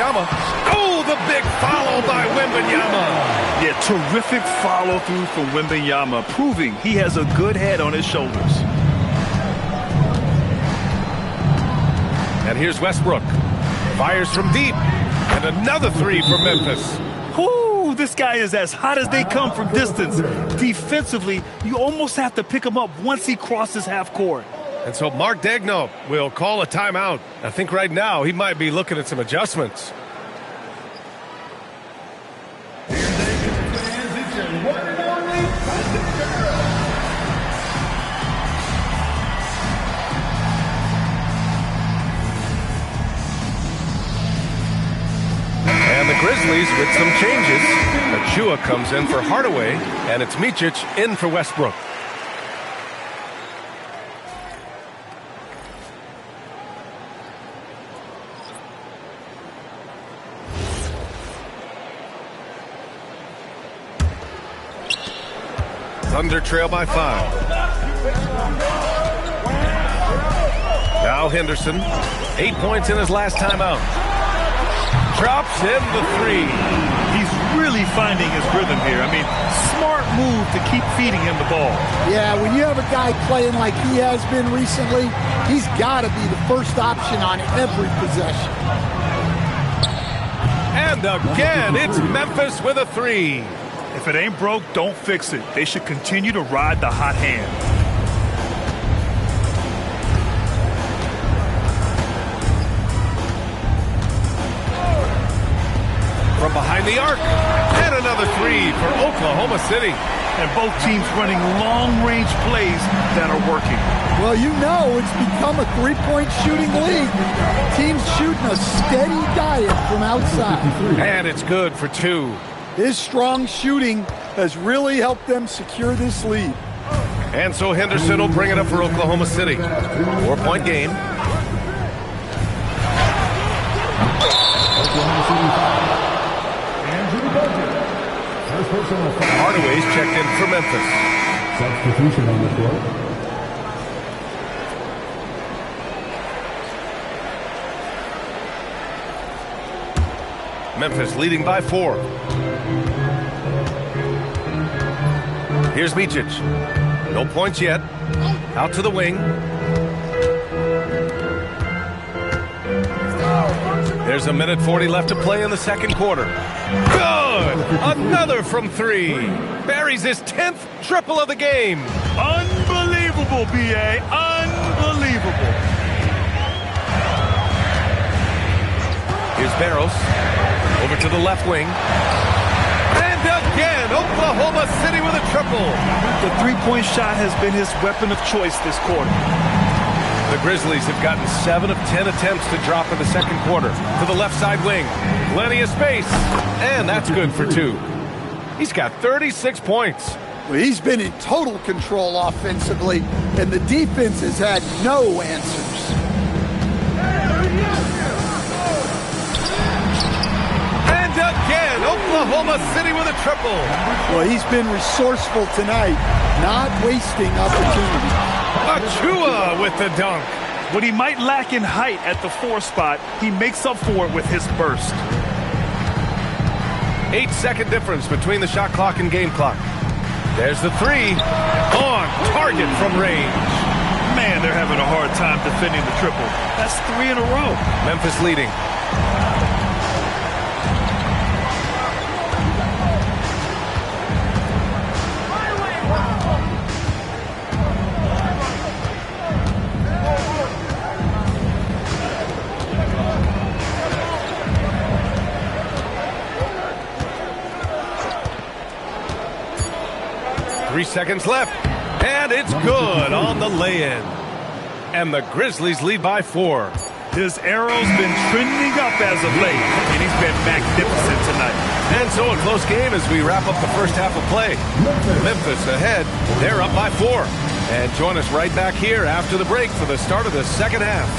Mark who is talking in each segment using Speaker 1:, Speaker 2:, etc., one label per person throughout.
Speaker 1: Wembanyama. Oh, the big follow by Wembanyama.
Speaker 2: Yeah, terrific follow-through from Wembanyama, proving he has a good head on his shoulders.
Speaker 1: And here's Westbrook. Fires from deep. And another three for Memphis.
Speaker 2: Whoo, this guy is as hot as they come from distance. Defensively, you almost have to pick him up once he crosses half court.
Speaker 1: And so Mark Daigneault will call a timeout. I think right now he might be looking at some adjustments. And the Grizzlies with some changes. Achua comes in for Hardaway, and it's Micic in for Westbrook. Thunder trail by 5. Now Henderson, 8 points in his last time out. Drops in the 3.
Speaker 2: He's really finding his rhythm here. I mean, smart move to keep feeding him the ball.
Speaker 3: Yeah, when you have a guy playing like he has been recently, he's got to be the first option on every possession.
Speaker 1: And again, it's Memphis with a 3.
Speaker 2: If it ain't broke, don't fix it. They should continue to ride the hot hand.
Speaker 1: From behind the arc, and another 3 for Oklahoma City.
Speaker 2: And both teams running long-range plays that are working.
Speaker 3: Well, you know it's become a three-point shooting league. Teams shooting a steady diet from outside.
Speaker 1: And it's good for 2.
Speaker 3: His strong shooting has really helped them secure this lead.
Speaker 1: And so Henderson will bring it up for Oklahoma City. 4-point game. Hardaway's checked in for Memphis.
Speaker 4: Substitution on the court.
Speaker 1: Memphis leading by 4. Here's Micic. No points yet. Out to the wing. There's a minute 40 left to play in the second quarter. Good! Another from 3. Buries his 10th triple of the game.
Speaker 2: Unbelievable, B.A. Unbelievable.
Speaker 1: Here's Barros. Over to the left wing. And again, Oklahoma City with a triple.
Speaker 2: The three-point shot has been his weapon of choice this quarter.
Speaker 1: The Grizzlies have gotten 7 of 10 attempts to drop in the second quarter. To the left side wing. Plenty of space. And that's good for 2. He's got 36 points.
Speaker 3: Well, he's been in total control offensively, and the defense has had no answers.
Speaker 1: And again, Oklahoma City with a triple.
Speaker 3: Well, he's been resourceful tonight, not wasting opportunity.
Speaker 1: Achua with the dunk.
Speaker 2: What he might lack in height at the 4 spot, he makes up for it with his burst.
Speaker 1: 8-second difference between the shot clock and game clock. There's the 3. On target from range.
Speaker 2: Man, they're having a hard time defending the triple. That's 3 in a row.
Speaker 1: Memphis leading. Three seconds left, and it's good on the lay-in. And the Grizzlies lead by 4.
Speaker 2: His arrow's been trending up as of late, and he's been magnificent tonight.
Speaker 1: And so a close game as we wrap up the first half of play. Memphis ahead, they're up by 4. And join us right back here after the break for the start of the second half.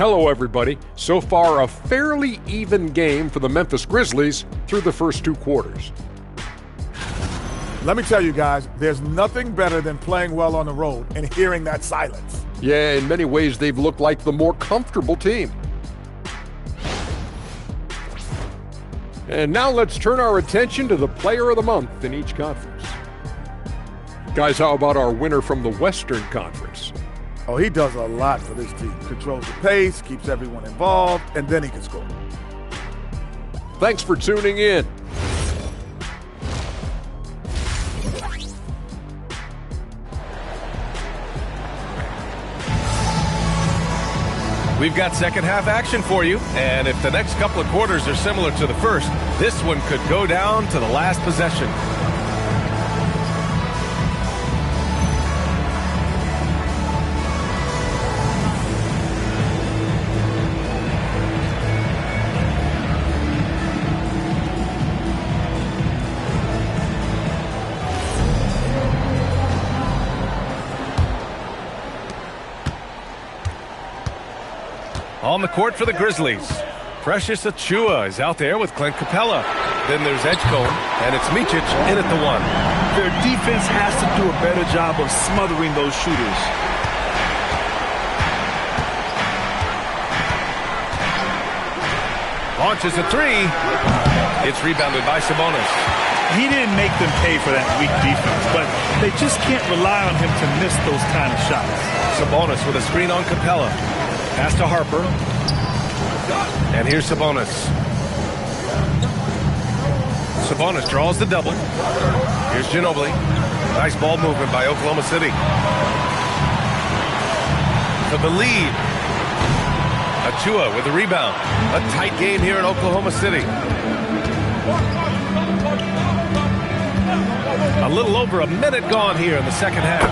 Speaker 5: Hello, everybody. So far, a fairly even game for the Memphis Grizzlies through the first 2 quarters.
Speaker 6: Let me tell you guys, there's nothing better than playing well on the road and hearing that silence.
Speaker 5: Yeah, in many ways, they've looked like the more comfortable team. And now let's turn our attention to the player of the month in each conference. Guys, how about our winner from the Western Conference?
Speaker 6: Oh, he does a lot for this team. Controls the pace, keeps everyone involved, and then he can score.
Speaker 5: Thanks for tuning in.
Speaker 1: We've got second half action for you, and if the next couple of quarters are similar to the first, this one could go down to the last possession. On the court for the Grizzlies, Precious Achiuwa is out there with Clint Capella. Then there's Edgecombe, and it's Micic in at the 1.
Speaker 2: Their defense has to do a better job of smothering those shooters.
Speaker 1: Launches a 3. It's rebounded by Sabonis.
Speaker 2: He didn't make them pay for that weak defense, but they just can't rely on him to miss those kind of shots.
Speaker 1: Sabonis with a screen on Capella. Pass to Harper. And here's Sabonis. Sabonis draws the double. Here's Ginobili. Nice ball movement by Oklahoma City. To the lead. Achiuwa with the rebound. A tight game here in Oklahoma City. A little over a minute gone here in the second half.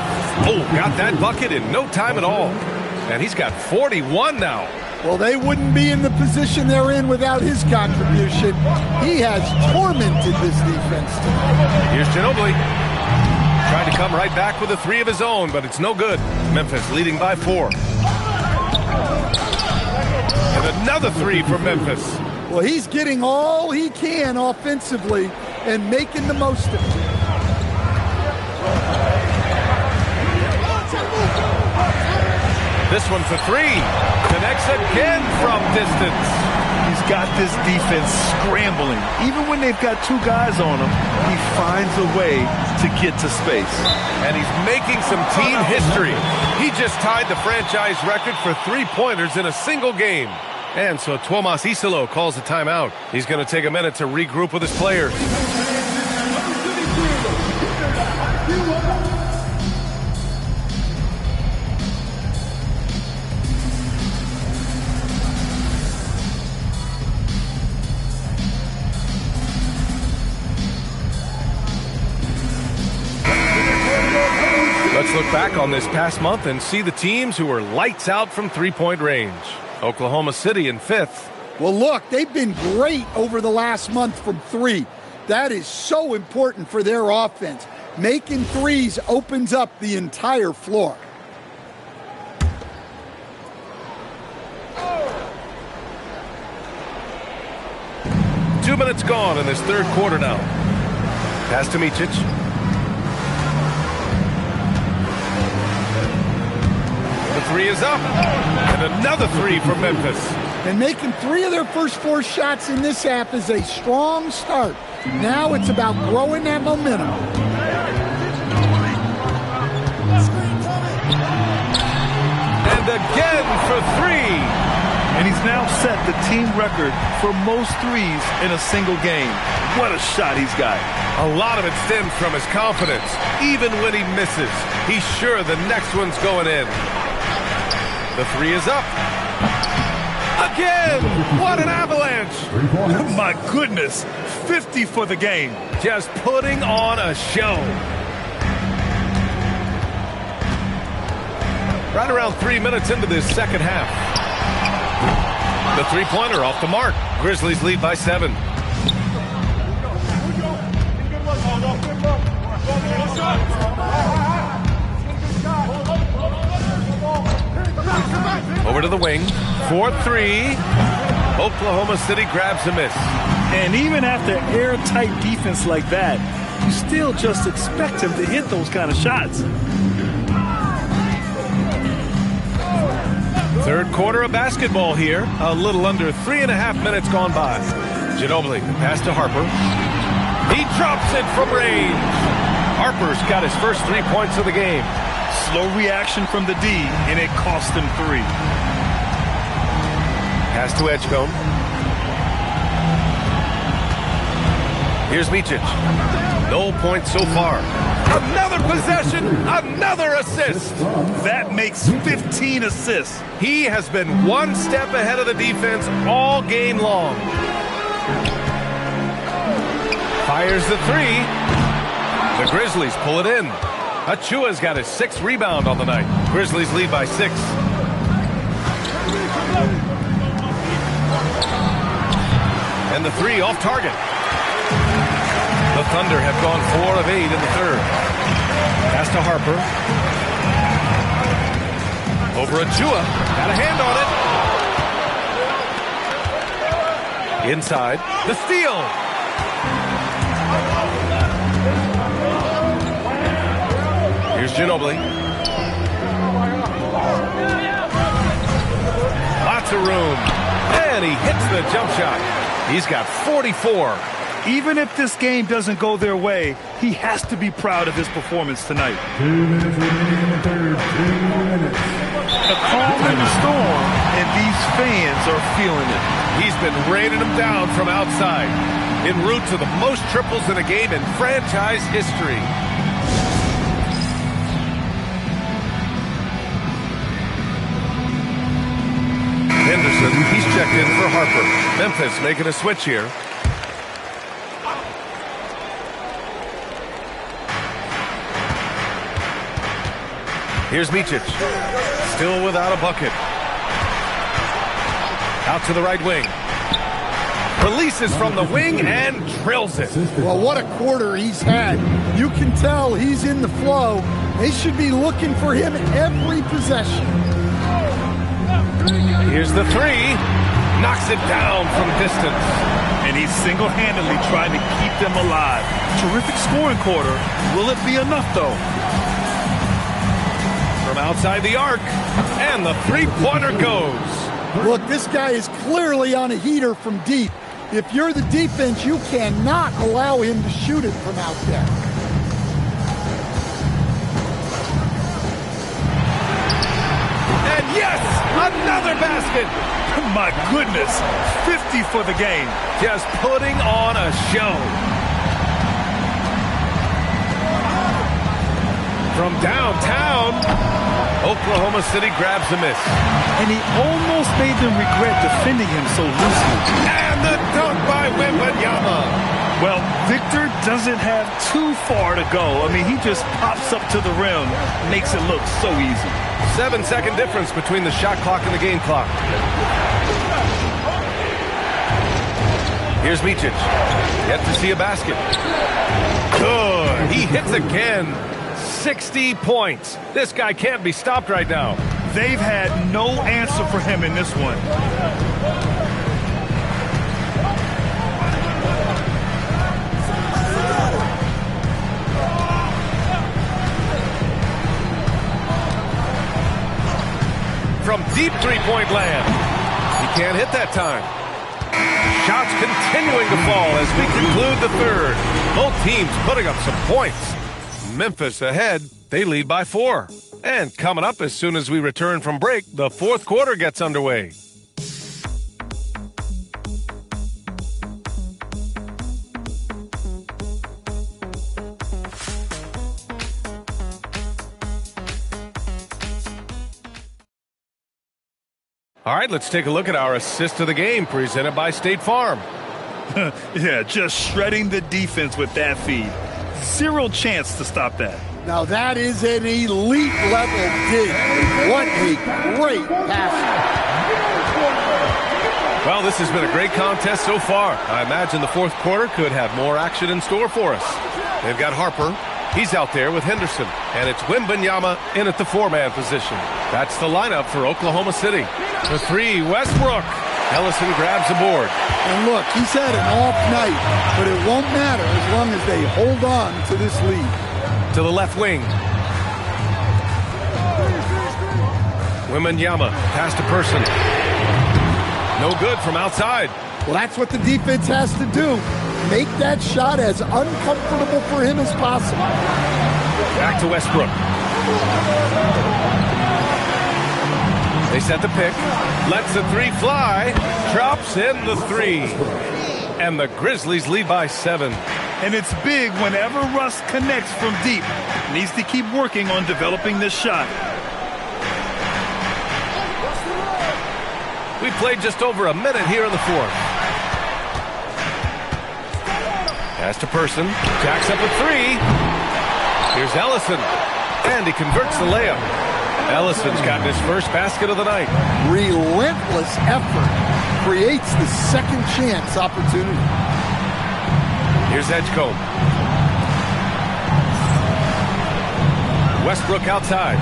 Speaker 1: Oh, got that bucket in no time at all. And he's got 41 now.
Speaker 3: Well, they wouldn't be in the position they're in without his contribution. He has tormented this defense tonight.
Speaker 1: Here's Ginobili. Trying to come right back with a 3 of his own, but it's no good. Memphis leading by 4. And another 3 for Memphis.
Speaker 3: Well, he's getting all he can offensively and making the most of it.
Speaker 1: This one for 3. Connects again from distance.
Speaker 2: He's got this defense scrambling. Even when they've got 2 guys on him, he finds a way to get to space.
Speaker 1: And he's making some team history. He just tied the franchise record for 3-pointers in a single game. And so Tuomas Isalo calls a timeout. He's going to take a minute to regroup with his players. Let's look back on this past month and see the teams who were lights out from 3-point range. Oklahoma City in 5th.
Speaker 3: Well, look, they've been great over the last month from 3. That is so important for their offense. Making threes opens up the entire floor.
Speaker 1: Two minutes gone in this third quarter now. Pass to Micic. The 3 is up. And another 3 for Memphis.
Speaker 3: And making 3 of their first 4 shots in this half is a strong start. Now it's about growing that momentum.
Speaker 1: And again for 3.
Speaker 2: And he's now set the team record for most threes in a single game. What a shot he's got.
Speaker 1: A lot of it stems from his confidence. Even when he misses, he's sure the next one's going in. The 3 is up. Again! What an avalanche!
Speaker 2: My goodness, 50 for the game.
Speaker 1: Just putting on a show. Right around 3 minutes into this second half. The 3-pointer off the mark. Grizzlies lead by 7. Over to the wing. 4-3. Oklahoma City grabs a miss.
Speaker 2: And even after airtight defense like that, you still just expect him to hit those kind of shots.
Speaker 1: Third quarter of basketball here. A little under 3.5 minutes gone by. Ginobili, pass to Harper. He drops it from range. Harper's got his first 3 points of the game.
Speaker 2: Slow reaction from the D, and it cost him 3.
Speaker 1: Pass to Edgecombe. Here's Micic. No points so far. Another possession, another assist.
Speaker 2: That makes 15 assists.
Speaker 1: He has been one step ahead of the defense all game long. Fires the 3. The Grizzlies pull it in. Achua's got his 6th rebound on the night. Grizzlies lead by 6. And the 3 off target. The Thunder have gone 4 of 8 in the third. Pass to Harper. Over Achua. Got a hand on it. Inside. The steal. Here's Ginobili. Lots of room. And he hits the jump shot. He's got 44.
Speaker 2: Even if this game doesn't go their way, he has to be proud of his performance tonight.
Speaker 4: 2 minutes remaining in the third. 2 minutes.
Speaker 2: A calm in the storm, and these fans are feeling it.
Speaker 1: He's been raining them down from outside, en route to the most triples in a game in franchise history. Henderson, he's checked in for Harper. Memphis making a switch here. Here's Micic. Still without a bucket. Out to the right wing. Releases from the wing and drills it.
Speaker 3: Well, what a quarter he's had. You can tell he's in the flow. They should be looking for him every possession.
Speaker 1: Here's the 3. Knocks it down from distance.
Speaker 2: And he's single-handedly trying to keep them alive. Terrific scoring quarter. Will it be enough, though?
Speaker 1: From outside the arc. And the three-pointer goes.
Speaker 3: Look, this guy is clearly on a heater from deep. If you're the defense, you cannot allow him to shoot it from out there.
Speaker 1: And yes, another basket.
Speaker 2: My goodness, 50 for the game.
Speaker 1: Just putting on a show. From downtown, Oklahoma City grabs a miss.
Speaker 2: And he almost made them regret defending him so loosely.
Speaker 1: And the dunk by Wembanyama.
Speaker 2: Well, Victor doesn't have too far to go. I mean, he just pops up to the rim, makes it look so easy.
Speaker 1: 7-second difference between the shot clock and the game clock. Here's Micic. Yet to see a basket. Good. He hits again. 60 points. This guy can't be stopped right now.
Speaker 2: They've had no answer for him in this one.
Speaker 1: From deep three-point land. He can't hit that time. Shots continuing to fall as we conclude the third. Both teams putting up some points. Memphis ahead. They lead by 4. And coming up as soon as we return from break, the fourth quarter gets underway. All right, let's take a look at our assist of the game presented by State Farm.
Speaker 2: Yeah, just shredding the defense with that feed. Zero chance to stop that.
Speaker 3: Now that is an elite level dig. What a great pass.
Speaker 1: Well, this has been a great contest so far. I imagine the fourth quarter could have more action in store for us. They've got Harper. He's out there with Henderson, and it's Wembanyama in at the 4-man position. That's the lineup for Oklahoma City. The 3, Westbrook. Ellison grabs the board.
Speaker 3: And look, he's had an off night, but it won't matter as long as they hold on to this lead.
Speaker 1: To the left wing. Wembanyama, pass to Person. No good from outside.
Speaker 3: Well, that's what the defense has to do. Make that shot as uncomfortable for him as possible.
Speaker 1: Back to Westbrook. They set the pick. Lets the 3 fly. Drops in the 3. And the Grizzlies lead by 7.
Speaker 2: And it's big whenever Russ connects from deep. Needs to keep working on developing this shot.
Speaker 1: We played just over a minute here in the 4th. Pass to Person. Jacks up a 3. Here's Ellison. And he converts the layup. Ellison's gotten his first basket of the night.
Speaker 3: Relentless effort creates the second chance opportunity.
Speaker 1: Here's Edgecombe. Westbrook outside.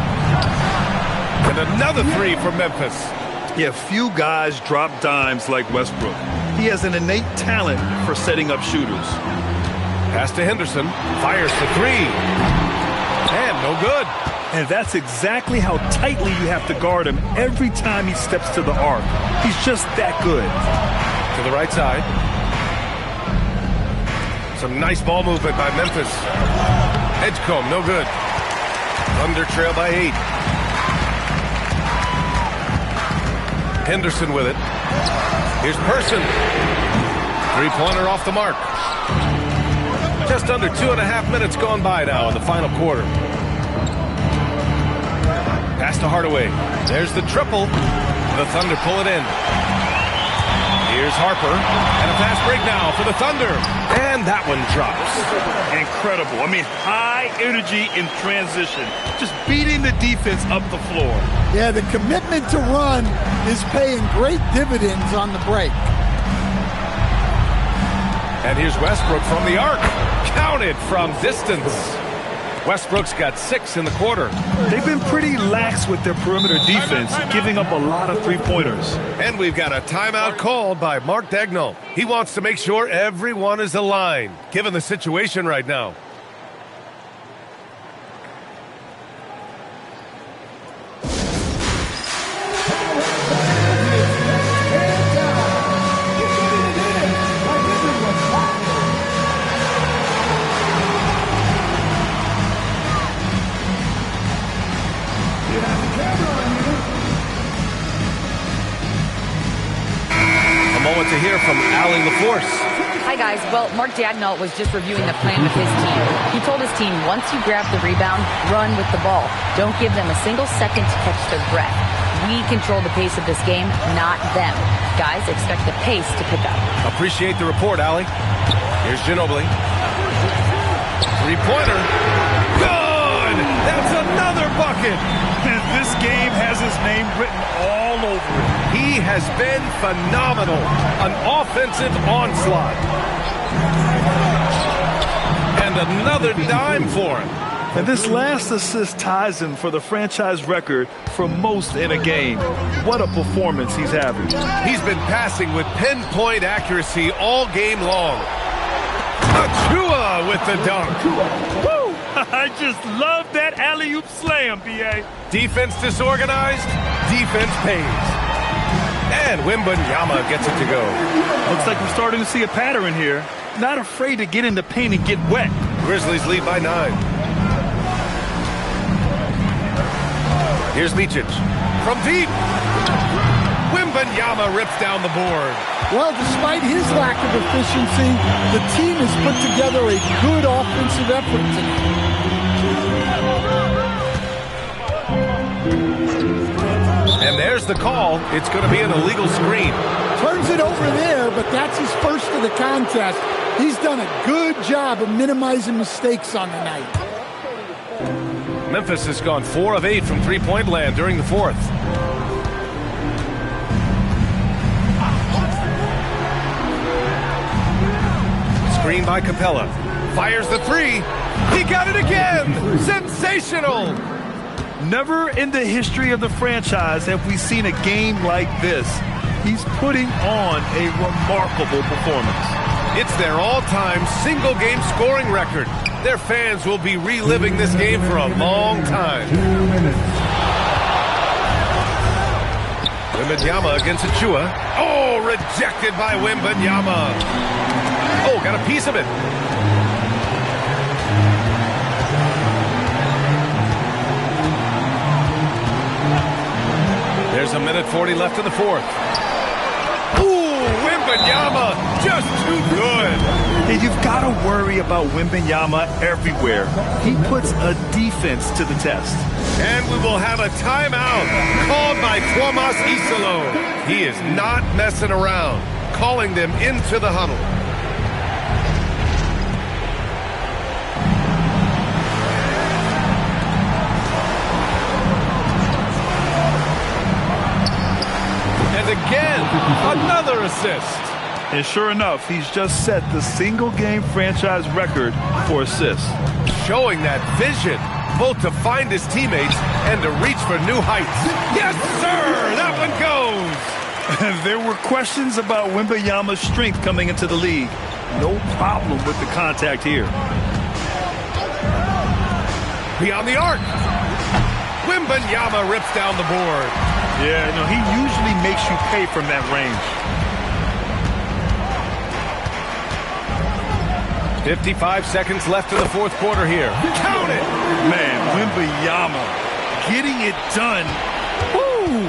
Speaker 1: And another 3 for Memphis.
Speaker 2: Yeah, few guys drop dimes like Westbrook. He has an innate talent for setting up shooters.
Speaker 1: Pass to Henderson. Fires the 3. And no good.
Speaker 2: And that's exactly how tightly you have to guard him every time he steps to the arc. He's just that good.
Speaker 1: To the right side. Some nice ball movement by Memphis. Edgecombe, no good. Thunder trail by 8. Henderson with it. Here's Person. 3-pointer off the mark. Just under 2.5 minutes gone by now in the final quarter. Pass to Hardaway. There's the triple. The Thunder pull it in. Here's Harper. And a fast break now for the Thunder. And that one drops.
Speaker 2: Incredible. I mean, high energy in transition. Just beating the defense up the floor.
Speaker 3: Yeah, the commitment to run is paying great dividends on the break.
Speaker 1: And here's Westbrook from the arc. Counted from distance. Westbrook's got 6 in the quarter.
Speaker 2: They've been pretty lax with their perimeter defense, giving up a lot of 3-pointers.
Speaker 1: And we've got a timeout called by Mark Daigneault. He wants to make sure everyone is aligned, given the situation right now. To hear from Allie LaForce.
Speaker 7: Hi, guys. Well, Mark Daigneault was just reviewing the plan with his team. He told his team, once you grab the rebound, run with the ball. Don't give them a single second to catch their breath. We control the pace of this game, not them. Guys, expect the pace to pick up.
Speaker 1: Appreciate the report, Allie. Here's Ginobili. 3-pointer. Good! That's another bucket!
Speaker 2: And this game has his name written all over it.
Speaker 1: He has been phenomenal. An offensive onslaught. And another dime for him.
Speaker 2: And this last assist ties him for the franchise record for most in a game. What a performance he's having.
Speaker 1: He's been passing with pinpoint accuracy all game long. Achua with the dunk.
Speaker 2: Woo! I just love that alley-oop slam, B.A.
Speaker 1: Defense disorganized, defense pays. And Wembanyama gets it to go.
Speaker 2: Looks like we're starting to see a pattern here. Not afraid to get in the paint and get wet.
Speaker 1: Grizzlies lead by 9. Here's Micic. From deep. Wembanyama rips down the board.
Speaker 3: Well, despite his lack of efficiency, the team has put together a good offensive effort tonight.
Speaker 1: And there's the call. It's going to be an illegal screen.
Speaker 3: Turns it over there, but that's his first of the contest. He's done a good job of minimizing mistakes on the night.
Speaker 1: Memphis has gone 4 of 8 from three-point land during the 4th. Screen by Capella. Fires the three. He got it again. Sensational.
Speaker 2: Never in the history of the franchise have we seen a game like this. He's putting on a remarkable performance.
Speaker 1: It's their all-time single-game scoring record. Their fans will be reliving this game for a long time.
Speaker 4: 2 minutes.
Speaker 1: Wembanyama against Achua. Oh, rejected by Wembanyama. Oh, got a piece of it. There's a minute 40 left in the fourth. Ooh, Wembanyama, just too good.
Speaker 2: And you've got to worry about Wembanyama everywhere. He puts a defense to the test.
Speaker 1: And we will have a timeout called by Tomas Isalo. He is not messing around, calling them into the huddle. Again, another assist.
Speaker 2: And sure enough, he's just set the single-game franchise record for assists.
Speaker 1: Showing that vision, both to find his teammates and to reach for new heights. Yes, sir! That one goes!
Speaker 2: There were questions about Wembanyama's strength coming into the league. No problem with the contact here.
Speaker 1: Beyond the arc. Wembanyama rips down the board.
Speaker 2: Yeah, no, he usually makes you pay from that range.
Speaker 1: 55 seconds left in the fourth quarter here. Count it!
Speaker 2: Man, Wembanyama getting it done. Woo!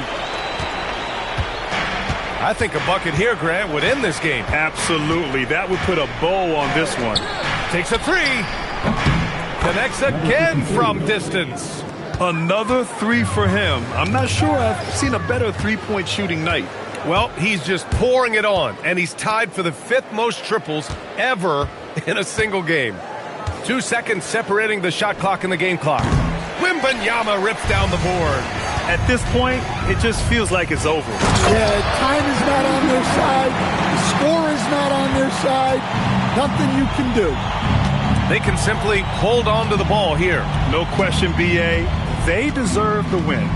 Speaker 1: I think a bucket here, Grant, would end this game.
Speaker 2: Absolutely. That would put a bow on this one.
Speaker 1: Takes a three. Connects again from distance.
Speaker 2: Another three for him. I'm not sure I've seen a better three-point shooting night.
Speaker 1: Well, he's just pouring it on, and he's tied for the 5th most triples ever in a single game. 2 seconds separating the shot clock and the game clock. Wembanyama rips down the board.
Speaker 2: At this point, it just feels like it's over.
Speaker 3: Yeah, time is not on their side. The score is not on their side. Nothing you can do.
Speaker 1: They can simply hold on to the ball here.
Speaker 2: No question, B.A. They deserve the win.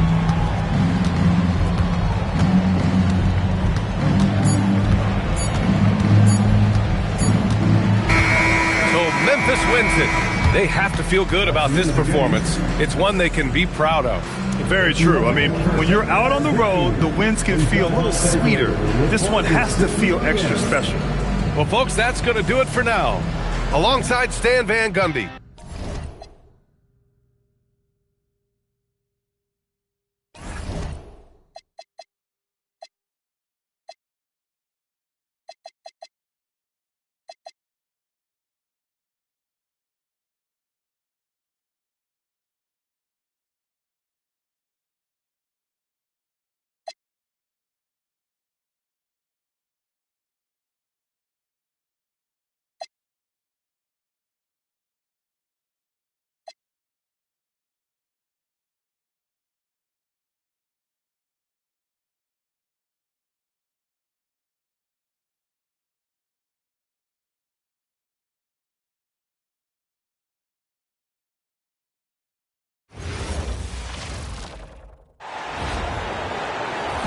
Speaker 1: So Memphis wins it. They have to feel good about this performance. It's one they can be proud of.
Speaker 2: Very true. I mean, when you're out on the road, the wins can feel a little sweeter. This one has to feel extra special.
Speaker 1: Well, folks, that's going to do it for now. Alongside Stan Van Gundy.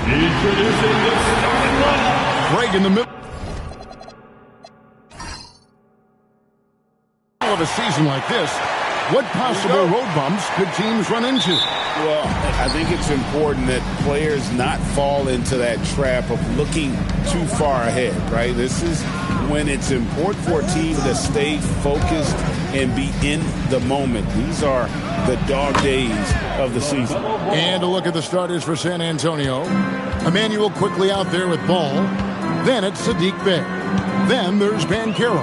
Speaker 4: Introducing the starting lineup.
Speaker 8: Break in the middle of a season like this. What possible road bumps could teams run into?
Speaker 9: Well, I think it's important that players not fall into that trap of looking too far ahead, right? This is when it's important for a team to stay focused and be in the moment. These are the dog days of the season.
Speaker 8: And a look at the starters for San Antonio. Emmanuel quickly out there with ball. Then it's Sadiq Bey. Then there's Banchero.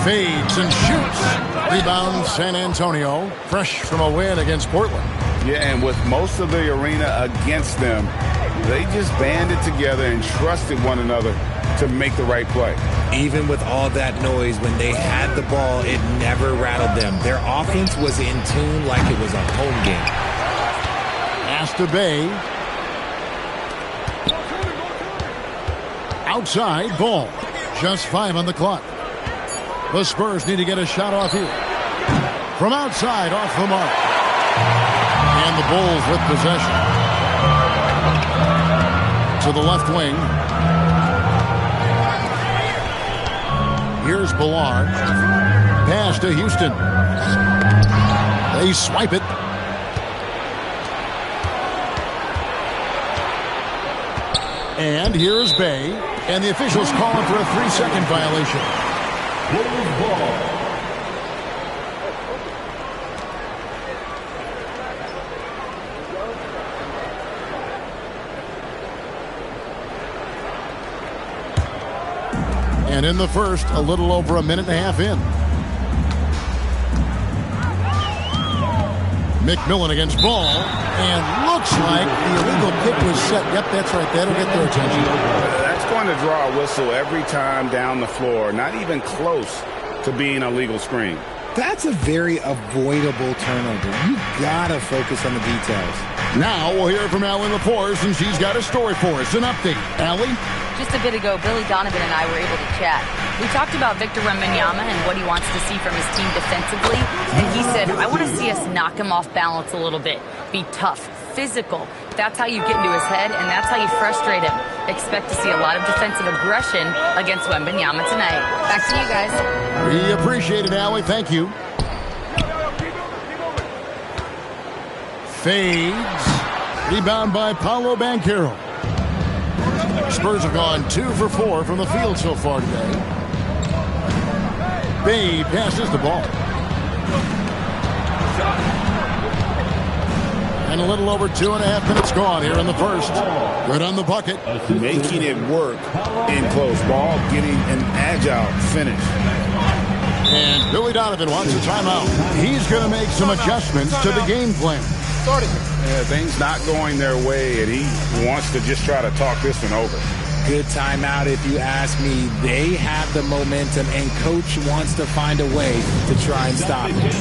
Speaker 8: Fades and shoots. Rebound San Antonio. Fresh from a win against Portland.
Speaker 9: Yeah, and with most of the arena against them, they just banded together and trusted one another to make the right play.
Speaker 10: Even with all that noise, when they had the ball, it never rattled them. Their offense was in tune like it was a home game.
Speaker 8: Pass to Bey. Outside, ball. Just 5 on the clock. The Spurs need to get a shot off here. From outside, off the mark. And the Bulls with possession. To the left wing. Here's Ballard. Pass to Houston. They swipe it. And here's Bay. And the officials calling for a 3-second violation. And in the first, a little over a minute and a half in. McMillan against Ball. And looks like the illegal kick was set. Yep, that's right. That'll get their attention.
Speaker 9: That's going to draw a whistle every time down the floor. Not even close to being a legal screen.
Speaker 10: That's a very avoidable turnover. You gotta focus on the details.
Speaker 8: Now we'll hear from Allie Laporte, and she's got a story for us. An update. Allie?
Speaker 7: Just a bit ago, Billy Donovan and I were able to chat. We talked about Victor Wembanyama and what he wants to see from his team defensively. And he said, I want to see us knock him off balance a little bit. Be tough, physical. That's how you get into his head, and that's how you frustrate him. Expect to see a lot of defensive aggression against Wembanyama tonight. Back to you guys.
Speaker 8: We appreciate it, Allie. Thank you. Fades. Rebound by Paolo Banchero. Spurs have gone 2 for 4 from the field so far today. Bay passes the ball. And a little over 2.5 minutes gone here in the first. Good on the bucket.
Speaker 9: Making it work in close. Ball getting an agile finish.
Speaker 8: And Billy Donovan wants a timeout. He's going to make some adjustments to the game plan.
Speaker 9: Things not going their way, and he wants to just try to talk this one over.
Speaker 10: Good timeout if you ask me. They have the momentum, and Coach wants to find a way to try and stop it.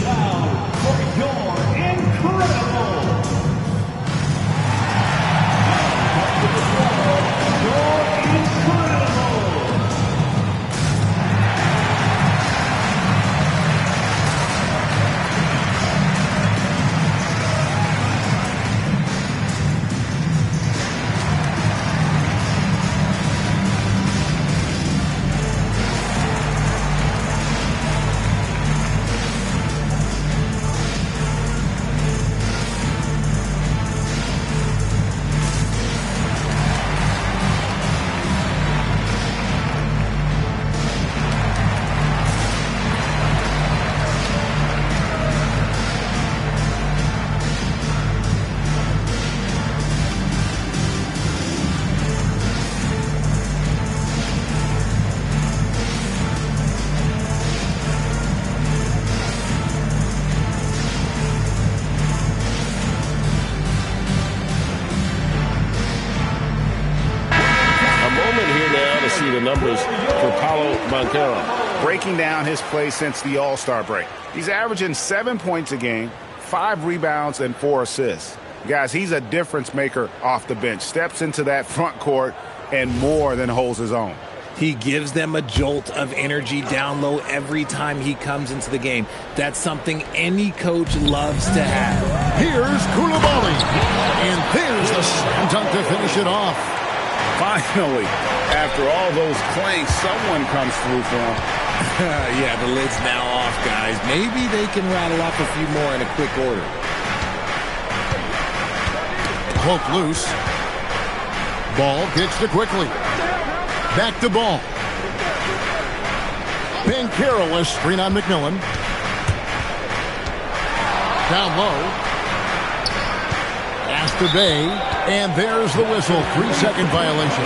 Speaker 1: numbers for Paolo Banchero.
Speaker 9: Breaking down his play since the All-Star break. He's averaging 7 points a game, 5 rebounds, and 4 assists. Guys, he's a difference maker off the bench. Steps into that front court and more than holds his own.
Speaker 10: He gives them a jolt of energy down low every time he comes into the game. That's something any coach loves to have.
Speaker 8: Here's Koulibaly. And there's the slam dunk to finish it off.
Speaker 9: Finally, after all those claims, someone comes through for him.
Speaker 10: Yeah, the lid's now off, guys. Maybe they can rattle off a few more in a quick order.
Speaker 8: Poke loose. Ball gets to quickly. Back to Ball. Banchero was screen on McMillan. Down low. Pass to Bay. And there's the whistle. 3-second violation.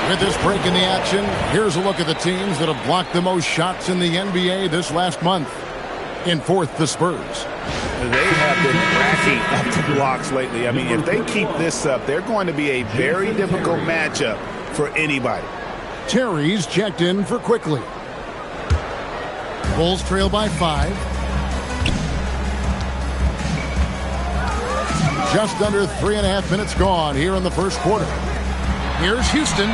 Speaker 8: With this break in the action, here's a look at the teams that have blocked the most shots in the NBA this last month. In fourth, the Spurs.
Speaker 9: They have been racking up the blocks lately. I mean, if they keep this up, they're going to be a very difficult matchup for anybody.
Speaker 8: Terry's checked in for quickly. Bulls trail by 5. Just under 3.5 minutes gone here in the first quarter. Here's Houston.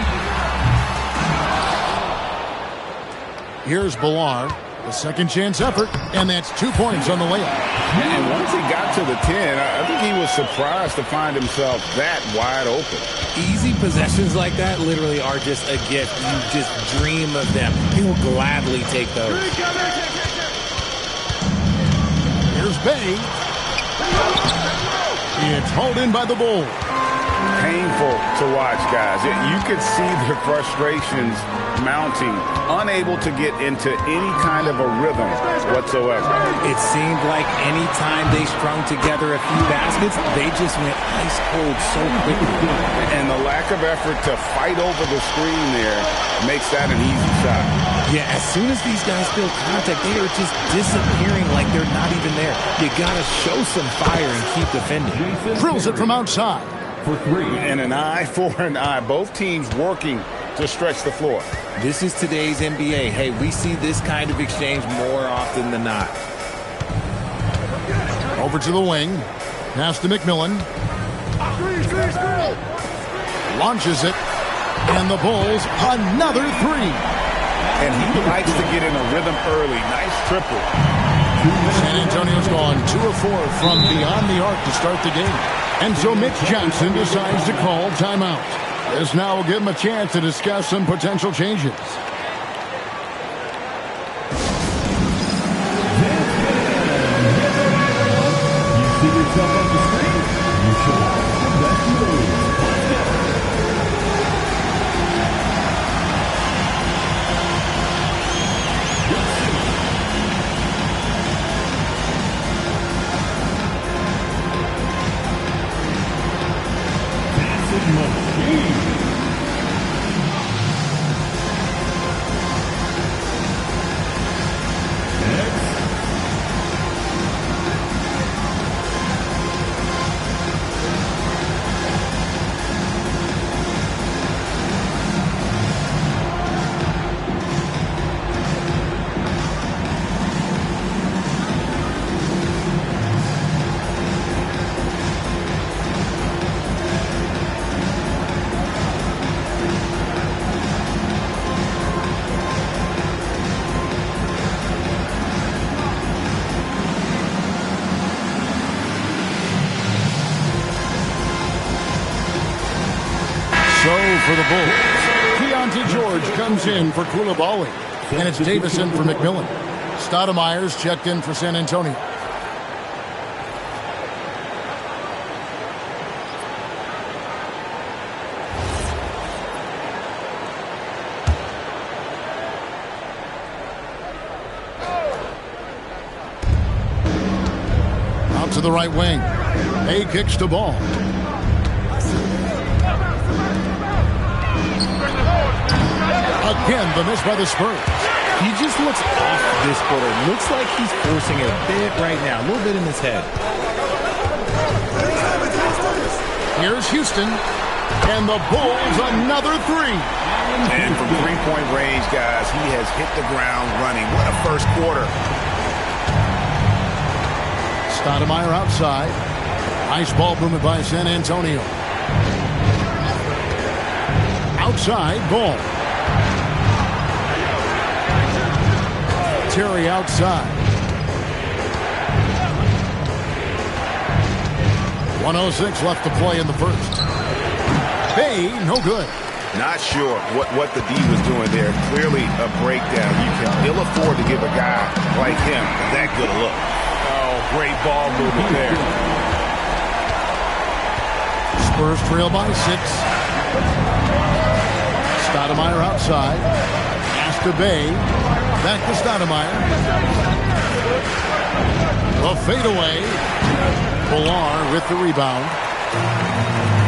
Speaker 8: Here's Villar. A second chance effort, and that's 2 points on the layup.
Speaker 9: And once he got to the 10, I think he was surprised to find himself that wide open.
Speaker 10: Easy possessions like that literally are just a gift. You just dream of them. He'll gladly take those.
Speaker 8: Here's Bay. It's hauled in by the Bulls.
Speaker 9: Painful to watch, guys. You could see the frustrations mounting, unable to get into any kind of a rhythm whatsoever.
Speaker 10: It seemed like any time they strung together a few baskets, they just went ice cold so quickly.
Speaker 9: And the lack of effort to fight over the screen there makes that an easy shot.
Speaker 10: Yeah, as soon as these guys feel contact, they are just disappearing like they're not even there. You got to show some fire and keep defending.
Speaker 8: Drills it from outside.
Speaker 4: For 3.
Speaker 9: And an eye for an eye. Both teams working to stretch the floor.
Speaker 10: This is today's NBA. Hey, we see this kind of exchange more often than not.
Speaker 8: Over to the wing. Pass to McMillan. Launches it. And the Bulls, another 3.
Speaker 9: And he likes to get in a rhythm early. Nice triple.
Speaker 8: San Antonio's gone 2 of 4 from beyond the arc to start the game. And so Mitch Johnson decides to call timeout. This now will give him a chance to discuss some potential changes.
Speaker 4: You see yourself on the screen? You should have the best move.
Speaker 8: For the Bulls, Keontae George comes in for Coulibaly, and it's Davison for McMillan. Stoudemire's checked in for San Antonio. Out to the right wing. Hay kicks the ball. Again, the miss by the Spurs.
Speaker 10: He just looks off this quarter. Looks like he's forcing it a bit right now. A little bit in his head.
Speaker 8: Here's Houston. And the Bulls another 3.
Speaker 9: And from three-point range, guys, he has hit the ground running. What a first quarter.
Speaker 8: Stoudemire outside. Nice ball movement by San Antonio. Outside, ball. Terry outside. 1:06 left to play in the first. Bay, no good.
Speaker 9: Not sure what the D was doing there. Clearly a breakdown. You can ill afford to give a guy like him that good a look. Oh, great ball movement there.
Speaker 8: Spurs trail by 6. Stoudemire outside. Pass to Bay. Back to Stoudemire. The fadeaway. Villar with the rebound.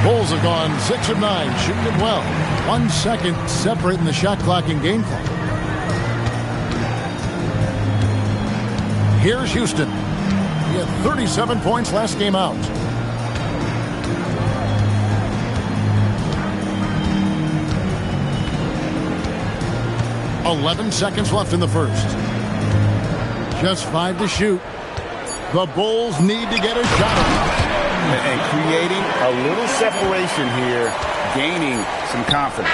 Speaker 8: Bulls have gone 6 of 9, shooting it well. 1 second separate in the shot clock and game clock. Here's Houston. He had 37 points last game out. .11 seconds left in the first. Just 5 to shoot. The Bulls need to get a shot off.
Speaker 9: And creating a little separation here, gaining some confidence.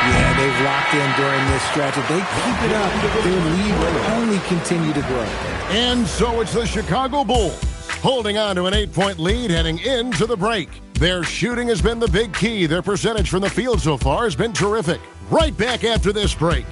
Speaker 10: Yeah, they've locked in during this stretch. If they keep it up, their lead will only continue to grow.
Speaker 8: And so it's the Chicago Bulls holding on to an 8-point lead heading into the break. Their shooting has been the big key. Their percentage from the field so far has been terrific. Right back after this break.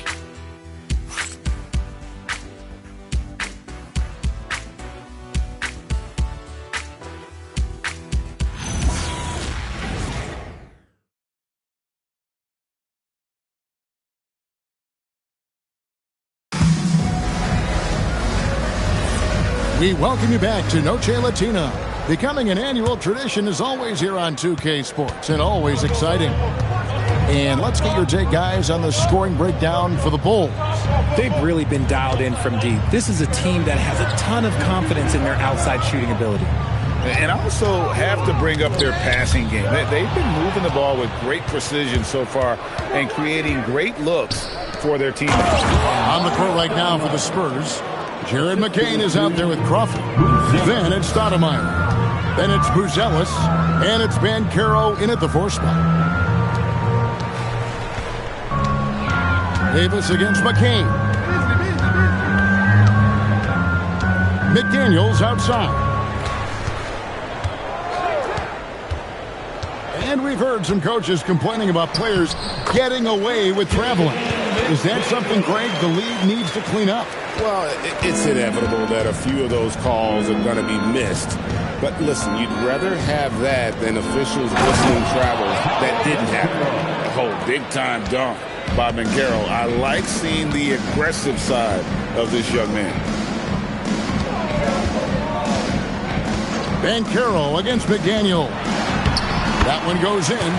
Speaker 8: We welcome you back to Noche Latina. Becoming an annual tradition is always here on 2K Sports and always exciting. And let's get your take, guys, on the scoring breakdown for the Bulls.
Speaker 10: They've really been dialed in from deep. This is a team that has a ton of confidence in their outside shooting ability.
Speaker 9: And I also have to bring up their passing game. They've been moving the ball with great precision so far and creating great looks for their teammates.
Speaker 8: On the court right now for the Spurs, Jared McCain is out there with Crawford. Then it's Stoudemire. Then it's Buzelis. And it's Banchero in at the 4 spot. Davis against McCain. McDaniels outside. And we've heard some coaches complaining about players getting away with traveling. Is that something, Greg, the league needs to clean up?
Speaker 9: Well, it's inevitable that a few of those calls are going to be missed. But listen, you'd rather have that than officials whistling travel that didn't happen. Oh, big-time dunk by Banchero. I like seeing the aggressive side of this young man.
Speaker 8: Banchero against McDaniel. That one goes in.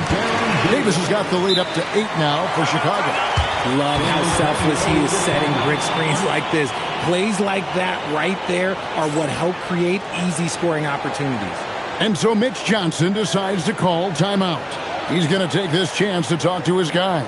Speaker 8: Davis has got the lead up to 8 now for Chicago.
Speaker 10: Love how selfless he is setting brick screens like this. Plays like that right there are what help create easy scoring opportunities.
Speaker 8: And so Mitch Johnson decides to call timeout. He's going to take this chance to talk to his guys.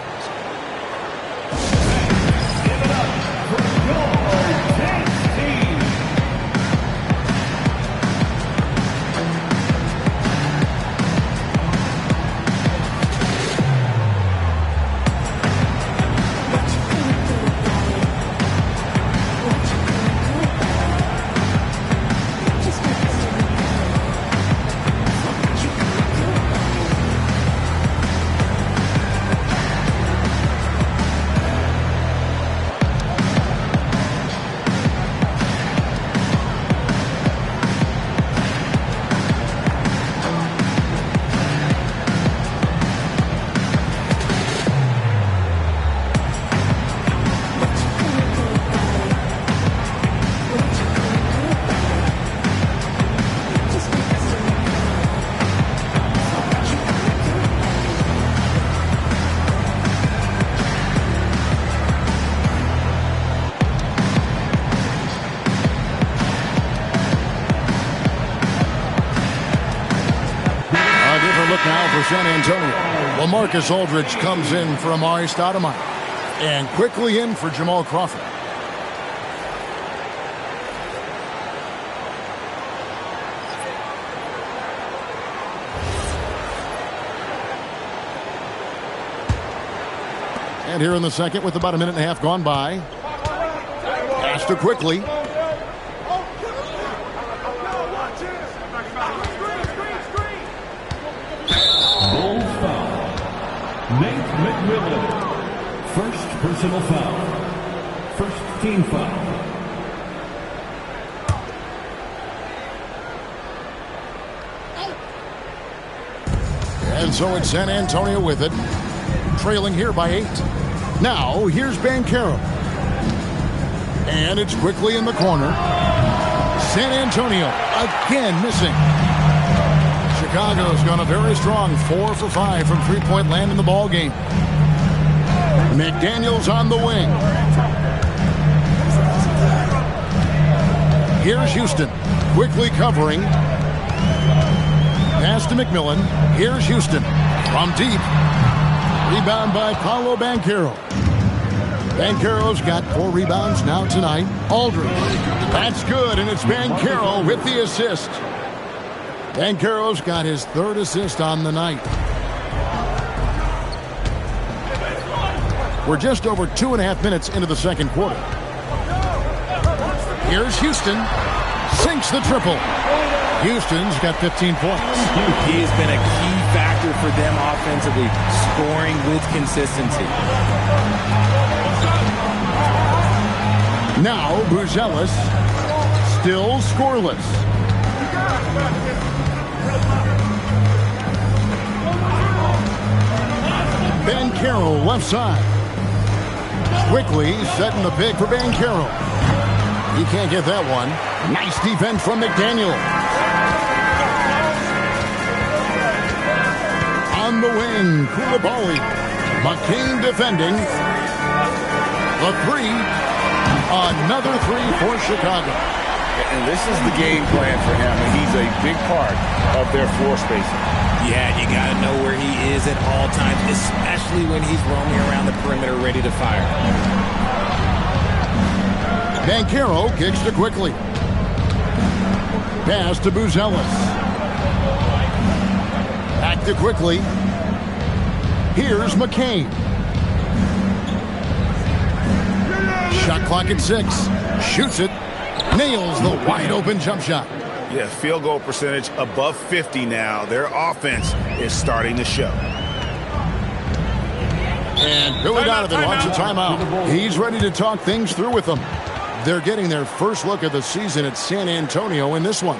Speaker 8: San Antonio. LaMarcus Aldridge comes in for Amari Stoudemire. And quickly in for Jamal Crawford. And here in the second with about a minute and a half gone by. Pass to quickly.
Speaker 4: First personal foul. First team foul.
Speaker 8: And so it's San Antonio with it. Trailing here by 8. Now, here's Banchero. And it's quickly in the corner. San Antonio again missing. Chicago's gone a very strong 4 for 5 from three-point land in the ball game. McDaniels on the wing. Here's Houston, quickly covering. Pass to McMillan. Here's Houston from deep. Rebound by Paolo Banchero. Banchero's got 4 rebounds now tonight. Aldridge. That's good, and it's Banchero with the assist. Banchero's got his 3rd assist on the night. We're just over 2.5 minutes into the second quarter. Here's Houston. Sinks the triple. Houston's got 15 points.
Speaker 10: He has been a key factor for them offensively, scoring with consistency.
Speaker 8: Now Buzelis, still scoreless. Banchero left side. Quickly setting the pick for Banchero. He can't get that one. Nice defense from McDaniel. On the wing, Koulibaly. McCain defending. The three. Another three for Chicago.
Speaker 9: And this is the game plan for him, and he's a big part of their floor spacing.
Speaker 10: Yeah, you got to know where he is at all times, especially when he's roaming around the perimeter ready to fire.
Speaker 8: Banchero kicks to Quickly. Pass to Buzelis. Back to Quickly. Here's McCain. Shot clock at 6. Shoots it. Nails the wide open jump shot.
Speaker 9: Yeah, field goal percentage above 50 now. Their offense is starting to show.
Speaker 8: And Billy Donovan wants a timeout. He's ready to talk things through with them. They're getting their first look of the season at San Antonio in this one.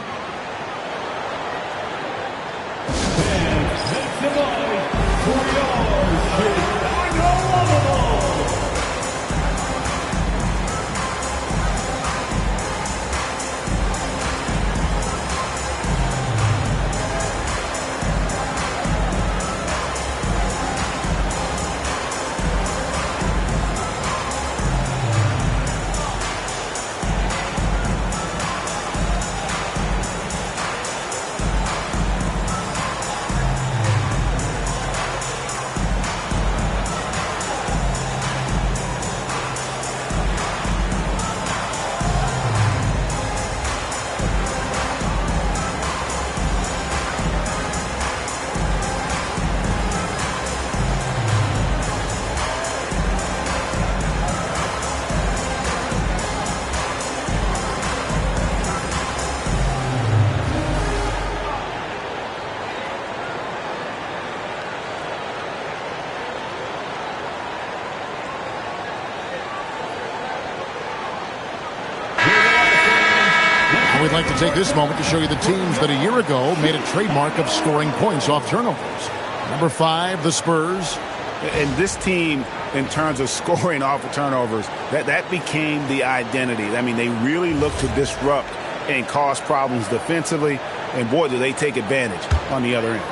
Speaker 8: We'd like to take this moment to show you the teams that a year ago made a trademark of scoring points off turnovers. Number 5, the Spurs.
Speaker 9: And this team, in terms of scoring off of turnovers, that became the identity. I mean, they really look to disrupt and cause problems defensively. And, boy, do they take advantage on the other end.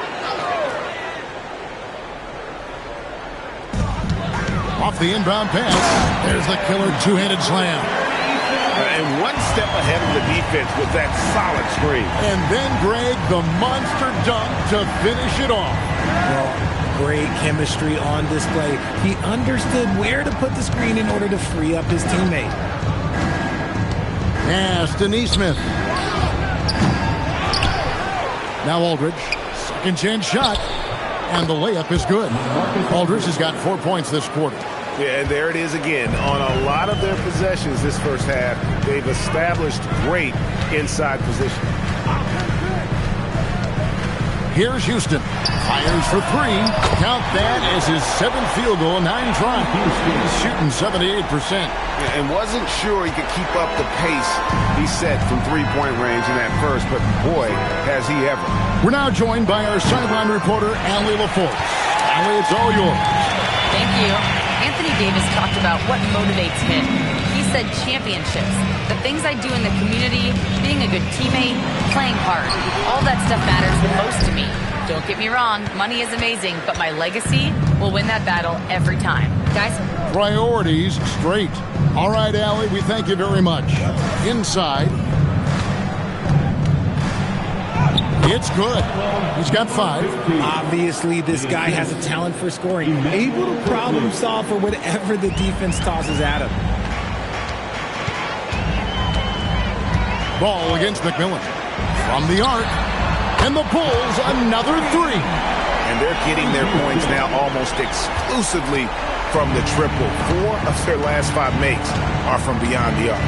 Speaker 8: Off the inbound pass. There's the killer two-handed slam.
Speaker 9: And one step ahead of the defense with that solid screen.
Speaker 8: And then, Greg, the monster dunk to finish it off.
Speaker 10: Well, great chemistry on display. He understood where to put the screen in order to free up his teammate.
Speaker 8: Pass to Neesmith. Now Aldridge. Second chance shot. And the layup is good. Aldridge has got 4 points this quarter.
Speaker 9: Yeah, and there it is again. On a lot of their possessions this first half, they've established great inside position.
Speaker 8: Here's Houston. Fires for 3. Count that as his 7th field goal, 9 tries. He's shooting 78%.
Speaker 9: And wasn't sure he could keep up the pace he set from three-point range in that first, but boy, has he ever.
Speaker 8: We're now joined by our sideline reporter, Allie LaForce. Allie, it's all yours.
Speaker 7: Thank you. Anthony Davis talked about what motivates him. He said championships, the things I do in the community, being a good teammate, playing hard. All that stuff matters the most to me. Don't get me wrong, money is amazing, but my legacy will win that battle every time. Guys?
Speaker 8: Priorities straight. All right, Allie, we thank you very much. Inside. It's good. He's got 5.
Speaker 10: Obviously, this guy has a talent for scoring. Able to problem solve for whatever the defense tosses at him.
Speaker 8: Ball against McMillan. From the arc. And the Bulls, another 3.
Speaker 9: And they're getting their points now almost exclusively from the triple. 4 of their last 5 makes are from beyond the arc.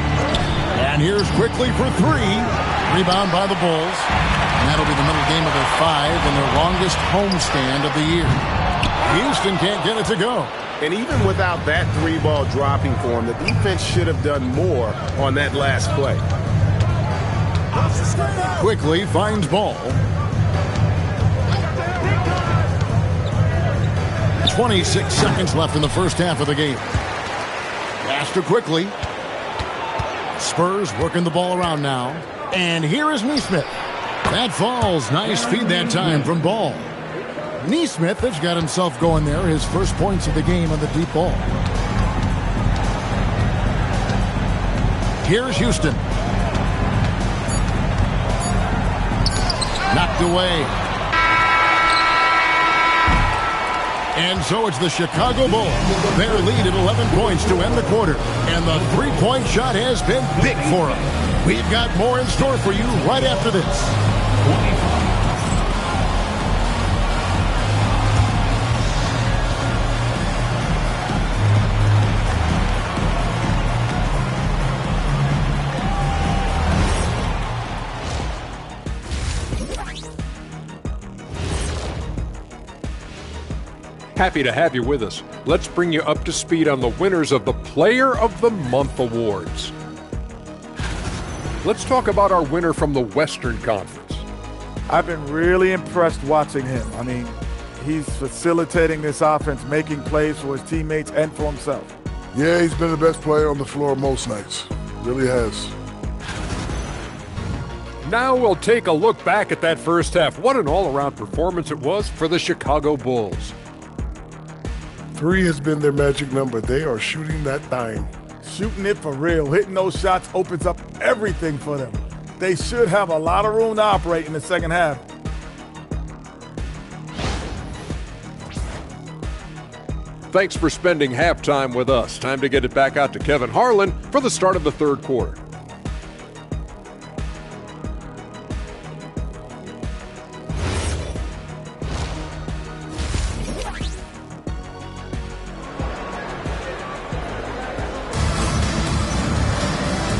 Speaker 8: And here's quickly for 3. Rebound by the Bulls. And that'll be the middle game of their 5 and their longest homestand of the year. Houston can't get it to go.
Speaker 9: And even without that 3-ball dropping for him, the defense should have done more on that last play.
Speaker 8: Quickly finds ball. 26 seconds left in the first half of the game. Pass to Quickly. Spurs working the ball around now. And here is Neesmith. That falls. Nice feed that time from Ball. Neesmith has got himself going there. His first points of the game on the deep ball. Here's Houston. Knocked away. And so it's the Chicago Bulls. Their lead at 11 points to end the quarter. And the three-point shot has been big for them. We've got more in store for you right after this.
Speaker 5: Happy to have you with us. Let's bring you up to speed on the winners of the Player of the Month awards. Let's talk about our winner from the Western Conference.
Speaker 6: I've been really impressed watching him. I mean, he's facilitating this offense, making plays for his teammates and for himself.
Speaker 11: Yeah, he's been the best player on the floor most nights. Really has.
Speaker 5: Now we'll take a look back at that first half. What an all-around performance it was for the Chicago Bulls.
Speaker 11: 3 has been their magic number. They are shooting that thing.
Speaker 6: Shooting it for real. Hitting those shots opens up everything for them. They should have a lot of room to operate in the second half.
Speaker 5: Thanks for spending halftime with us. Time to get it back out to Kevin Harlan for the start of the third quarter.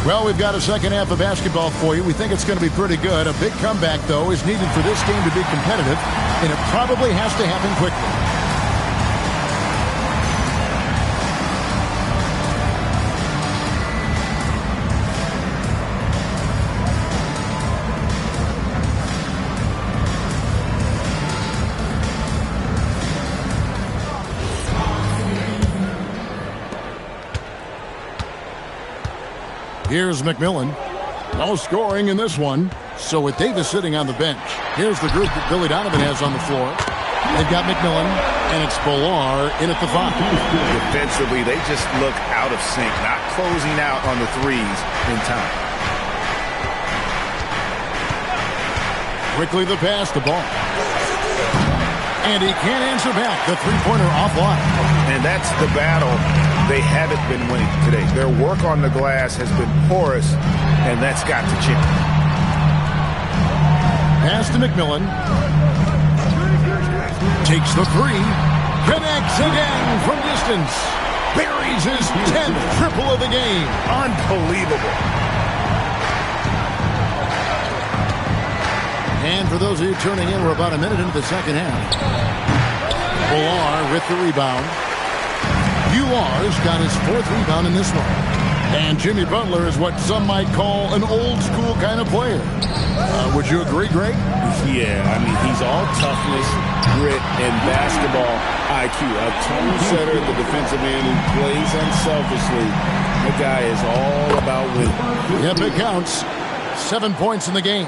Speaker 8: Well, we've got a second half of basketball for you. We think it's going to be pretty good. A big comeback, though, is needed for this game to be competitive, and it probably has to happen quickly. Here's McMillan. No scoring in this one. So with Davis sitting on the bench, here's the group that Billy Donovan has on the floor. They've got McMillan, and it's Bolar in at the 5.
Speaker 9: Defensively, they just look out of sync, not closing out on the threes in time.
Speaker 8: Quickly the pass, the ball. And he can't answer back. The three-pointer offline.
Speaker 9: And that's the battle they haven't been winning today. Their work on the glass has been porous, and that's got to change.
Speaker 8: Pass to McMillan. Takes the 3. Connects again from distance. Buries his 10th triple of the game.
Speaker 9: Unbelievable.
Speaker 8: And for those of you turning in, we're about a minute into the second half. Bolar with the rebound. Ular's got his 4th rebound in this one. And Jimmy Butler is what some might call an old-school kind of player. Would you agree, Greg?
Speaker 9: Yeah, I mean, he's all toughness, grit, and basketball IQ. A tone setter, the defensive end who plays unselfishly. The guy is all about winning.
Speaker 8: Yep, it counts. 7 points in the game.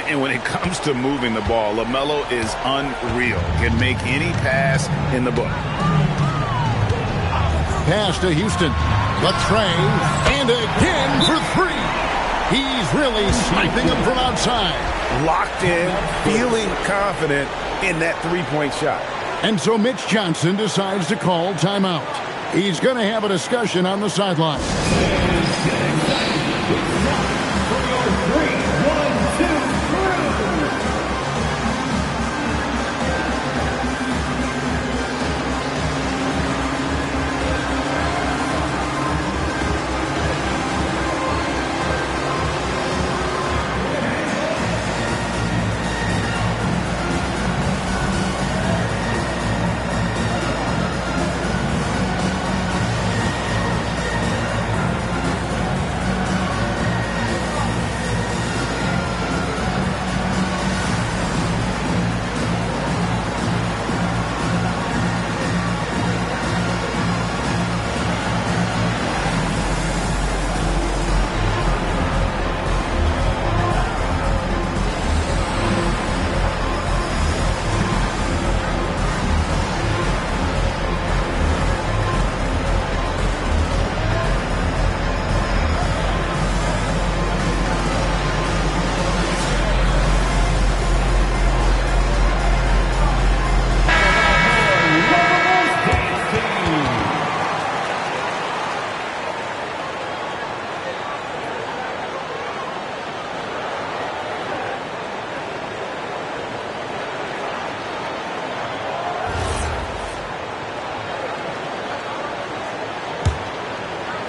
Speaker 9: And when it comes to moving the ball, LaMelo is unreal. Can make any pass in the book.
Speaker 8: Pass to Houston. Latrey. And again for 3. He's really sniping them from outside.
Speaker 9: Locked in, feeling confident in that three-point shot.
Speaker 8: And so Mitch Johnson decides to call timeout. He's going to have a discussion on the sideline.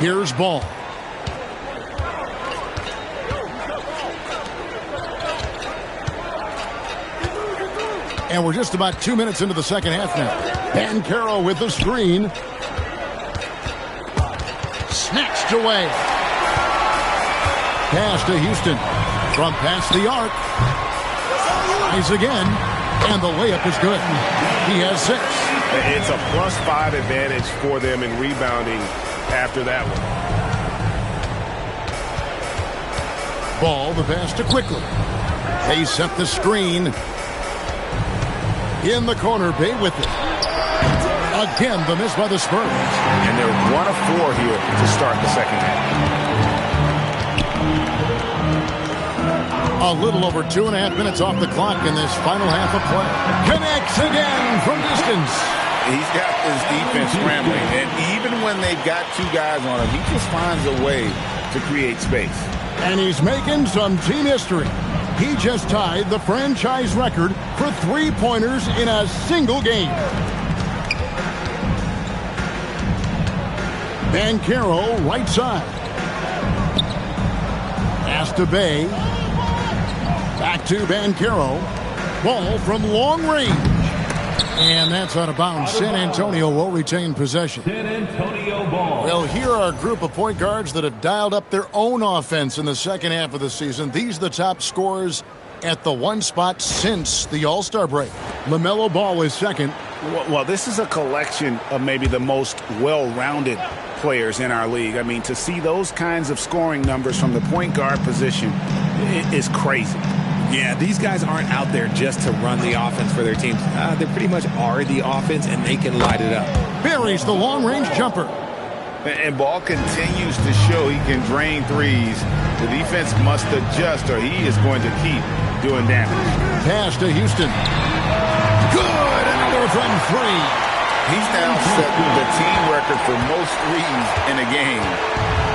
Speaker 8: Here's Ball. And we're just about 2 minutes into the second half now. Banchero with the screen. Snatched away. Pass to Houston. From past the arc. Tries again. And the layup is good. He has 6.
Speaker 9: It's a +5 advantage for them in rebounding after that one.
Speaker 8: Ball, the pass to Quickly. They set the screen. In the corner, Bay with it. Again, the miss by the Spurs.
Speaker 9: And they're 1 of 4 here to start the second half.
Speaker 8: A little over 2.5 minutes off the clock in this final half of play. Connects again from distance.
Speaker 9: He's got this defense scrambling, and even when they've got 2 guys on him, he just finds a way to create space.
Speaker 8: And he's making some team history. He just tied the franchise record for 3-pointers in a single game. Banchero, right side. Pass to Bay. Back to Banchero. Ball from long range. And that's out of bounds. San Antonio will retain possession.
Speaker 4: San Antonio ball.
Speaker 8: Well, here are a group of point guards that have dialed up their own offense in the second half of the season. These are the top scorers at the one spot since the All-Star break. LaMelo Ball is second.
Speaker 9: Well, this is a collection of maybe the most well-rounded players in our league. I mean, to see those kinds of scoring numbers from the point guard position is crazy.
Speaker 10: Yeah, these guys aren't out there just to run the offense for their teams. They pretty much are the offense, and they can light it up.
Speaker 8: Buries the long-range jumper.
Speaker 9: And Ball continues to show he can drain threes. The defense must adjust, or he is going to keep doing damage.
Speaker 8: Pass to Houston. Good! Another from 3.
Speaker 9: He's now set the team record for most threes in a game.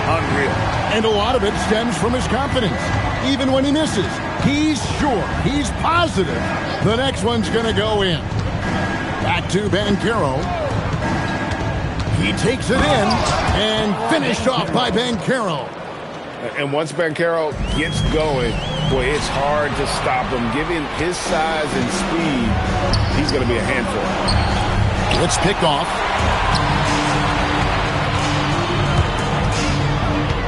Speaker 9: Unreal.
Speaker 8: And a lot of it stems from his confidence. Even when he misses, he's sure, he's positive the next one's going to go in. Back to Banchero. He takes it in and finished off by Banchero.
Speaker 9: And once Banchero gets going, boy, it's hard to stop him. Given his size and speed, he's going to be a handful.
Speaker 8: It's picked off.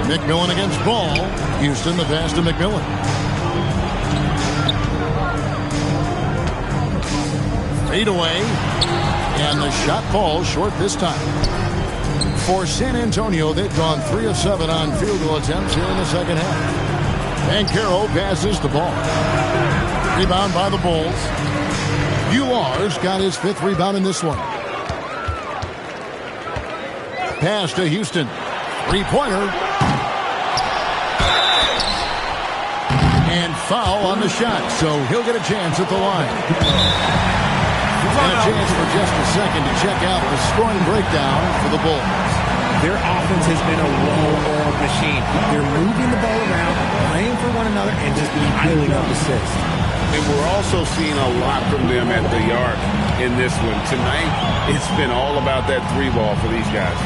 Speaker 8: McMillan against Ball. Houston, the pass to McMillan. Fade away. And the shot falls short this time. For San Antonio, they've gone 3 of 7 on field goal attempts here in the second half. Banchero passes the ball. Rebound by the Bulls. Ular's got his 5th rebound in this one. Pass to Houston. 3-pointer. And foul on the shot, so he'll get a chance at the line. And a chance for just a second to check out the scoring breakdown for the Bulls.
Speaker 10: Their offense has been a well-oiled machine. They're moving the ball around, playing for one another, and just piling up assists.
Speaker 9: And we're also seeing a lot from them at the arc in this one. Tonight, it's been all about that 3-ball for these guys.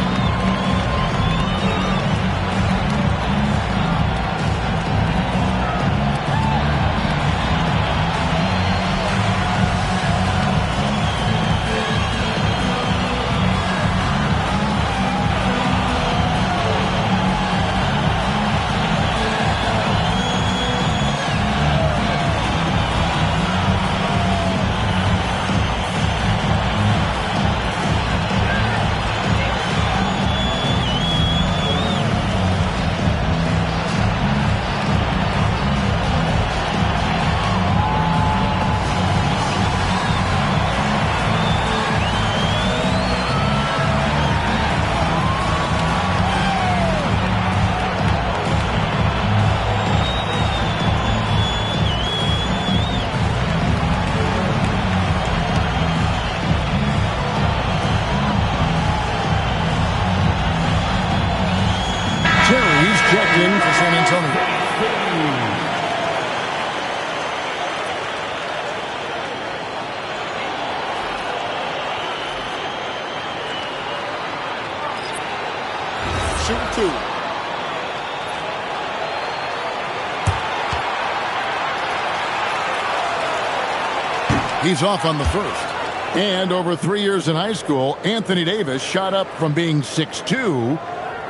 Speaker 8: Checked in for San Antonio. shoot two. He's off on the first. And over 3 years in high school, Anthony Davis shot up from being 6'2"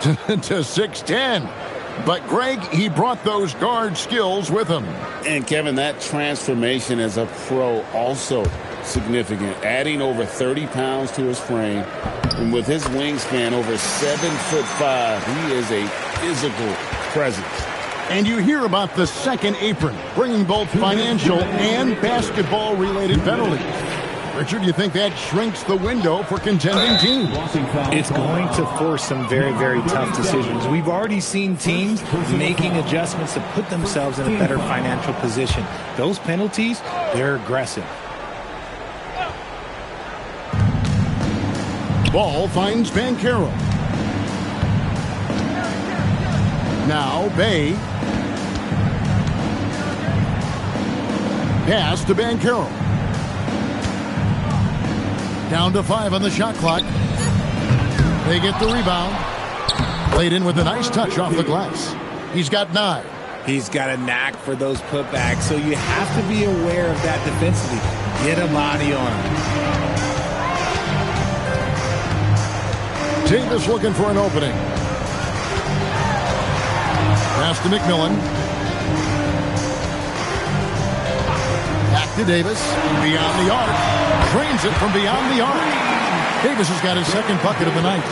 Speaker 8: to 6'10". But, Greg, he brought those guard skills with him.
Speaker 9: And, Kevin, that transformation as a pro also significant. Adding over 30 pounds to his frame. And with his wingspan over 7'5", he is a physical presence.
Speaker 8: And you hear about the second apron, bringing both financial and basketball-related penalties. Richard, you think that shrinks the window for contending teams?
Speaker 10: It's going to force some very, very tough decisions. We've already seen teams making adjustments to put themselves in a better financial position. Those penalties, they're aggressive.
Speaker 8: Ball finds Banchero. Now Bay. Pass to Banchero. Down to 5 on the shot clock. They get the rebound. Played in with a nice touch off the glass. He's got 9.
Speaker 10: He's got a knack for those putbacks, so you have to be aware of that defensively. Get a body on him.
Speaker 8: Davis looking for an opening. Pass to McMillan. Back to Davis. Beyond the arc. Drains it from beyond the arc. Davis has got his second bucket of the night.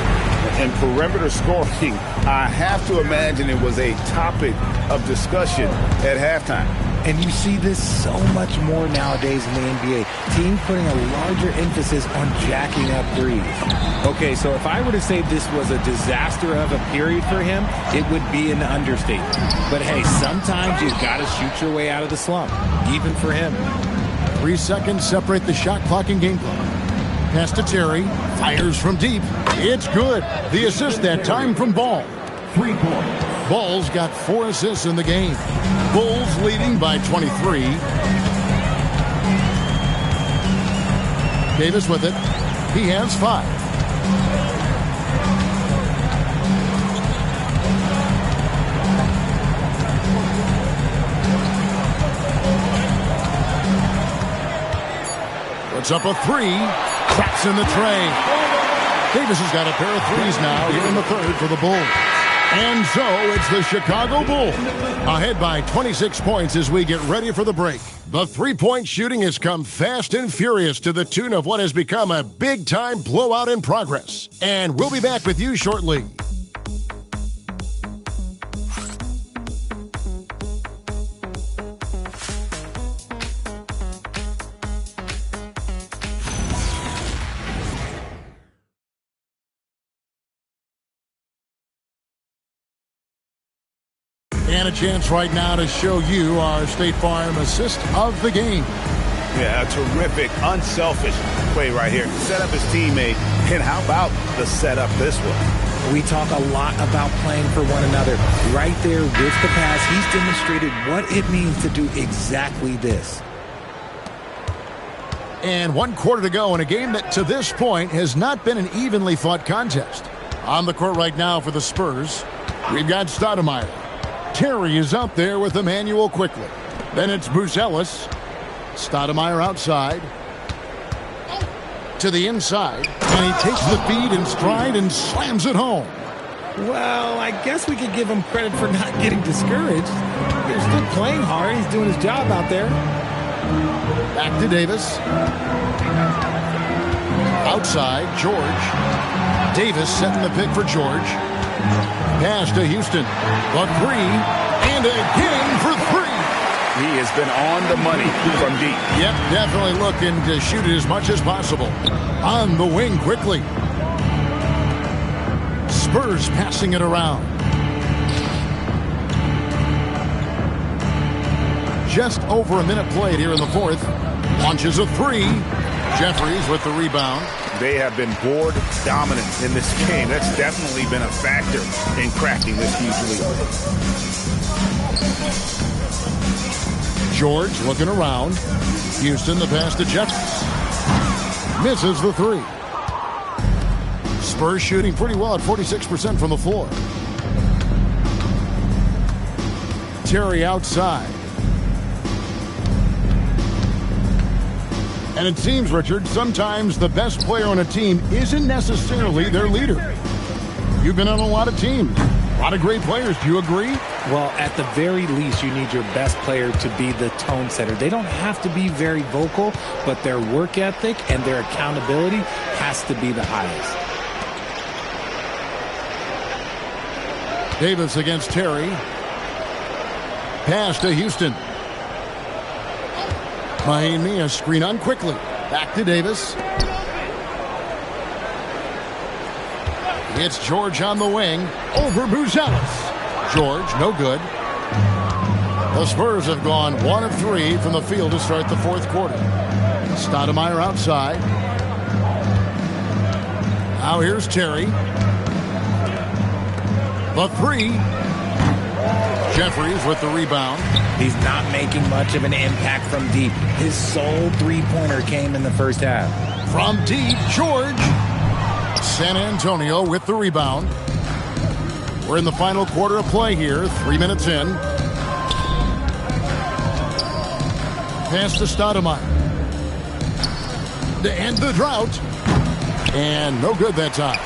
Speaker 9: And perimeter scoring, I have to imagine it was a topic of discussion at halftime.
Speaker 10: And you see this so much more nowadays in the NBA. Teams putting a larger emphasis on jacking up threes. Okay, so if I were to say this was a disaster of a period for him, it would be an understatement. But hey, sometimes you've got to shoot your way out of the slump, even for him.
Speaker 8: 3 seconds separate the shot clock and game clock. Pass to Terry. Fires from deep. It's good. The assist that time from Ball.
Speaker 4: 3 points.
Speaker 8: Ball's got 4 assists in the game. Bulls leading by 23. Davis with it. He has 5. Puts up a 3. Cracks in the tray. Davis has got a pair of threes now here in the third for the Bulls. And so it's the Chicago Bulls ahead by 26 points as we get ready for the break. The three-point shooting has come fast and furious to the tune of what has become a big-time blowout in progress. And we'll be back with you shortly. And a chance right now to show you our State Farm assist of the game.
Speaker 9: Yeah, a terrific, unselfish play right here. Set up his teammate, and how about the setup this one?
Speaker 10: We talk a lot about playing for one another. Right there with the pass, he's demonstrated what it means to do exactly this.
Speaker 8: And 1 quarter to go in a game that to this point has not been an evenly fought contest. On the court right now for the Spurs, we've got Stoudemire. Terry is out there with Emmanuel quickly. Then it's Buzelis. Stoudemire outside. To the inside. And he takes the feed in stride and slams it home.
Speaker 10: Well, I guess we could give him credit for not getting discouraged. He's still playing hard. He's doing his job out there.
Speaker 8: Back to Davis. Outside, George. Davis setting the pick for George. Pass to Houston. The 3, and again for 3.
Speaker 9: He has been on the money from deep.
Speaker 8: Yep, definitely looking to shoot it as much as possible. On the wing quickly. Spurs passing it around. Just over a minute played here in the fourth. Launches a 3. Jeffries with the rebound.
Speaker 9: They have been board dominant in this game. That's definitely been a factor in cracking this huge lead.
Speaker 8: George looking around. Houston, the pass to Jeffries. Misses the 3. Spurs shooting pretty well at 46% from the floor. Terry outside. And it seems, Richard, sometimes the best player on a team isn't necessarily their leader. You've been on a lot of teams, a lot of great players. Do you agree?
Speaker 10: Well, at the very least, you need your best player to be the tone setter. They don't have to be very vocal, but their work ethic and their accountability has to be the highest.
Speaker 8: Davis against Terry. Pass to Houston. Miami, a screen on quickly. Back to Davis. It's George on the wing. Over Buzelis. George, no good. The Spurs have gone 1 of 3 from the field to start the fourth quarter. Stoudemire outside. Now here's Terry. The three. Jeffries with the rebound.
Speaker 10: He's not making much of an impact from deep. His sole three-pointer came in the first half.
Speaker 8: From deep, George. San Antonio with the rebound. We're in the final quarter of play here. 3 minutes in. Pass to Stoudemire. To end the drought. And no good that time.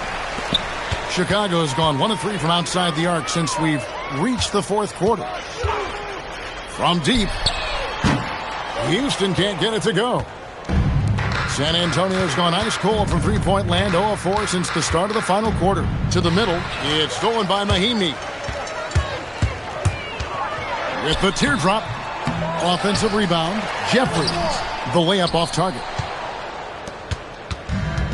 Speaker 8: Chicago has gone 1 of 3 from outside the arc since we've reached the fourth quarter. From deep. Houston can't get it to go. San Antonio's gone ice cold from three-point land, 0 of 4 since the start of the final quarter. To the middle, it's stolen by Mahinmi. With the teardrop, offensive rebound, Jeffries, the layup off target.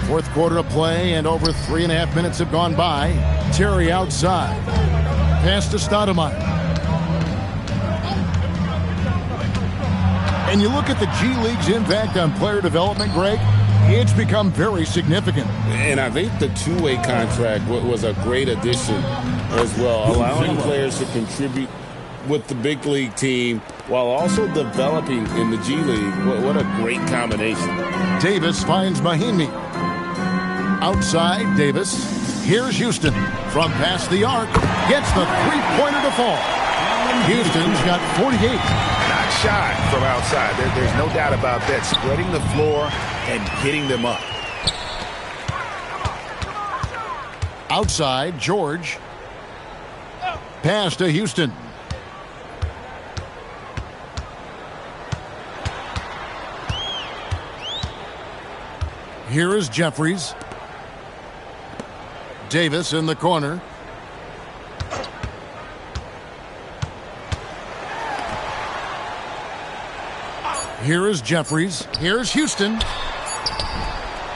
Speaker 8: Fourth quarter of play, and over 3.5 minutes have gone by. Terry outside. Pass to Stoudemire. And you look at the G League's impact on player development, Greg, it's become very significant.
Speaker 9: And I think the two-way contract was a great addition as well, allowing players to contribute with the big league team while also developing in the G League. What a great combination.
Speaker 8: Davis finds Mahinmi. Outside, Davis. Here's Houston. From past the arc, gets the three-pointer to fall. Houston's got 48.
Speaker 12: Not shy from outside. There's no doubt about that. Spreading the floor and hitting them up.
Speaker 8: Outside, George. Pass to Houston. Here is Jeffries. Davis in the corner. Here is Jeffries. Here's Houston.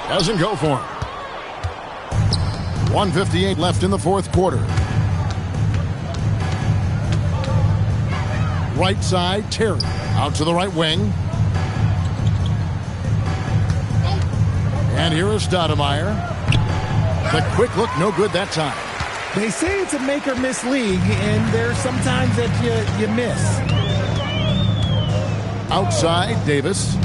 Speaker 8: Doesn't go for him. 1:58 left in the fourth quarter. Right side, Terry. Out to the right wing. And here is Stoudemire. The quick look, no good that time.
Speaker 10: They say it's a make-or-miss league, and there's sometimes that you miss.
Speaker 8: Outside, Davis.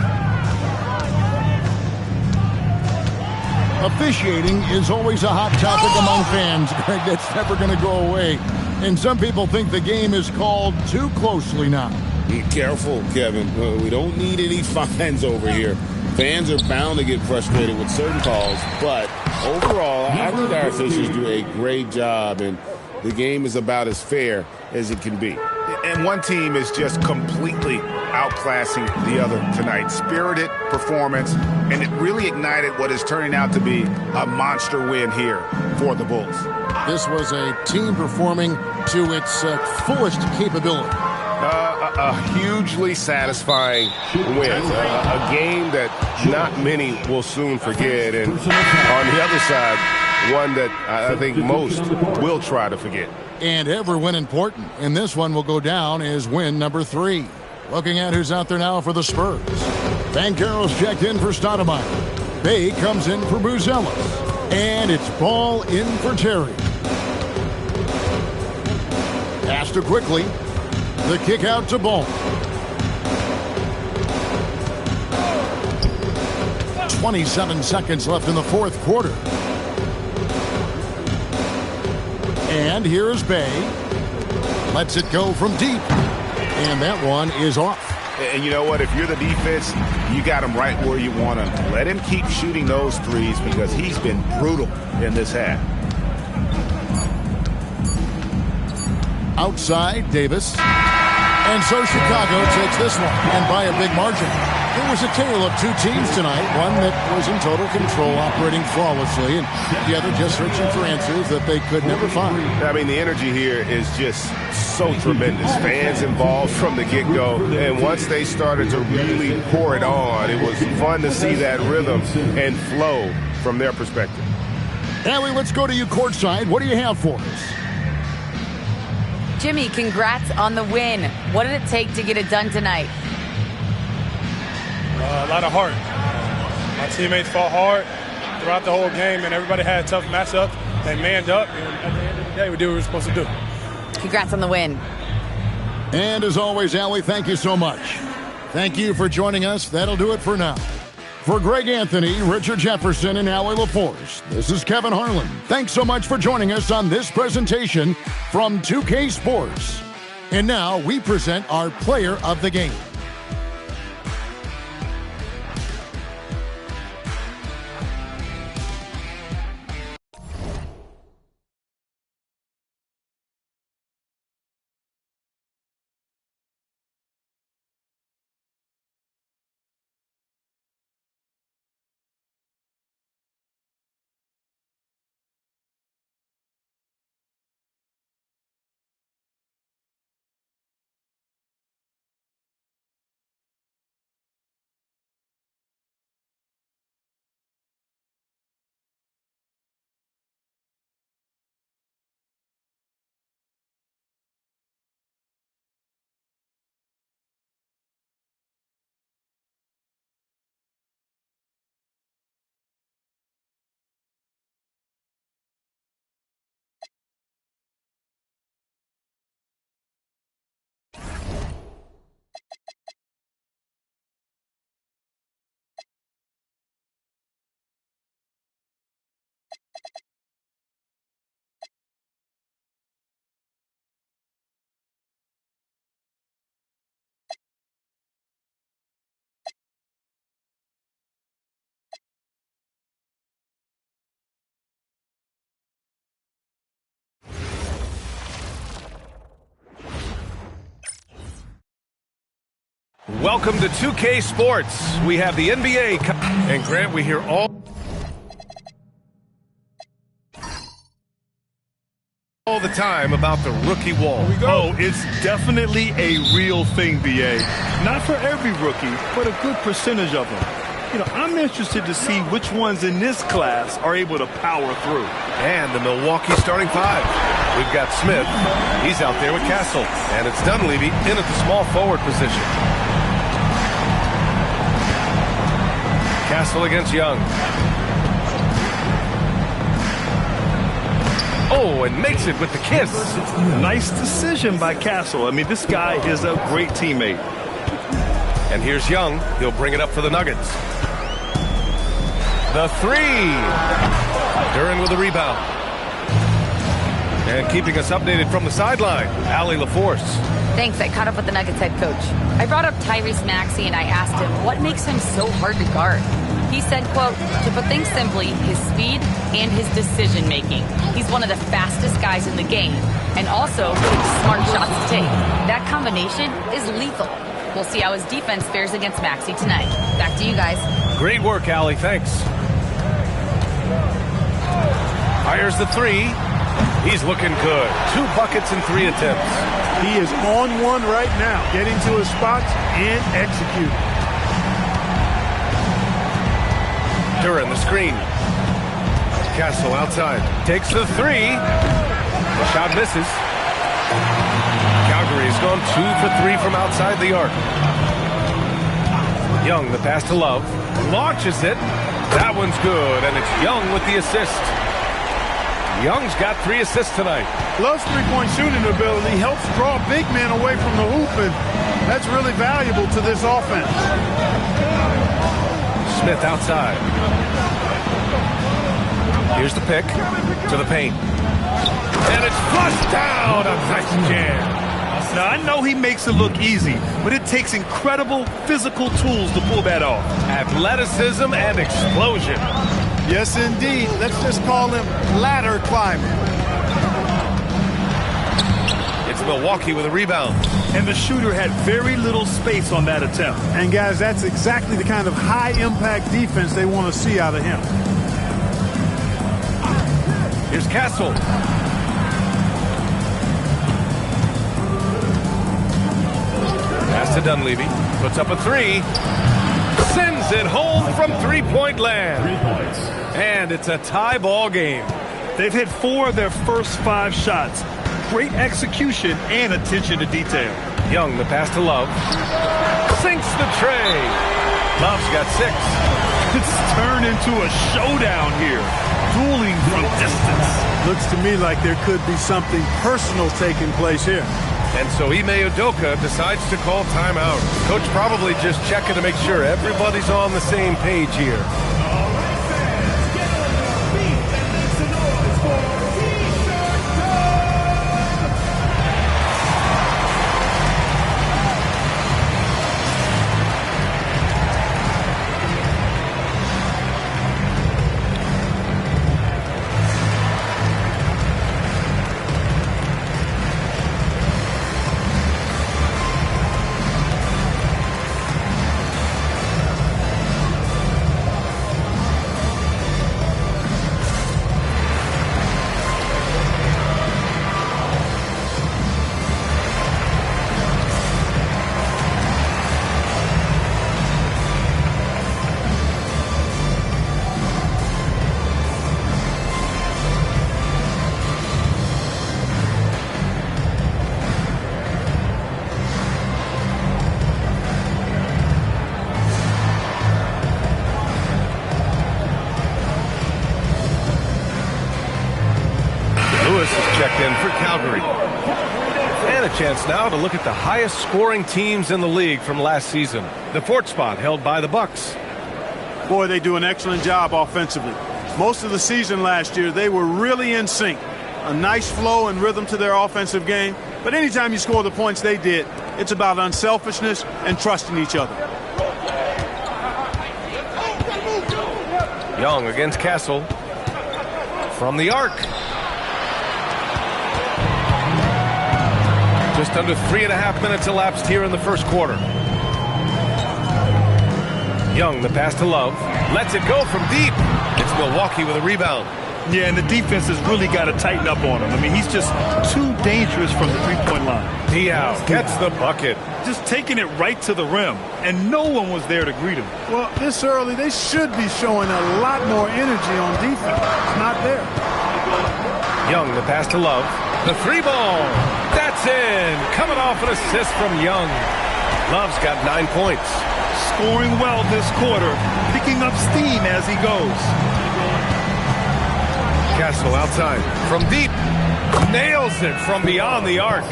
Speaker 8: Officiating is always a hot topic among fans, Greg. That's never going to go away. And some people think the game is called too closely now.
Speaker 9: Be careful, Kevin. We don't need any fines over here. Fans are bound to get frustrated with certain calls, but overall, I think our officials do a great job, and the game is about as fair as it can be.
Speaker 12: And one team is just completely outclassing the other tonight. Spirited performance, and it really ignited what is turning out to be a monster win here for the Bulls.
Speaker 8: This was a team performing to its fullest capability.
Speaker 1: A hugely satisfying win. A game that not many will soon forget. And on the other side, one that I think most will try to forget.
Speaker 8: And every win important. And this one will go down as win number 3. Looking at who's out there now for the Spurs. Banchero's checked in for Stoudemire. Bay comes in for Buzelis. And it's ball in for Terry. Pass to quickly. The kick out to Ball. 27 seconds left in the fourth quarter. And here's Bay. Lets it go from deep. And that one is off.
Speaker 12: And you know what? If you're the defense, you got him right where you want him. Let him keep shooting those threes because he's been brutal in this half.
Speaker 8: Outside, Davis. And so Chicago takes this one, and by a big margin. It was a tale of two teams tonight, one that was in total control, operating flawlessly, and the other just searching for answers that they could never find.
Speaker 12: I mean, the energy here is just so tremendous. Fans involved from the get-go, and once they started to really pour it on, it was fun to see that rhythm and flow from their perspective.
Speaker 8: Allie, let's go to you courtside. What do you have for us?
Speaker 7: Jimmy, congrats on the win. What did it take to get it done tonight?
Speaker 13: A lot of heart. My teammates fought hard throughout the whole game, and everybody had tough matchups. They manned up, and at the end of the day, we did what we were supposed to do.
Speaker 7: Congrats on the win.
Speaker 8: And as always, Allie, thank you so much. Thank you for joining us. That'll do it for now. For Greg Anthony, Richard Jefferson, and Allie LaForce, this is Kevin Harlan. Thanks so much for joining us on this presentation from 2K Sports. And now we present our player of the game.
Speaker 1: Welcome to 2K Sports. We have the NBA. And Grant, we hear all the time about the rookie wall.
Speaker 2: Oh, it's definitely a real thing, BA. Not for every rookie, but a good percentage of them. You know, I'm interested to see which ones in this class are able to power through.
Speaker 1: And the Milwaukee starting five. We've got Smith. He's out there with Castle. And it's Dunleavy in at the small forward position. Castle against Young. Oh, and makes it with the kiss.
Speaker 2: Nice decision by Castle. I mean, this guy is a great teammate.
Speaker 1: And here's Young. He'll bring it up for the Nuggets. The three. Duran with the rebound. And keeping us updated from the sideline, Allie LaForce.
Speaker 7: Thanks. I caught up with the Nuggets head coach. I brought up Tyrese Maxey, and I asked him what makes him so hard to guard. He said, quote, to put things simply, his speed and his decision-making. He's one of the fastest guys in the game, and also smart shots to take. That combination is lethal. We'll see how his defense fares against Maxey tonight. Back to you guys.
Speaker 1: Great work, Allie. Thanks. Fires the three. He's looking good. 2 buckets and 3 attempts.
Speaker 6: He is on one right now, getting to his spots and executing.
Speaker 1: Duran, the screen. Castle outside. Takes the three. The shot misses. Calgary's gone 2 for 3 from outside the arc. Young, the pass to Love. Launches it. That one's good, and it's Young with the assist. Young's got 3 assists tonight.
Speaker 6: Love's three-point shooting ability helps draw big men away from the hoop, and that's really valuable to this offense.
Speaker 1: Smith outside. Here's the pick to the paint. And it's flushed down. A nice jam.
Speaker 2: Now, I know he makes it look easy, but it takes incredible physical tools to pull that off.
Speaker 1: Athleticism and explosion.
Speaker 6: Yes, indeed. Let's just call him ladder climbing.
Speaker 1: It's Milwaukee with a rebound.
Speaker 2: And the shooter had very little space on that attempt.
Speaker 14: And, guys, that's exactly the kind of high-impact defense they want to see out of him.
Speaker 1: Here's Castle. Pass to Dunleavy. Puts up a three. Sends it home from three-point land.
Speaker 4: 3 points.
Speaker 1: And it's a tie ball game.
Speaker 2: They've hit 4 of their first 5 shots. Great execution and attention to detail.
Speaker 1: Young, the pass to Love. Sinks the tray. Love's got 6.
Speaker 2: It's turned into a showdown here. Dueling from distance.
Speaker 14: Looks to me like there could be something personal taking place here.
Speaker 1: And so Ime Udoka decides to call timeout. Coach probably just checking to make sure everybody's on the same page here. Checked in for Calgary. And a chance now to look at the highest scoring teams in the league from last season. The 4th spot held by the Bucks.
Speaker 14: Boy, they do an excellent job offensively. Most of the season last year, they were really in sync. A nice flow and rhythm to their offensive game. But anytime you score the points they did, it's about unselfishness and trusting each other.
Speaker 1: Young against Castle. From the arc. Just under 3.5 minutes elapsed here in the first quarter. Young, the pass to Love. Lets it go from deep. It's Milwaukee with a rebound.
Speaker 2: Yeah, and the defense has really got to tighten up on him. I mean, he's just too dangerous from the three-point line.
Speaker 1: Diao gets the bucket.
Speaker 2: Just taking it right to the rim, and no one was there to greet him.
Speaker 14: Well, this early, they should be showing a lot more energy on defense. It's not there.
Speaker 1: Young, the pass to Love. The 3-ball. That's in. Coming off an assist from Young. Love's got 9 points.
Speaker 2: Scoring well this quarter. Picking up steam as he goes.
Speaker 1: Castle outside. From deep. Nails it from beyond the arc.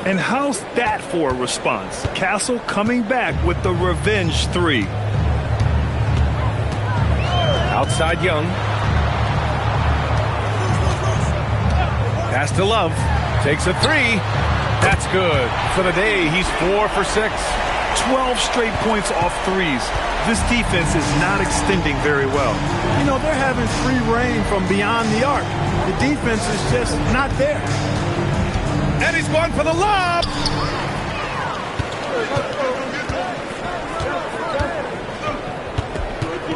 Speaker 2: And how's that for a response? Castle coming back with the revenge 3.
Speaker 1: Outside Young. Pass to Love. Takes a 3. That's good. For the day, he's 4 for 6.
Speaker 2: 12 straight points off threes. This defense is not extending very well.
Speaker 14: You know, they're having free reign from beyond the arc. The defense is just not there.
Speaker 1: And he's going for the lob.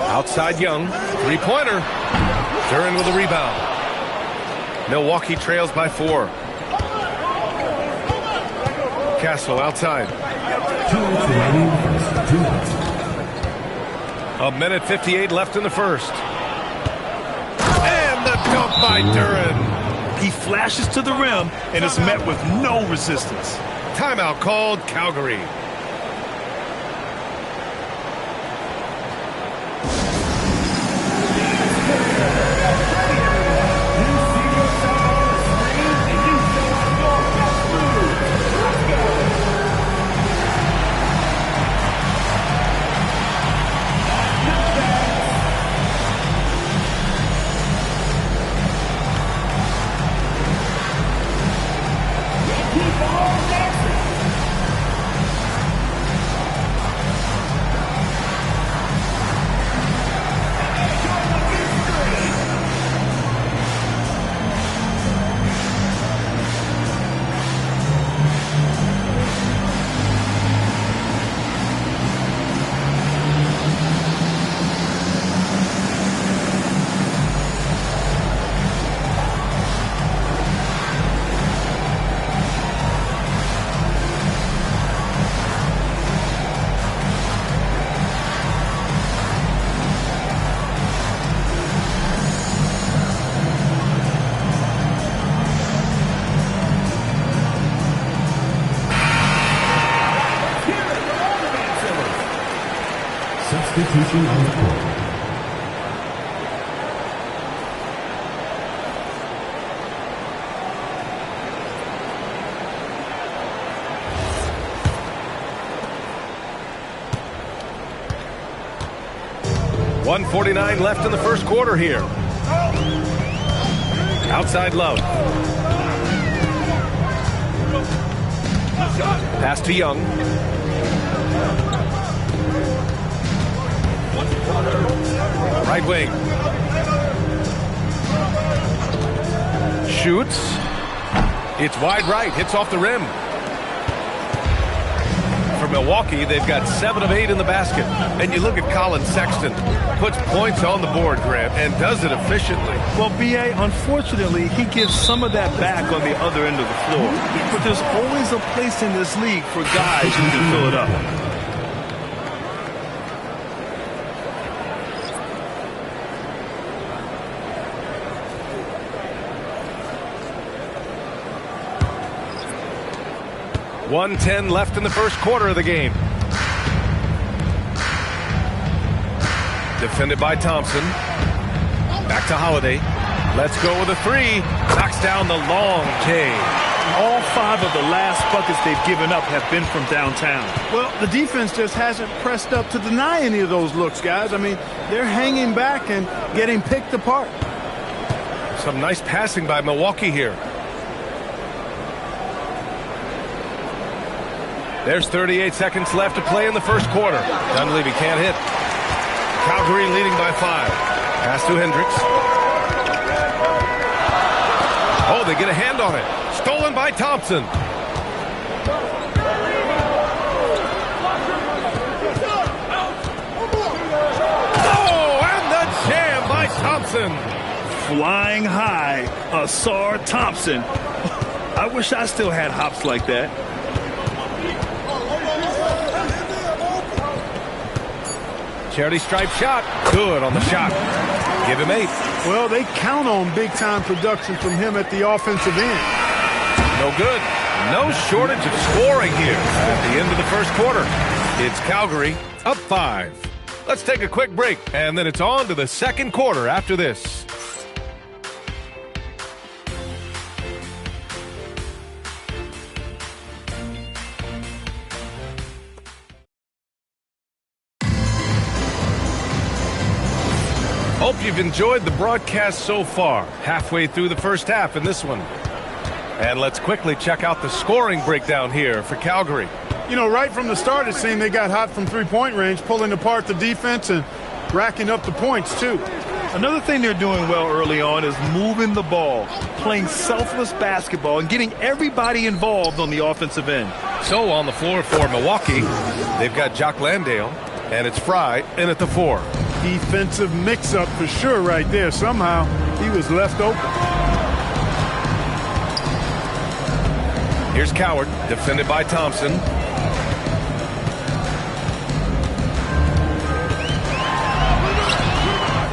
Speaker 1: Outside Young. 3-pointer. Duran with a rebound. Milwaukee trails by 4. Castle outside. 1:58 left in the first. And the dunk by Duran.
Speaker 2: He flashes to the rim and is met with no resistance.
Speaker 1: Timeout called Calgary.
Speaker 4: Substitution on the court.
Speaker 1: .149 left in the first quarter here. Outside Love. Pass to Young. Right wing. Shoots. It's wide right. Hits off the rim. For Milwaukee, they've got 7 of 8 in the basket. And you look at Colin Sexton, puts points on the board, Grant, and does it efficiently.
Speaker 2: Well, B.A., unfortunately, he gives some of that back on the other end of the floor. But there's always a place in this league for guys who can fill it up.
Speaker 1: .110 left in the first quarter of the game. Defended by Thompson. Back to Holiday. Let's go with a 3. Knocks down the long K.
Speaker 2: All 5 of the last buckets they've given up have been from downtown. Well, the defense just hasn't pressed up to deny any of those looks, guys. I mean, they're hanging back and getting picked apart.
Speaker 1: Some nice passing by Milwaukee here. There's 38 seconds left to play in the first quarter. Dunleavy can't hit. Calgary leading by 5. Pass to Hendricks. Oh, they get a hand on it. Stolen by Thompson. Oh, and the jam by Thompson.
Speaker 2: Flying high, Asar Thompson. I wish I still had hops like that.
Speaker 1: Charity stripe shot. Good on the shot. Give him 8.
Speaker 14: Well, they count on big-time production from him at the offensive end.
Speaker 1: No good. No shortage of scoring here at the end of the first quarter. It's Calgary up 5. Let's take a quick break, and then it's on to the second quarter after this. Hope you've enjoyed the broadcast so far. Halfway through the first half in this one. And let's quickly check out the scoring breakdown here for Calgary.
Speaker 14: You know, right from the start, it seemed they got hot from three-point range, pulling apart the defense and racking up the points, too.
Speaker 2: Another thing they're doing well early on is moving the ball, playing selfless basketball, and getting everybody involved on the offensive end.
Speaker 1: So on the floor for Milwaukee, they've got Jock Landale, and it's Fry in at the 4.
Speaker 14: Defensive mix-up for sure right there. Somehow he was left open.
Speaker 1: Here's Coward, defended by Thompson.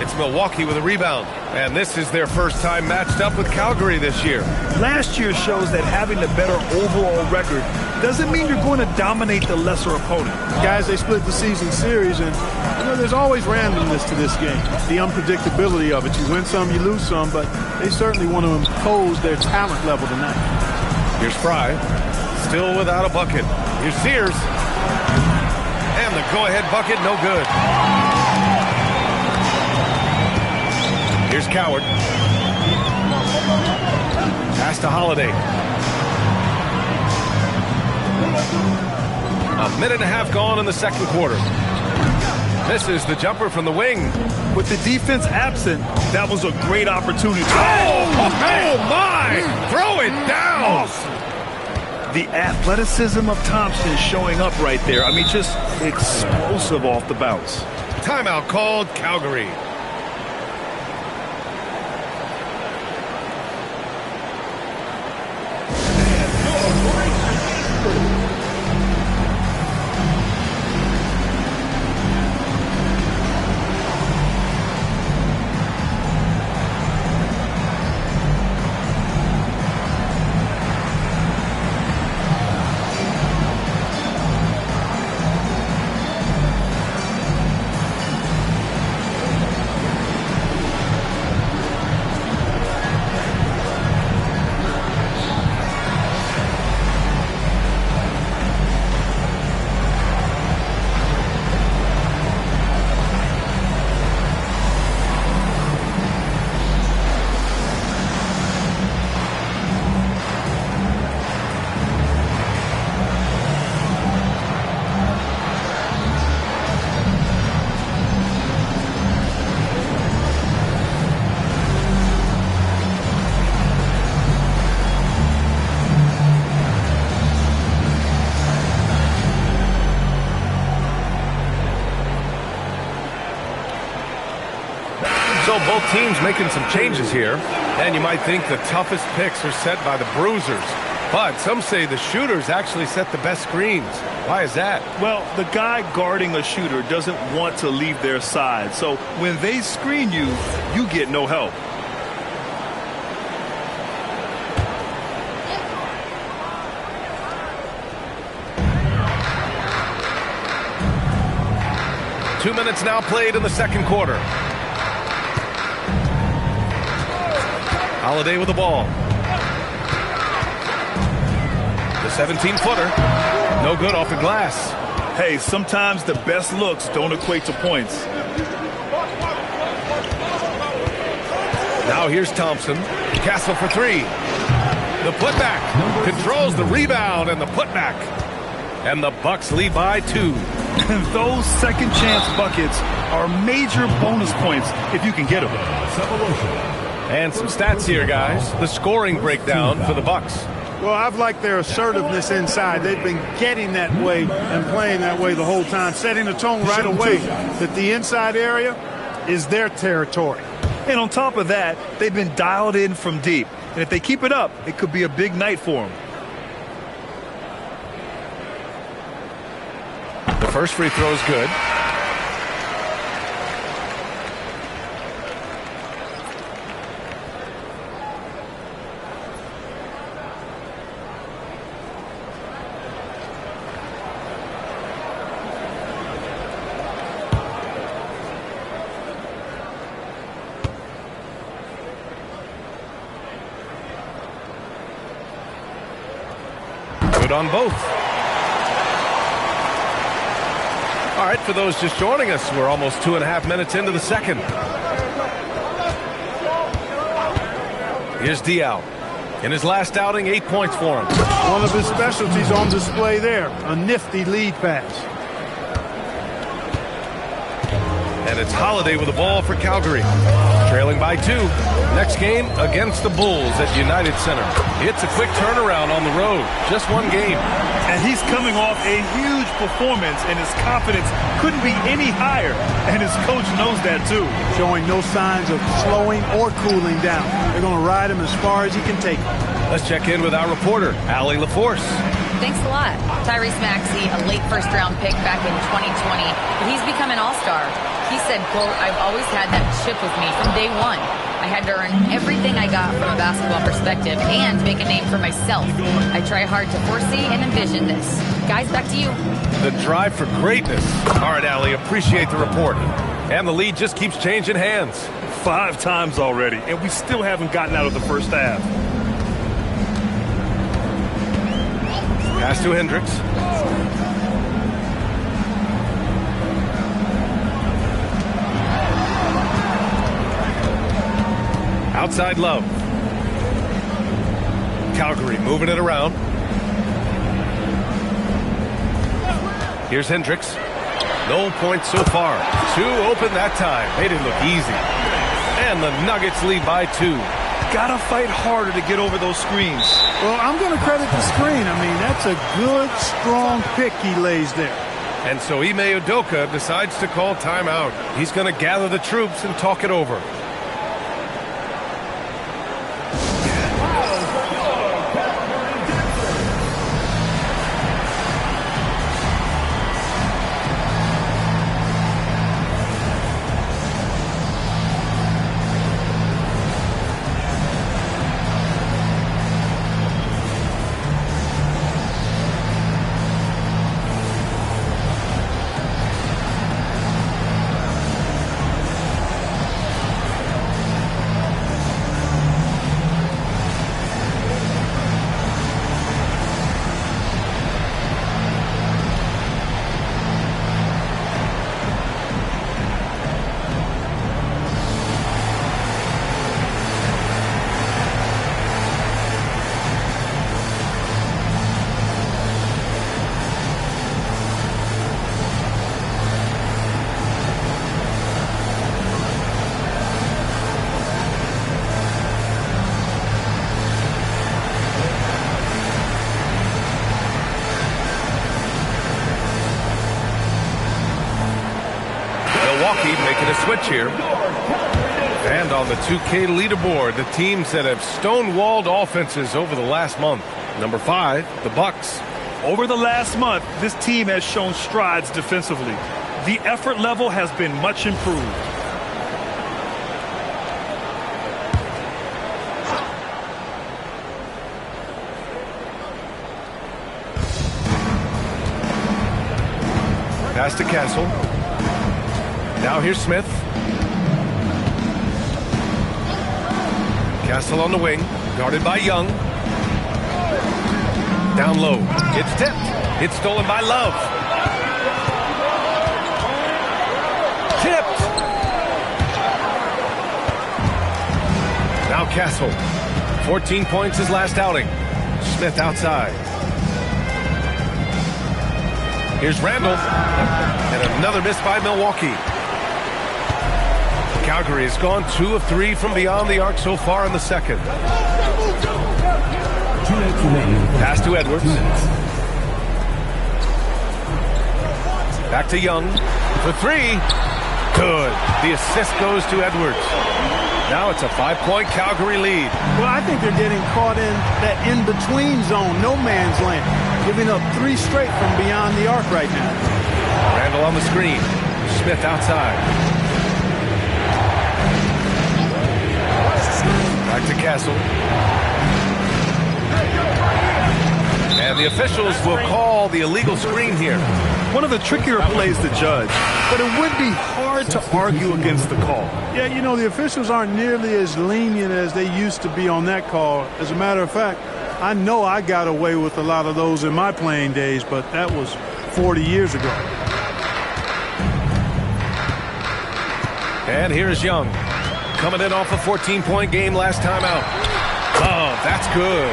Speaker 1: It's Milwaukee with a rebound. And this is their first time matched up with Calgary this year.
Speaker 2: Last year shows that having the better overall record doesn't mean you're going to dominate the lesser opponent.
Speaker 14: Guys, they split the season series, and you know there's always randomness to this game. The unpredictability of it. You win some, you lose some, but they certainly want to impose their talent level tonight.
Speaker 1: Here's Fry, still without a bucket. Here's Sears. And the go-ahead bucket, no good. Here's Coward. Pass to Holiday. A minute and a half gone in the second quarter. This is the jumper from the wing.
Speaker 2: With the defense absent, that was a great opportunity.
Speaker 1: Oh my! Throw it down!
Speaker 2: The athleticism of Thompson showing up right there. I mean, just explosive off the bounce.
Speaker 1: Timeout called, Calgary. So both teams making some changes here. And you might think the toughest picks are set by the bruisers. But some say the shooters actually set the best screens. Why is that?
Speaker 2: Well, the guy guarding a shooter doesn't want to leave their side. So when they screen you, you get no help.
Speaker 1: Two minutes now played in the second quarter. Holiday with the ball. The 17-footer. No good off the glass.
Speaker 2: Hey, sometimes the best looks don't equate to points.
Speaker 1: Now here's Thompson. Castle for three. The putback. Controls the rebound and the putback. And the Bucks lead by 2.
Speaker 2: And those second chance buckets are major bonus points if you can get them.
Speaker 1: And some stats here, guys. The scoring breakdown for the Bucks.
Speaker 14: Well, I've liked their assertiveness inside. They've been getting that way and playing that way the whole time, setting the tone right away that the inside area is their territory.
Speaker 2: And on top of that, they've been dialed in from deep. And if they keep it up, it could be a big night for them.
Speaker 1: The first free throw is good. Good on both. All right, for those just joining us, we're almost 2.5 minutes into the second. Here's Diaw. In his last outing, 8 points for him.
Speaker 14: One of his specialties on display there, a nifty lead pass.
Speaker 1: And it's Holiday with the ball for Calgary. Trailing by 2. Next game against the Bulls at United Center. It's a quick turnaround on the road. Just one game.
Speaker 2: And he's coming off a huge performance, and his confidence couldn't be any higher. And his coach knows that, too.
Speaker 14: Showing no signs of slowing or cooling down. They're going to ride him as far as he can take him.
Speaker 1: Let's check in with our reporter, Allie LaForce.
Speaker 7: Thanks a lot. Tyrese Maxey, a late first-round pick back in 2020, but he's become an all-star. He said, quote, "I've always had that chip with me from day one. I had to earn everything I got from a basketball perspective and make a name for myself. I try hard to foresee and envision this." Guys, back to you.
Speaker 1: The drive for greatness. All right, Allie, appreciate the report. And the lead just keeps changing hands.
Speaker 2: 5 times already, and we still haven't gotten out of the first half.
Speaker 1: Pass to Hendricks. Outside Love. Calgary moving it around. Here's Hendricks. No points so far. 2 open that time. Made it look easy. And the Nuggets lead by 2.
Speaker 2: Gotta fight harder to get over those screens.
Speaker 14: Well, I'm going to credit the screen. I mean, that's a good, strong pick he lays there.
Speaker 1: And so Ime Udoka decides to call timeout. He's going to gather the troops and talk it over. Milwaukee making a switch here. And on the 2K leaderboard, the teams that have stonewalled offenses over the last month. Number 5, the Bucks.
Speaker 2: Over the last month, this team has shown strides defensively. The effort level has been much improved.
Speaker 1: Pass to Castle. Now here's Smith. Castle on the wing, guarded by Young. Down low, it's tipped. It's stolen by Love. Tipped. Now Castle. 14 points his last outing. Smith outside. Here's Randall. And another miss by Milwaukee. Calgary has gone 2 of 3 from beyond the arc so far in the second. Pass to Edwards. Back to Young for 3. Good. The assist goes to Edwards. Now it's a 5-point Calgary lead.
Speaker 14: Well, I think they're getting caught in that in-between zone, no man's land, giving up 3 straight from beyond the arc right now.
Speaker 1: Randall on the screen. Smith outside. Back to Castle. And the officials will call the illegal screen here.
Speaker 2: One of the trickier plays to judge, but it would be hard to argue against the call.
Speaker 14: Yeah, you know, the officials aren't nearly as lenient as they used to be on that call. As a matter of fact, I know I got away with a lot of those in my playing days, but that was 40 years ago.
Speaker 1: And here's Young. Coming in off a 14-point game last time out. Oh, that's good.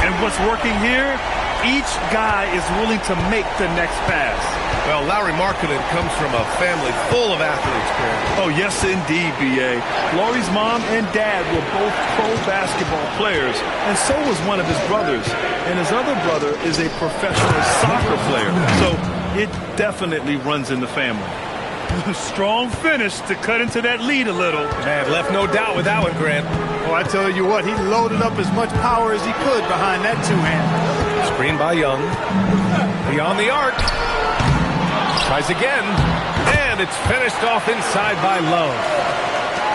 Speaker 2: And what's working here? Each guy is willing to make the next pass.
Speaker 1: Well, Lauri Markkanen comes from a family full of athletes, Grant.
Speaker 2: Oh, yes, indeed, B.A. Lauri's mom and dad were both pro basketball players, and so was one of his brothers. And his other brother is a professional soccer player. So it definitely runs in the family. Strong finish to cut into that lead a little.
Speaker 1: Man, left no doubt with that one, Grant.
Speaker 14: Oh, I tell you what, he loaded up as much power as he could behind that two-hand.
Speaker 1: Screen by Young. Beyond the arc. Tries again. And it's finished off inside by Love.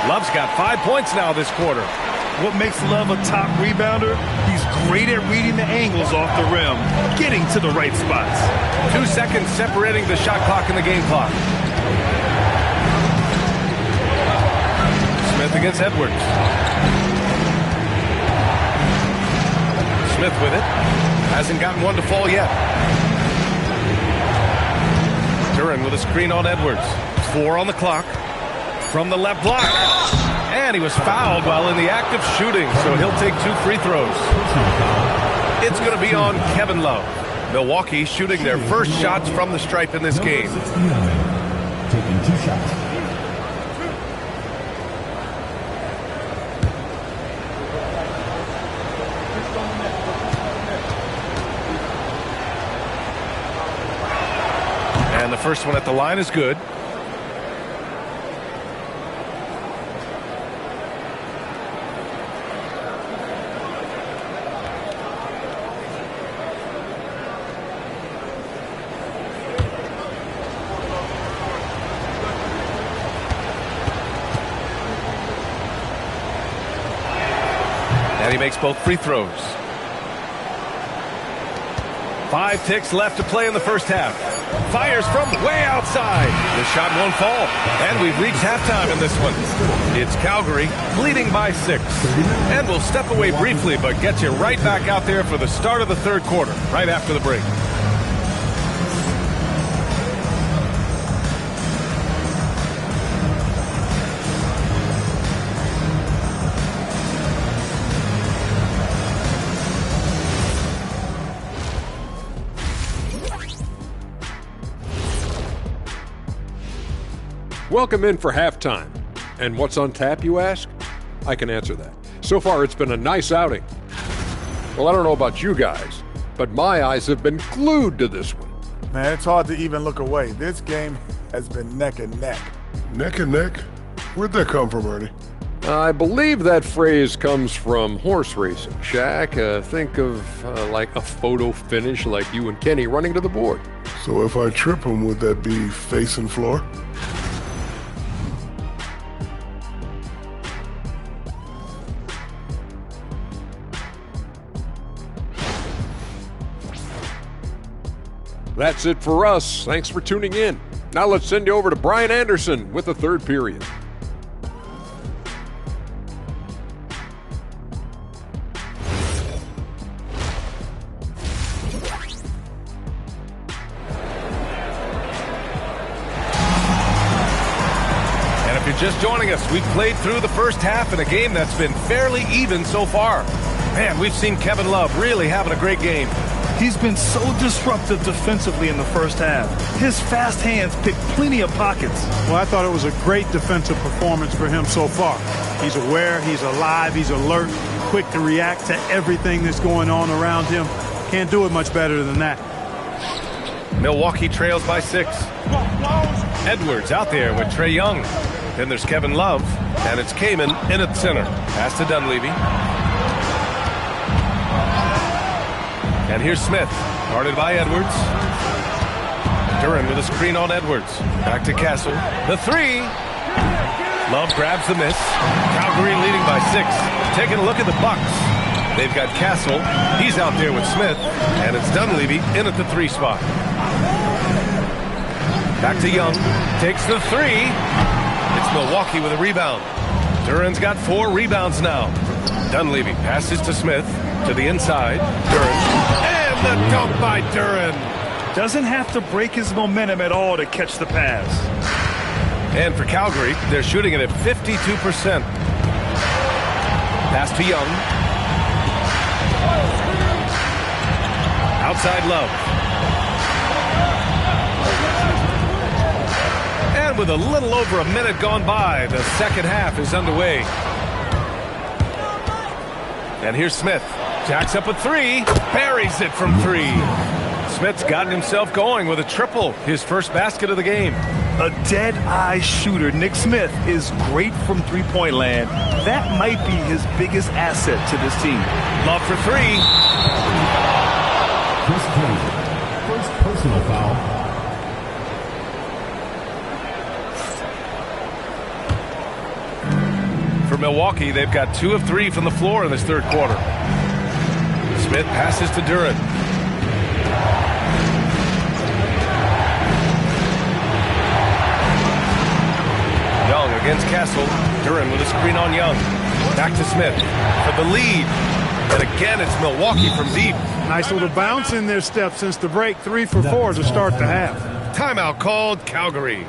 Speaker 1: Love's got 5 points now this quarter.
Speaker 2: What makes Love a top rebounder? He's great at reading the angles off the rim, getting to the right spots.
Speaker 1: 2 seconds separating the shot clock and the game clock. Smith against Edwards. Smith with it. Hasn't gotten one to fall yet. Duran with a screen on Edwards. 4 on the clock. From the left block. And he was fouled while in the act of shooting, so he'll take 2 free throws. It's going to be on Kevin Love. Milwaukee shooting their first shots from the stripe in this game.
Speaker 4: Taking 2 shots.
Speaker 1: And the first one at the line is good. And he makes both free throws. 5 ticks left to play in the first half. Fires from way outside. The shot won't fall. And we've reached halftime in this one. It's Calgary leading by 6. And we'll step away briefly, but get you right back out there for the start of the third quarter, right after the break.
Speaker 5: Welcome in for halftime. And what's on tap, you ask? I can answer that. So far, it's been a nice outing. Well, I don't know about you guys, but my eyes have been glued to this one.
Speaker 6: Man, it's hard to even look away. This game has been neck and neck.
Speaker 11: Neck and neck? Where'd that come from, Ernie?
Speaker 5: I believe that phrase comes from horse racing. Shaq, think of like a photo finish like you and Kenny running to the board.
Speaker 11: So if I trip him, would that be facing floor?
Speaker 5: That's it for us. Thanks for tuning in. Now let's send you over to Brian Anderson with the third period.
Speaker 1: And if you're just joining us, we've played through the first half in a game that's been fairly even so far. Man, we've seen Kevin Love really having a great game.
Speaker 2: He's been so disruptive defensively in the first half. His fast hands pick plenty of pockets.
Speaker 14: Well, I thought it was a great defensive performance for him so far. He's aware, he's alive, he's alert, quick to react to everything that's going on around him. Can't do it much better than that.
Speaker 1: Milwaukee trails by 6. Edwards out there with Trae Young. Then there's Kevin Love, and it's Kaman in at center. Pass to Dunleavy. And here's Smith, guarded by Edwards. Duran with a screen on Edwards. Back to Castle. The 3. Love grabs the miss. Calgary leading by 6. Taking a look at the Bucks. They've got Castle. He's out there with Smith. And it's Dunleavy in at the 3 spot. Back to Young. Takes the 3. It's Milwaukee with a rebound. Duran's got 4 rebounds now. Dunleavy passes to Smith. To the inside, Duran, and the dunk by Duran.
Speaker 2: Doesn't have to break his momentum at all to catch the pass.
Speaker 1: And for Calgary, they're shooting it at 52%. Pass to Young. Outside Love. And with a little over a minute gone by, the second half is underway. And here's Smith. Jacks up a 3, buries it from 3. Smith's gotten himself going with a triple, his first basket of the game.
Speaker 2: A dead-eye shooter, Nick Smith, is great from three-point land. That might be his biggest asset to this team.
Speaker 1: Love for 3.
Speaker 4: Chris Taylor, first personal foul.
Speaker 1: For Milwaukee, they've got 2 of 3 from the floor in this third quarter. Smith passes to Duran. Young against Castle. Duran with a screen on Young. Back to Smith for the lead. And again, it's Milwaukee from deep.
Speaker 14: Nice little bounce in their step since the break. 3 for 4 to start the half.
Speaker 1: Timeout called, Calgary.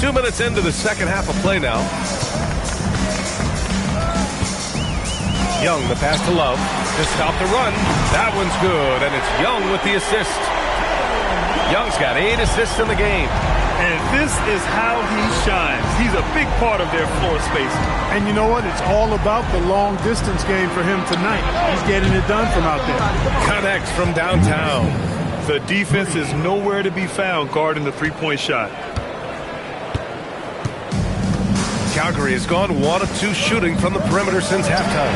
Speaker 1: Two minutes into the second half of play now. Young, the pass to Love. To stop the run. That one's good, and it's Young with the assist. Young's got 8 assists in the game.
Speaker 2: And this is how he shines. He's a big part of their floor space.
Speaker 14: And you know what? It's all about the long distance game for him tonight. He's getting it done from out there.
Speaker 1: Connects from downtown.
Speaker 2: The defense is nowhere to be found guarding the three-point shot.
Speaker 1: Calgary has gone 1 of 2 shooting from the perimeter since halftime.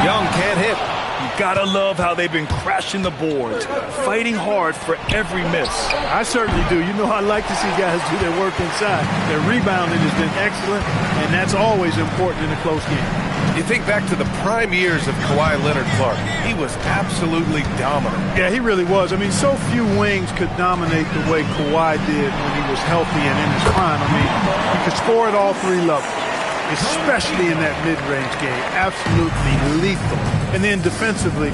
Speaker 1: Young can't hit.
Speaker 2: You gotta love how they've been crashing the boards, fighting hard for every miss.
Speaker 14: I certainly do. You know, I like to see guys do their work inside. Their rebounding has been excellent, and that's always important in a close game.
Speaker 1: You think back to the prime years of Kawhi Leonard, Clark. He was absolutely dominant.
Speaker 14: Yeah, he really was. I mean, so few wings could dominate the way Kawhi did when he was healthy and in his prime. I mean, he could score at all 3 levels, especially in that mid-range game. Absolutely lethal. And then defensively,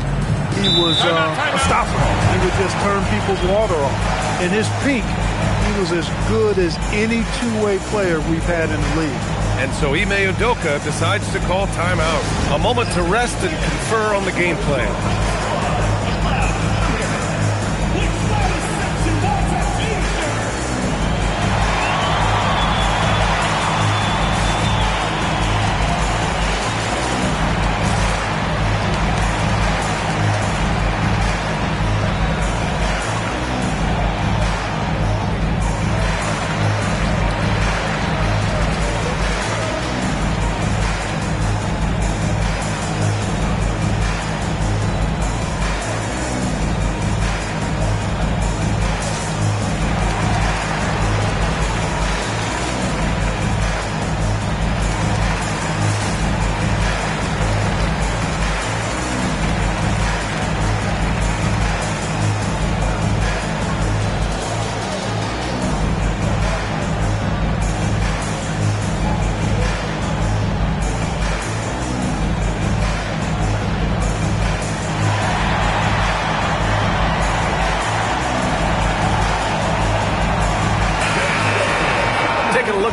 Speaker 14: he was unstoppable. He would just turn people's water off. In his peak, he was as good as any two-way player we've had in the league.
Speaker 1: And so Ime Udoka decides to call timeout. A moment to rest and confer on the game plan.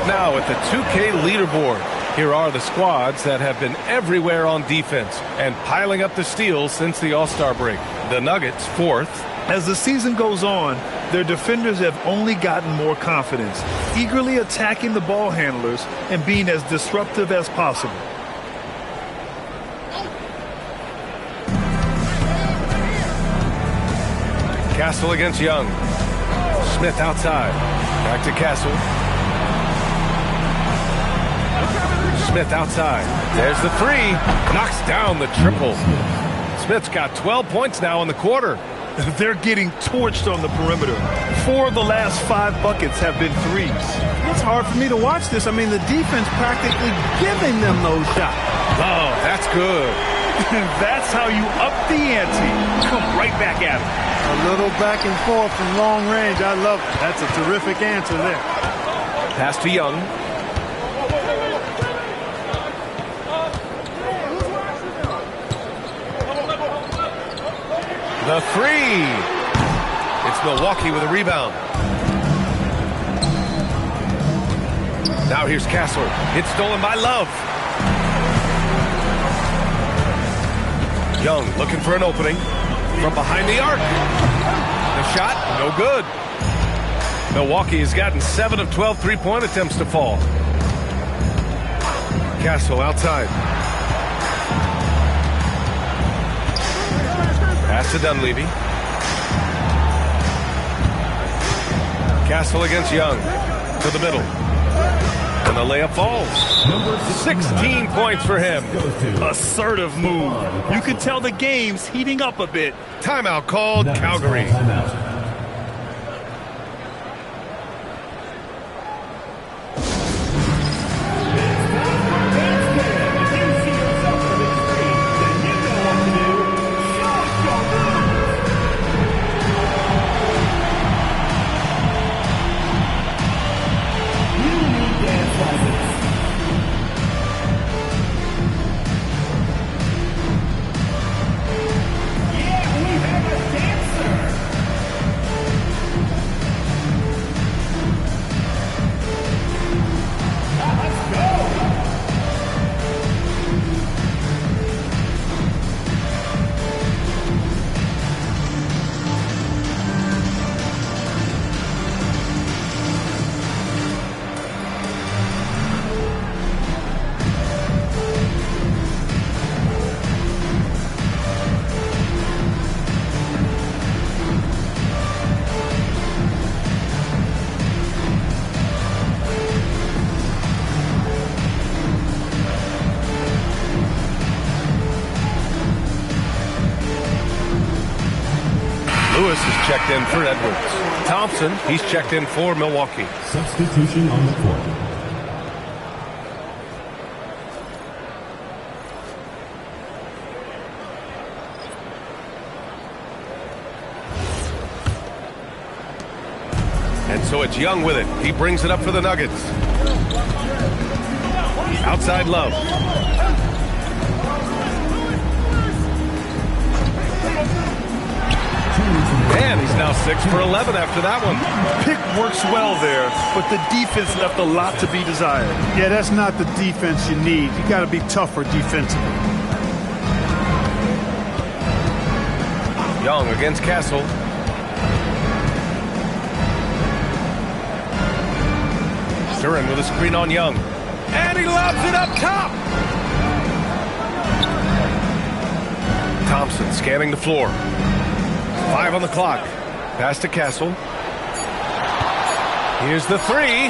Speaker 1: Now at the 2K leaderboard. Here are the squads that have been everywhere on defense and piling up the steals since the All-Star break. The Nuggets, 4th.
Speaker 2: As the season goes on, their defenders have only gotten more confidence, eagerly attacking the ball handlers and being as disruptive as possible.
Speaker 1: Castle against Young. Smith outside. Back to Castle. Smith outside. There's the 3. Knocks down the triple. Smith's got 12 points now in the quarter.
Speaker 2: They're getting torched on the perimeter. 4 of the last 5 buckets have been threes.
Speaker 14: It's hard for me to watch this. I mean, the defense practically giving them those shots.
Speaker 1: Oh, that's good.
Speaker 2: That's how you up the ante. Come right back at it.
Speaker 14: A little back and forth from long range. I love it. That's a terrific answer there.
Speaker 1: Pass to Young. The 3. It's Milwaukee with a rebound. Now here's Castle. It's stolen by Love. Young looking for an opening from behind the arc. The shot, no good. Milwaukee has gotten 7 of 12 three-point attempts to fall. Castle outside. Pass to Dunleavy. Castle against Young. To the middle. And the layup falls. 16 points for him.
Speaker 2: Assertive move. You can tell the game's heating up a bit.
Speaker 1: Timeout called, Calgary. checked in for Edwards. Thompson, he's checked in for Milwaukee.
Speaker 4: Substitution on the court.
Speaker 1: And so it's Young with it. He brings it up for the Nuggets. Outside Love. And he's now 6 for 11 after that one.
Speaker 2: Pick works well there, but the defense left a lot to be desired. Yeah, that's not the defense you need. You got to be tougher defensively.
Speaker 1: Young against Castle. Duran with a screen on Young. And he lobs it up top. Thompson scanning the floor. 5 on the clock. Pass to Castle. Here's the 3.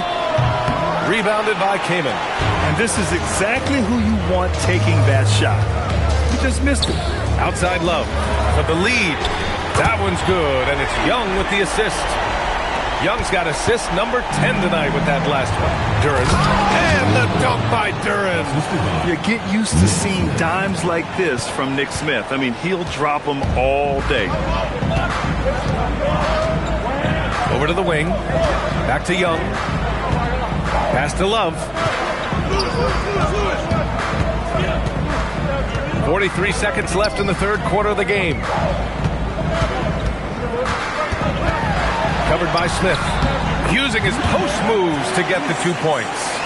Speaker 1: Rebounded by Kamen.
Speaker 2: And this is exactly who you want taking that shot. You just missed it.
Speaker 1: Outside Love for the lead. That one's good, and it's Young with the assist. Young's got assist number 10 tonight with that last one. Duran. And the dunk by Duran.
Speaker 2: You get used to seeing dimes like this from Nick Smith. I mean, he'll drop them all day.
Speaker 1: Over to the wing. Back to Young. Pass to Love. 43 seconds left in the third quarter of the game. Covered by Smith. Using his post moves to get the 2 points.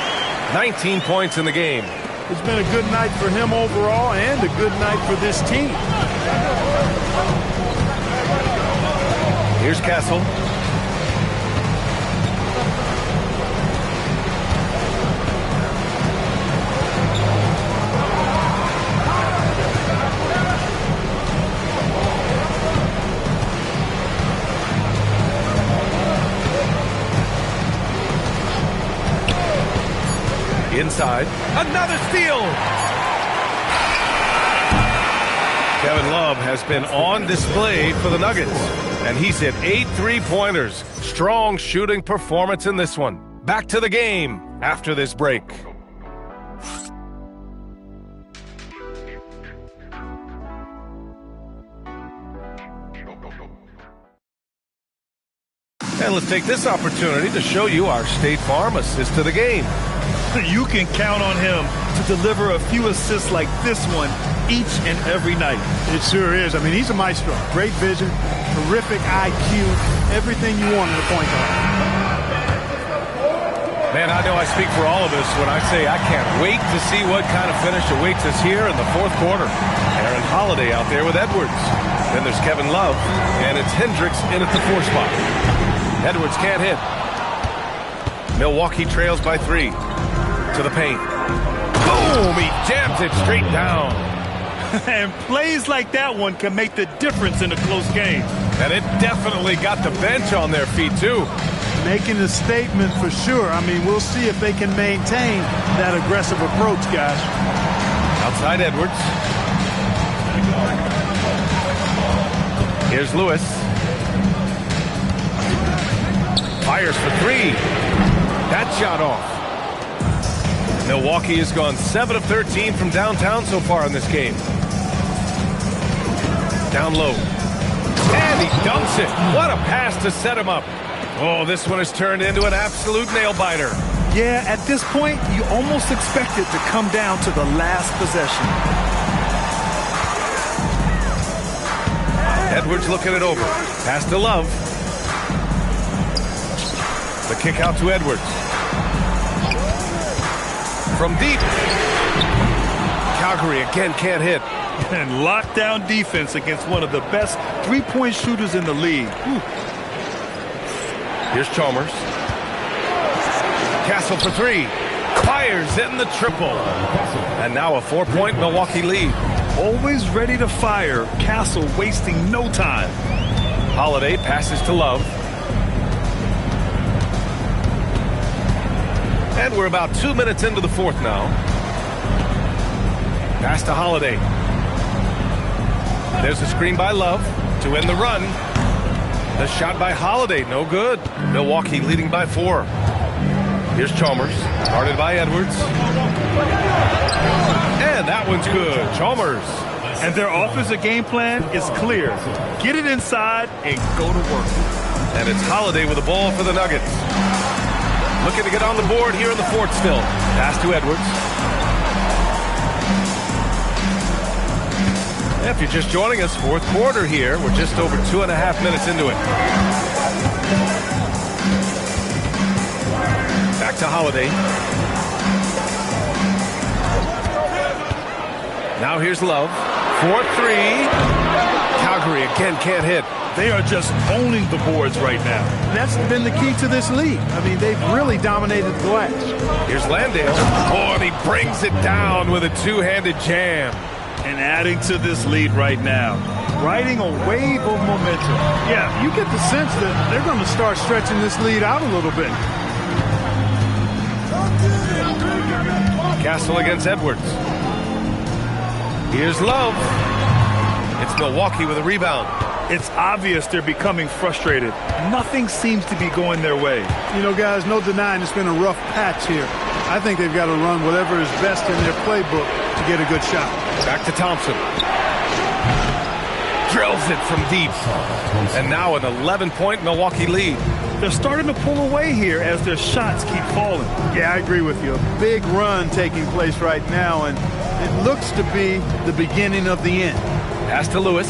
Speaker 1: 19 points in the game.
Speaker 2: It's been a good night for him overall and a good night for this team.
Speaker 1: Here's Castle. Inside. Another steal. Kevin Love has been on display for the Nuggets, and he's hit 8 3-pointers. Strong shooting performance in this one. Back to the game after this break. And let's take this opportunity to show you our State Farm assist to the game.
Speaker 2: You can count on him to deliver a few assists like this one each and every night.
Speaker 14: It sure is. I mean, he's a maestro. Great vision, terrific IQ, everything you want in a point guard.
Speaker 1: Man, I know I speak for all of us when I say I can't wait to see what kind of finish awaits us here in the fourth quarter. Aaron Holiday out there with Edwards. Then there's Kevin Love, and it's Hendricks in at the 4 spot. Edwards can't hit. Milwaukee trails by 3. To the paint. Boom! He jams it straight down.
Speaker 2: And plays like that one can make the difference in a close game.
Speaker 1: And it definitely got the bench on their feet, too.
Speaker 14: Making a statement for sure. I mean, we'll see if they can maintain that aggressive approach, guys.
Speaker 1: Outside Edwards. Here's Lewis. Fires for 3. That shot off. Milwaukee has gone 7 of 13 from downtown so far in this game. Down low. And he dunks it. What a pass to set him up. Oh, this one has turned into an absolute nail-biter.
Speaker 2: Yeah, at this point, you almost expect it to come down to the last possession.
Speaker 1: Edwards looking it over. Pass to Love. The kick out to Edwards. From deep. Calgary again can't hit.
Speaker 2: And lockdown defense against one of the best three-point shooters in the league. Whew.
Speaker 1: Here's Chalmers. Castle for 3. Fires in the triple. And now a 4-point Milwaukee lead.
Speaker 2: Always ready to fire. Castle wasting no time.
Speaker 1: Holiday passes to Love. And we're about 2 minutes into the fourth now. Pass to Holiday. There's a screen by Love to end the run. The shot by Holiday, no good. Milwaukee leading by 4. Here's Chalmers, guarded by Edwards. And that one's good. Chalmers.
Speaker 2: And their offensive game plan is clear. Get it inside and go to work.
Speaker 1: And it's Holiday with the ball for the Nuggets. Looking to get on the board here in the fourth still. Pass to Edwards. If you're just joining us, fourth quarter here. We're just over 2.5 minutes into it. Back to Holiday. Now here's Love. 4-3. Calgary again can't hit.
Speaker 2: They are just owning the boards right now. That's been the key to this league. I mean, they've really dominated the glass.
Speaker 1: Here's Landale. Oh, and he brings it down with a two-handed jam.
Speaker 2: And adding to this lead right now, riding a wave of momentum. Yeah, you get the sense that they're going to start stretching this lead out a little bit.
Speaker 1: Castle against Edwards. Here's Love. It's Milwaukee with a rebound.
Speaker 2: It's obvious they're becoming frustrated. Nothing seems to be going their way.
Speaker 14: You know, guys, no denying it's been a rough patch here. I think they've got to run whatever is best in their playbook to get a good shot.
Speaker 1: Back to Thompson. Drills it from deep. And now an 11-point Milwaukee lead.
Speaker 2: They're starting to pull away here as their shots keep falling.
Speaker 14: Yeah, I agree with you. A big run taking place right now, and it looks to be the beginning of the end.
Speaker 1: Pass to Lewis.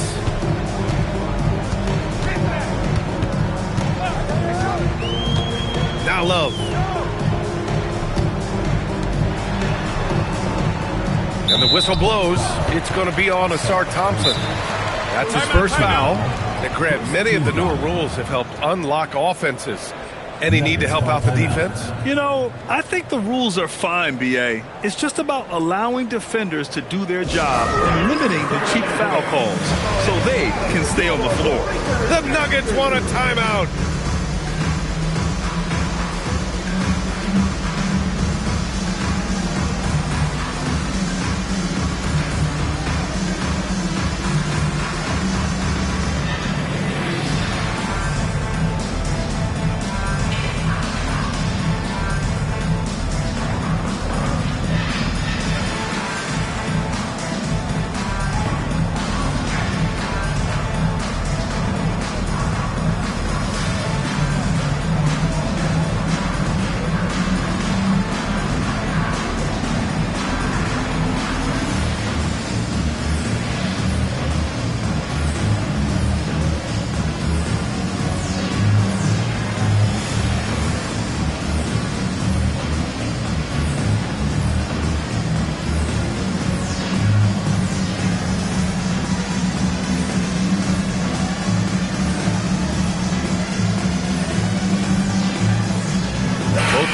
Speaker 1: Now Love. And the whistle blows. It's going to be on Asar Thompson. That's his first foul. And Grant, many of the newer rules have helped unlock offenses. Any need to help out the defense?
Speaker 2: You know, I think the rules are fine, B.A. It's just about allowing defenders to do their job and limiting the cheap foul calls so they can stay on the floor.
Speaker 1: The Nuggets want a timeout.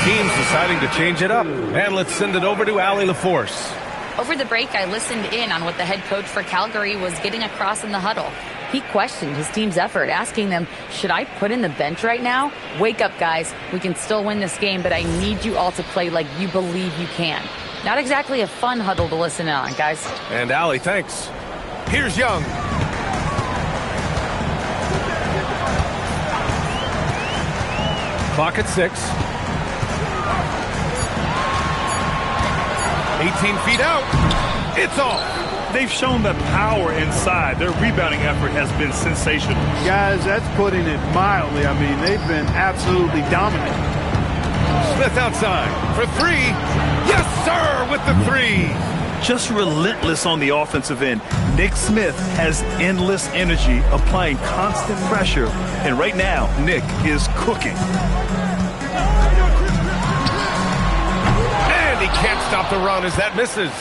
Speaker 1: Teams deciding to change it up. And let's send it over to Allie LaForce.
Speaker 7: Over the break, I listened in on what the head coach for Calgary was getting across in the huddle. He questioned his team's effort, asking them, should I put in the bench right now? Wake up, guys. We can still win this game, but I need you all to play like you believe you can. Not exactly a fun huddle to listen in on, guys.
Speaker 1: And Allie, thanks. Here's Young. Clock at 6. 18 feet out. It's off.
Speaker 2: They've shown the power inside. Their rebounding effort has been sensational.
Speaker 14: Guys, that's putting it mildly. I mean, they've been absolutely dominant.
Speaker 1: Smith outside for 3. Yes, sir, with the 3.
Speaker 2: Just relentless on the offensive end. Nick Smith has endless energy, applying constant pressure. And right now, Nick is cooking.
Speaker 1: He can't stop the run as that misses.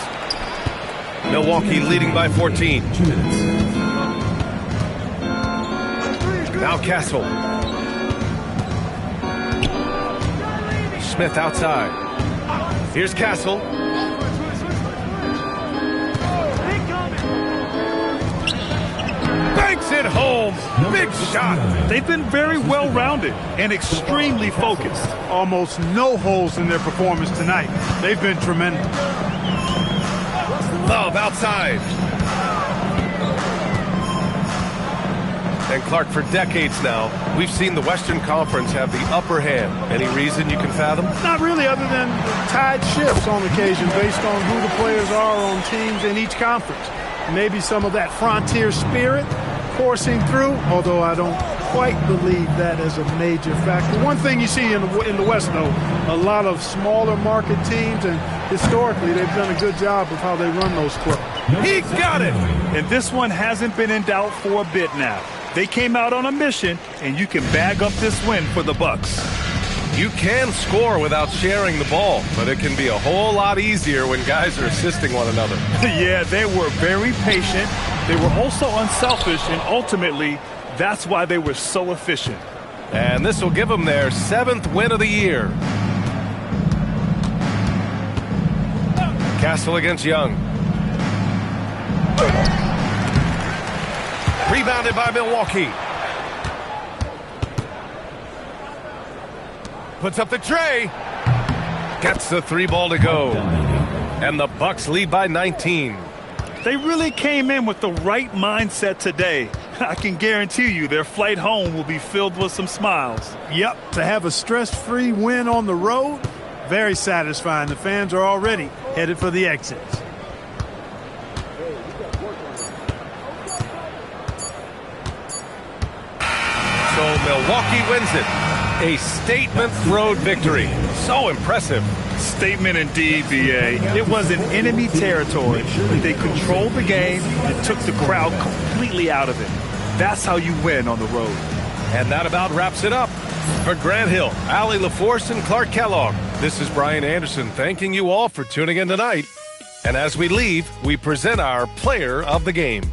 Speaker 1: Milwaukee leading by 14.
Speaker 4: 2 minutes.
Speaker 1: Now Castle. Smith outside. Here's Castle. Banks it home. Big shot.
Speaker 2: They've been very well-rounded and extremely focused.
Speaker 14: Almost no holes in their performance tonight. They've been tremendous.
Speaker 1: Love outside. And Clark, for decades now, we've seen the Western Conference have the upper hand. Any reason you can fathom?
Speaker 14: Not really, other than tide shifts on occasion based on who the players are on teams in each conference. Maybe some of that frontier spirit coursing through, although I don't quite believe that as a major factor. One thing you see in the West, though, a lot of smaller market teams, and historically they've done a good job of how they run those clubs.
Speaker 1: He got it!
Speaker 2: And this one hasn't been in doubt for a bit now. They came out on a mission, and you can bag up this win for the Bucks.
Speaker 1: You can score without sharing the ball, but it can be a whole lot easier when guys are assisting one another.
Speaker 2: Yeah, they were very patient. They were also unselfish, and ultimately, that's why they were so efficient.
Speaker 1: And this will give them their 7th win of the year. Castle against Young. Rebounded by Milwaukee. Puts up the tray. Gets the 3 ball to go. And the Bucks lead by 19.
Speaker 2: They really came in with the right mindset today. I can guarantee you their flight home will be filled with some smiles.
Speaker 14: Yep, to have a stress-free win on the road, very satisfying. The fans are already headed for the exits.
Speaker 1: So Milwaukee wins it. A statement road victory. So impressive.
Speaker 2: Statement indeed, B.A. It was in enemy territory, but they controlled the game and took the crowd completely out of it. That's how you win on the road.
Speaker 1: And that about wraps it up. For Grant Hill, Allie LaForce, and Clark Kellogg, this is Brian Anderson thanking you all for tuning in tonight. And as we leave, we present our player of the game.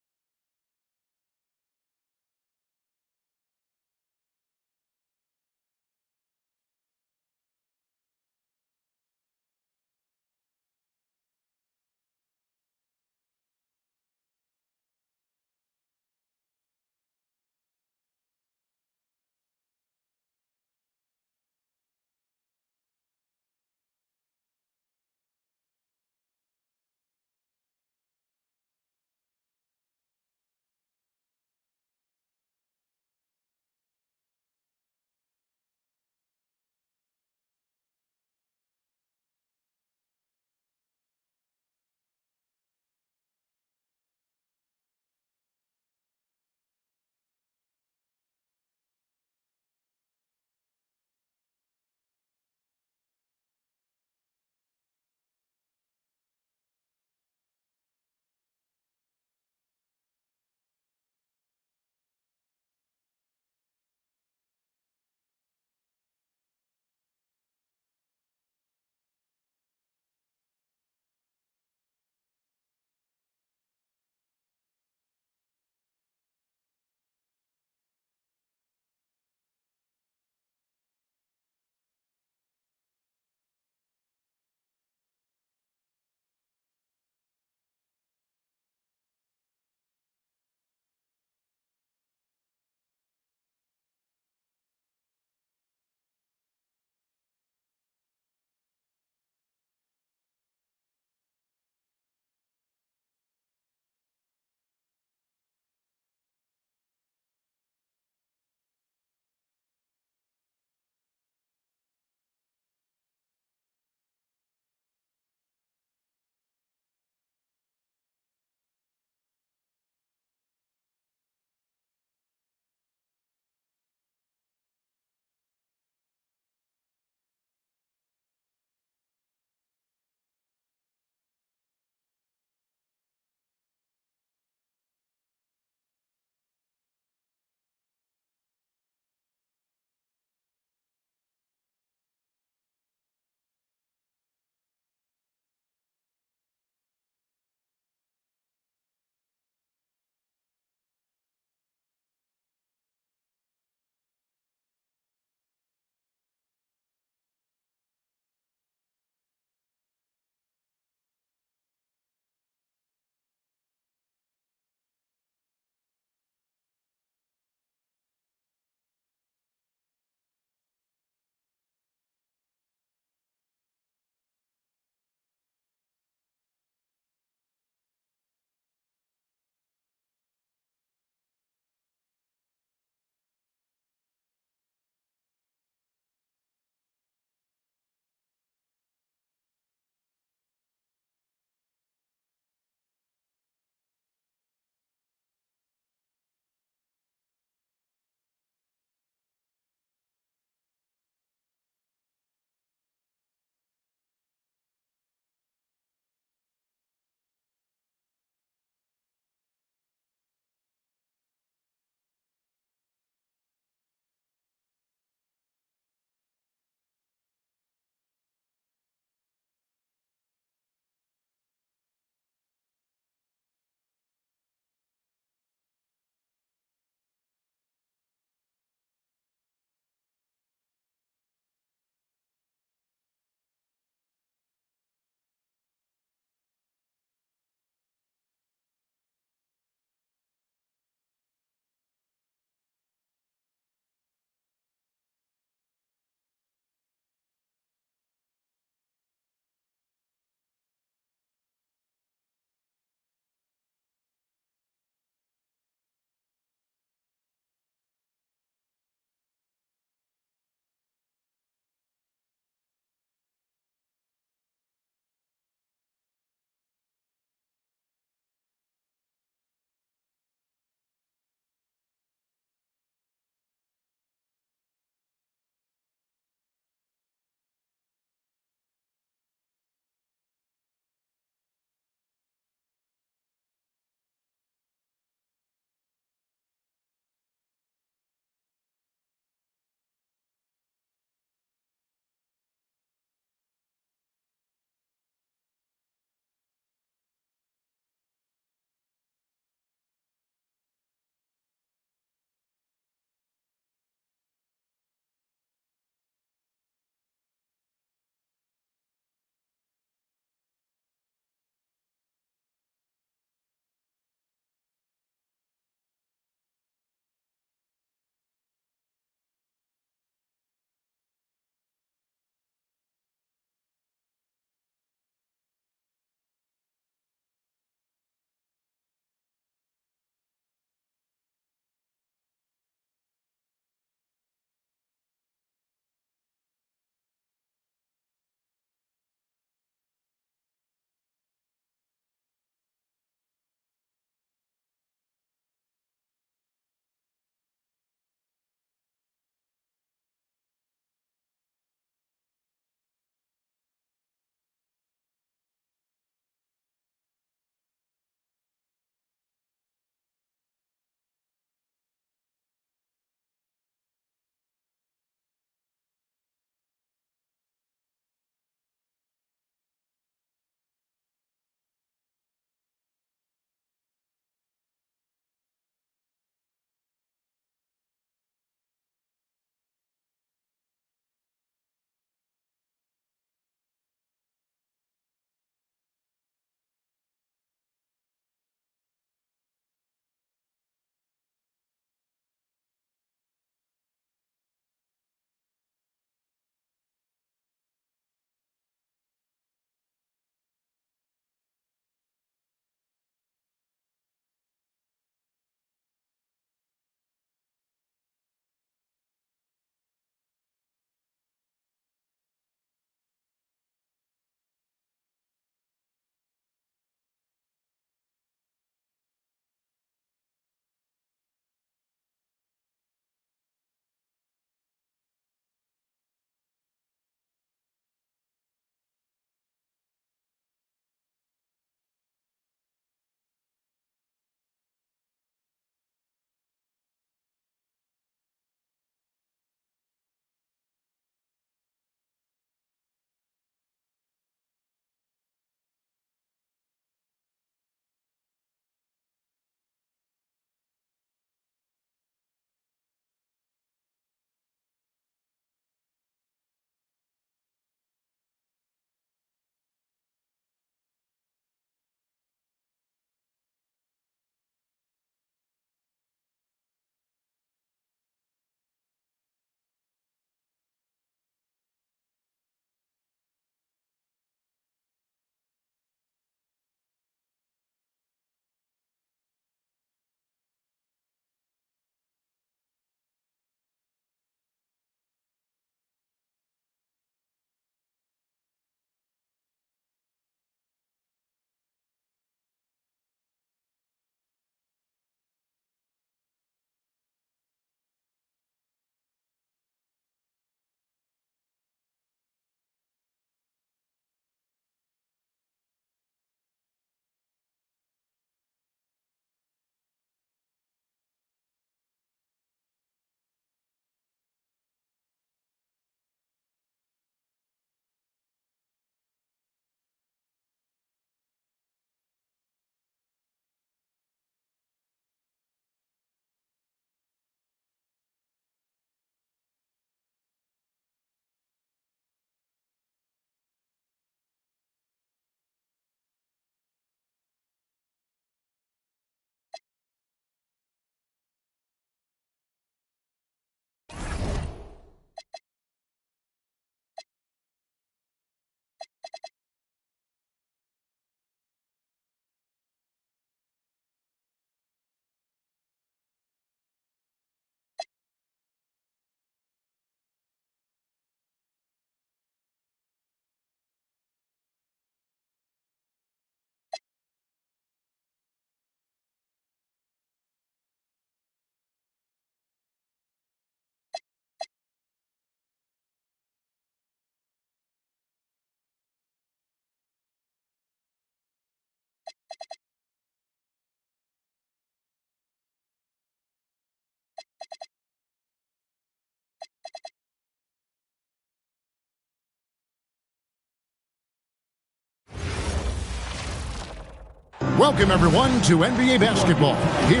Speaker 8: Welcome, everyone, to NBA basketball. Here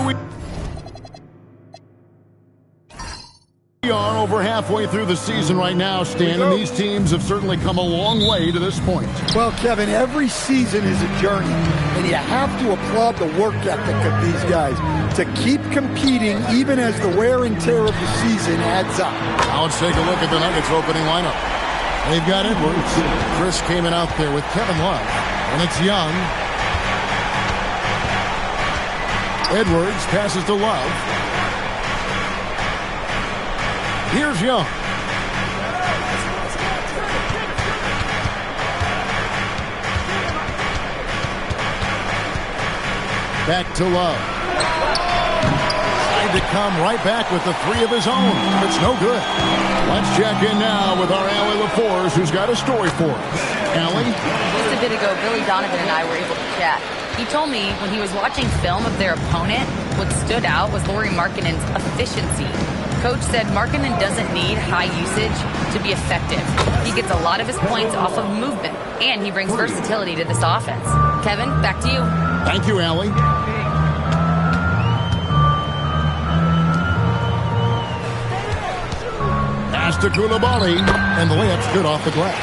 Speaker 8: we are over halfway through the season right now, Stan, and these teams have certainly come a long way to this point.
Speaker 3: Well, Kevin, every season is a journey, and you have to applaud the work ethic of these guys to keep competing even as the wear and tear of the season adds up.
Speaker 8: Now let's take a look at the Nuggets opening lineup. They've got Edwards. Chris came in out there with Kevin Love, and it's Young. Edwards passes to Love. Here's Young. Back to Love. Tried to come right back with the three of his own. It's no good. Let's check in now with our Allie LaForce, who's got a story for us. Allie?
Speaker 7: Just a bit ago, Billy Donovan and I were able to chat. He told me when he was watching film of their opponent, what stood out was Lauri Markkanen's efficiency. Coach said Markkanen doesn't need high usage to be effective. He gets a lot of his points off of movement, and he brings versatility to this offense. Kevin, back to you.
Speaker 8: Thank you, Allie. Pass to Koulibaly, and the layup's good off the glass.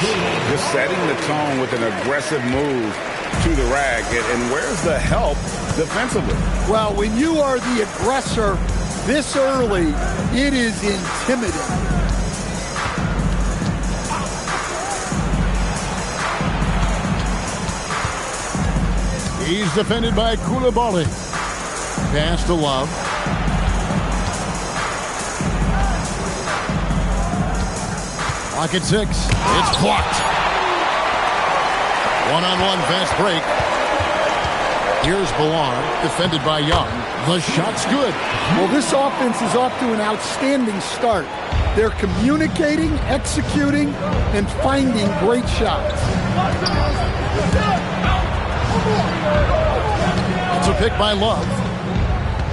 Speaker 9: Just setting the tone with an aggressive move to the rack. And where's the help defensively?
Speaker 3: Well, when you are the aggressor this early, it is intimidating.
Speaker 8: He's defended by Koulibaly. Pass to Love. Clock at 6. It's blocked. One-on-one fast break. Here's Villar, defended by Young. The shot's good.
Speaker 3: Well, this offense is off to an outstanding start. They're communicating, executing, and finding great shots.
Speaker 8: It's a pick by Love.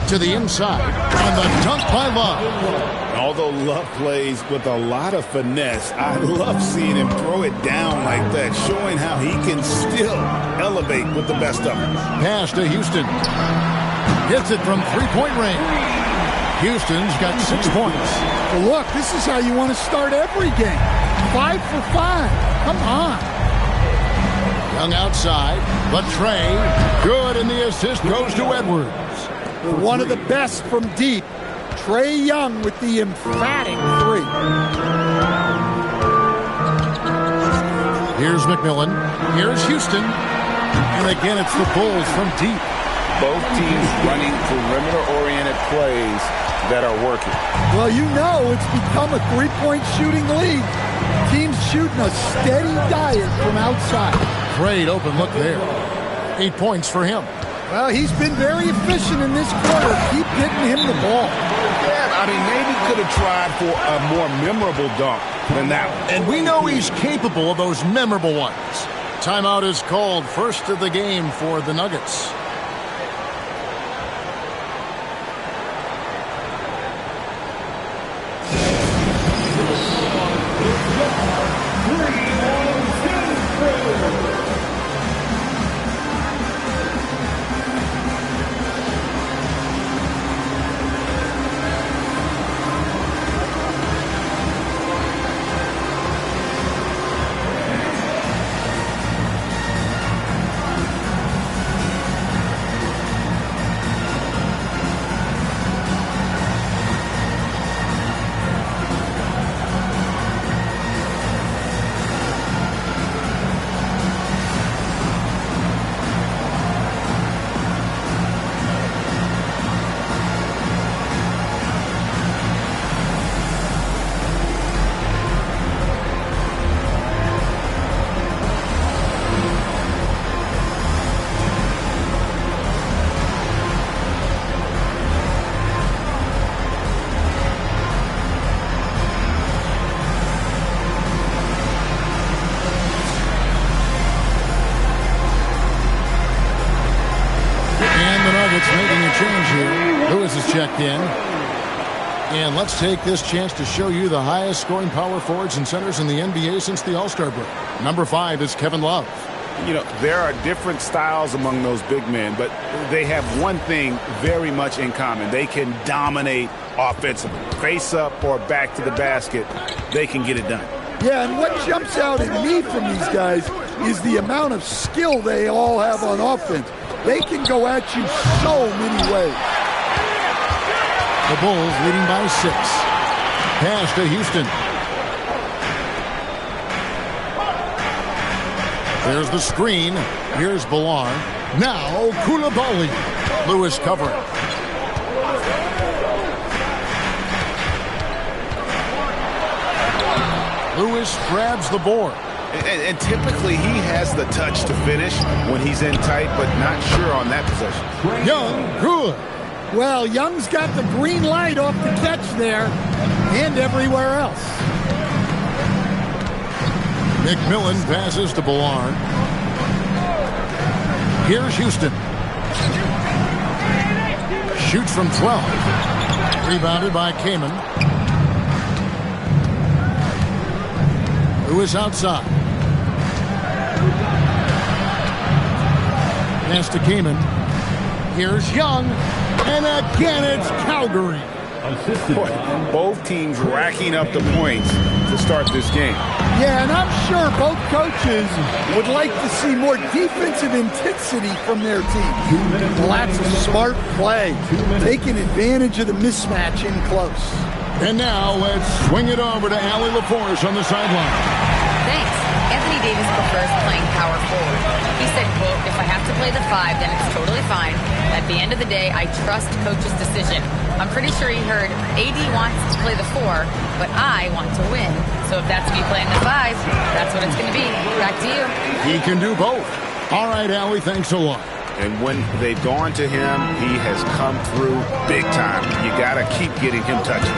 Speaker 8: To the inside. And the dunk by Love.
Speaker 9: Although Love plays with a lot of finesse, I love seeing him throw it down like that, showing how he can still elevate with the best of them.
Speaker 8: Pass to Houston. Hits it from three-point range. Houston's got 6 points.
Speaker 3: Well, look, this is how you want to start every game. 5 for 5. Come on.
Speaker 8: Young outside, but Trey, good, and the assist goes to Edwards.
Speaker 3: One of the best from deep. Trey Young with the emphatic 3.
Speaker 8: Here's McMillan. Here's Houston. And again, it's the Bulls from deep.
Speaker 9: Both teams running perimeter-oriented plays that are working.
Speaker 3: Well, you know it's become a three-point shooting league. Teams shooting a steady diet from outside.
Speaker 8: Great open look there. 8 points for him.
Speaker 3: Well, he's been very efficient in this quarter. Keep getting him the ball.
Speaker 9: Yeah, I mean, maybe could have tried for a more memorable dunk than that one.
Speaker 8: And we know he's capable of those memorable ones. Timeout is called. First of the game for the Nuggets. Checked in. And let's take this chance to show you the highest scoring power forwards and centers in the NBA since the All-Star break. Number 5 is Kevin Love.
Speaker 9: You know, there are different styles among those big men, but they have one thing very much in common. They can dominate offensively. Face up or back to the basket, they can get it done.
Speaker 3: Yeah, and what jumps out at me from these guys is the amount of skill they all have on offense. They can go at you so many ways.
Speaker 8: The Bulls leading by 6. Pass to Houston. There's the screen. Here's Bilal. Now Koulibaly. Lewis covering. Lewis grabs the board.
Speaker 9: And typically he has the touch to finish when he's in tight, but not sure on that possession.
Speaker 8: Young, good.
Speaker 3: Well, Young's got the green light off the catch there and everywhere else.
Speaker 8: McMillan passes to Bilal. Here's Houston. Shoots from 12. Rebounded by Kaman. Lewis outside. Pass to Kaman. Here's Young. And again, it's Calgary.
Speaker 9: Boy, both teams racking up the points to start this game.
Speaker 3: Yeah, and I'm sure both coaches would like to see more defensive intensity from their team. Lots of smart play, taking advantage of the mismatch in close.
Speaker 8: And now let's swing it over to Allie LaForce on the sideline.
Speaker 7: Thanks. Anthony Davis prefers playing power forward. He said, quote, "If I have to play the 5, then it's totally fine. At the end of the day, I trust coach's decision. I'm pretty sure he heard AD wants to play the 4, but I want to win. So if that's me playing the 5, that's what it's going to be. Back to you."
Speaker 8: He can do both. All right, Allie, thanks a lot.
Speaker 9: And when they've gone to him, he has come through big time. You got to keep getting him touches.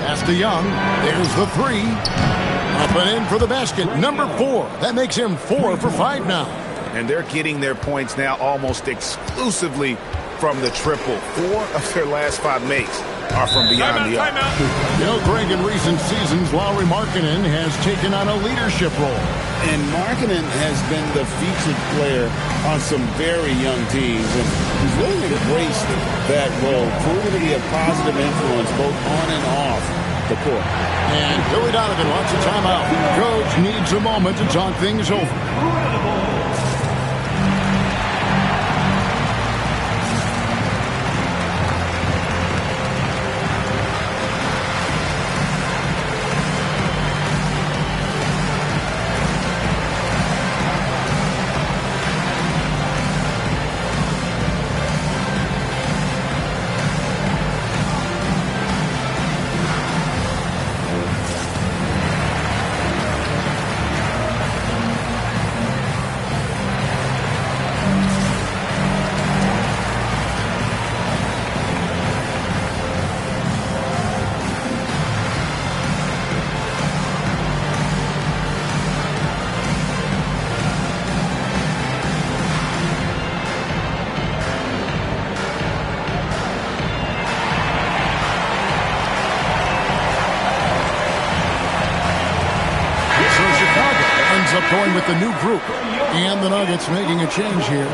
Speaker 8: Pass to Young. There's the 3. Up and in for the basket. Number 4. That makes him 4 for 5 now.
Speaker 9: And they're getting their points now almost exclusively from the triple. 4 of their last 5 makes are from beyond the arc.
Speaker 8: You know, Greg, in recent seasons, Lauri Markkanen has taken on a leadership role.
Speaker 9: And Markkanen has been the featured player on some very young teams. And he's really embraced that role, proven to be a positive influence both on and off the court.
Speaker 8: And Billy Donovan wants a timeout. Coach needs a moment to talk things over. Up going with the new group. And the Nuggets making a change here.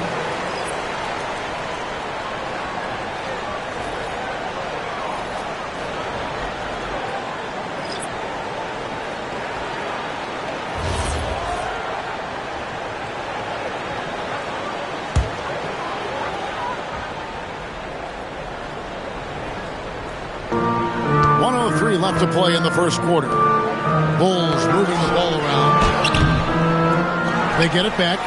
Speaker 8: .103 left to play in the first quarter. Bulls moving the ball around. They get it back.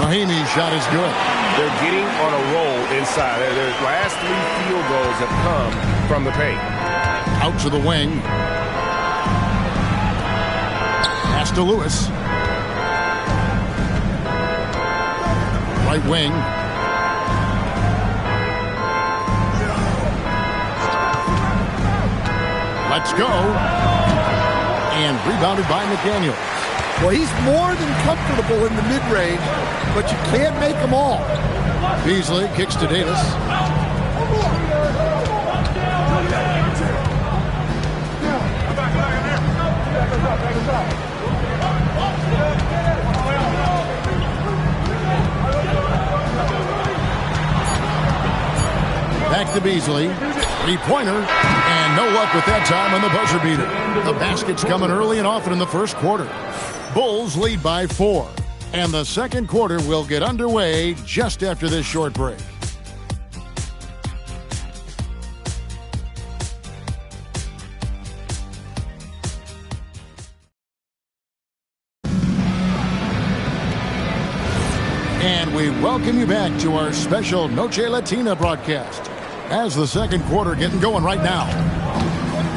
Speaker 8: Rahimi's shot is good.
Speaker 12: They're getting on a roll inside. Their last 3 field goals have come from the paint.
Speaker 8: Out to the wing. Pass to Lewis. Right wing. Let's go. And rebounded by McDaniel.
Speaker 3: Well, he's more than comfortable in the mid-range, but you can't make them all.
Speaker 8: Beasley kicks to Davis. Back to Beasley. Three-pointer. And no luck with that time on the buzzer beater. The basket's coming early and often in the first quarter. Bulls lead by 4. And the second quarter will get underway just after this short break. And we welcome you back to our special Noche Latina broadcast as the second quarter getting going right now.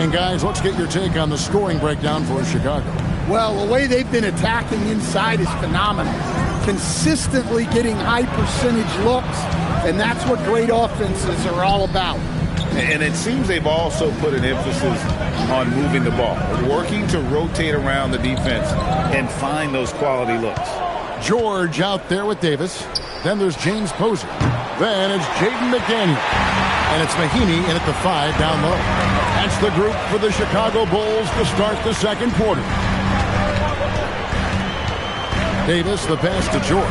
Speaker 8: And guys, let's get your take on the scoring breakdown for Chicago.
Speaker 3: Well, the way they've been attacking inside is phenomenal. Consistently getting high percentage looks, and that's what great offenses are all about.
Speaker 9: And it seems they've also put an emphasis on moving the ball, working to rotate around the defense and find those quality looks.
Speaker 8: George out there with Davis. Then there's James Posey. Then it's Jaden McDaniel. And it's Mahinmi in at the 5 down low. That's the group for the Chicago Bulls to start the second quarter. Davis, the pass to George.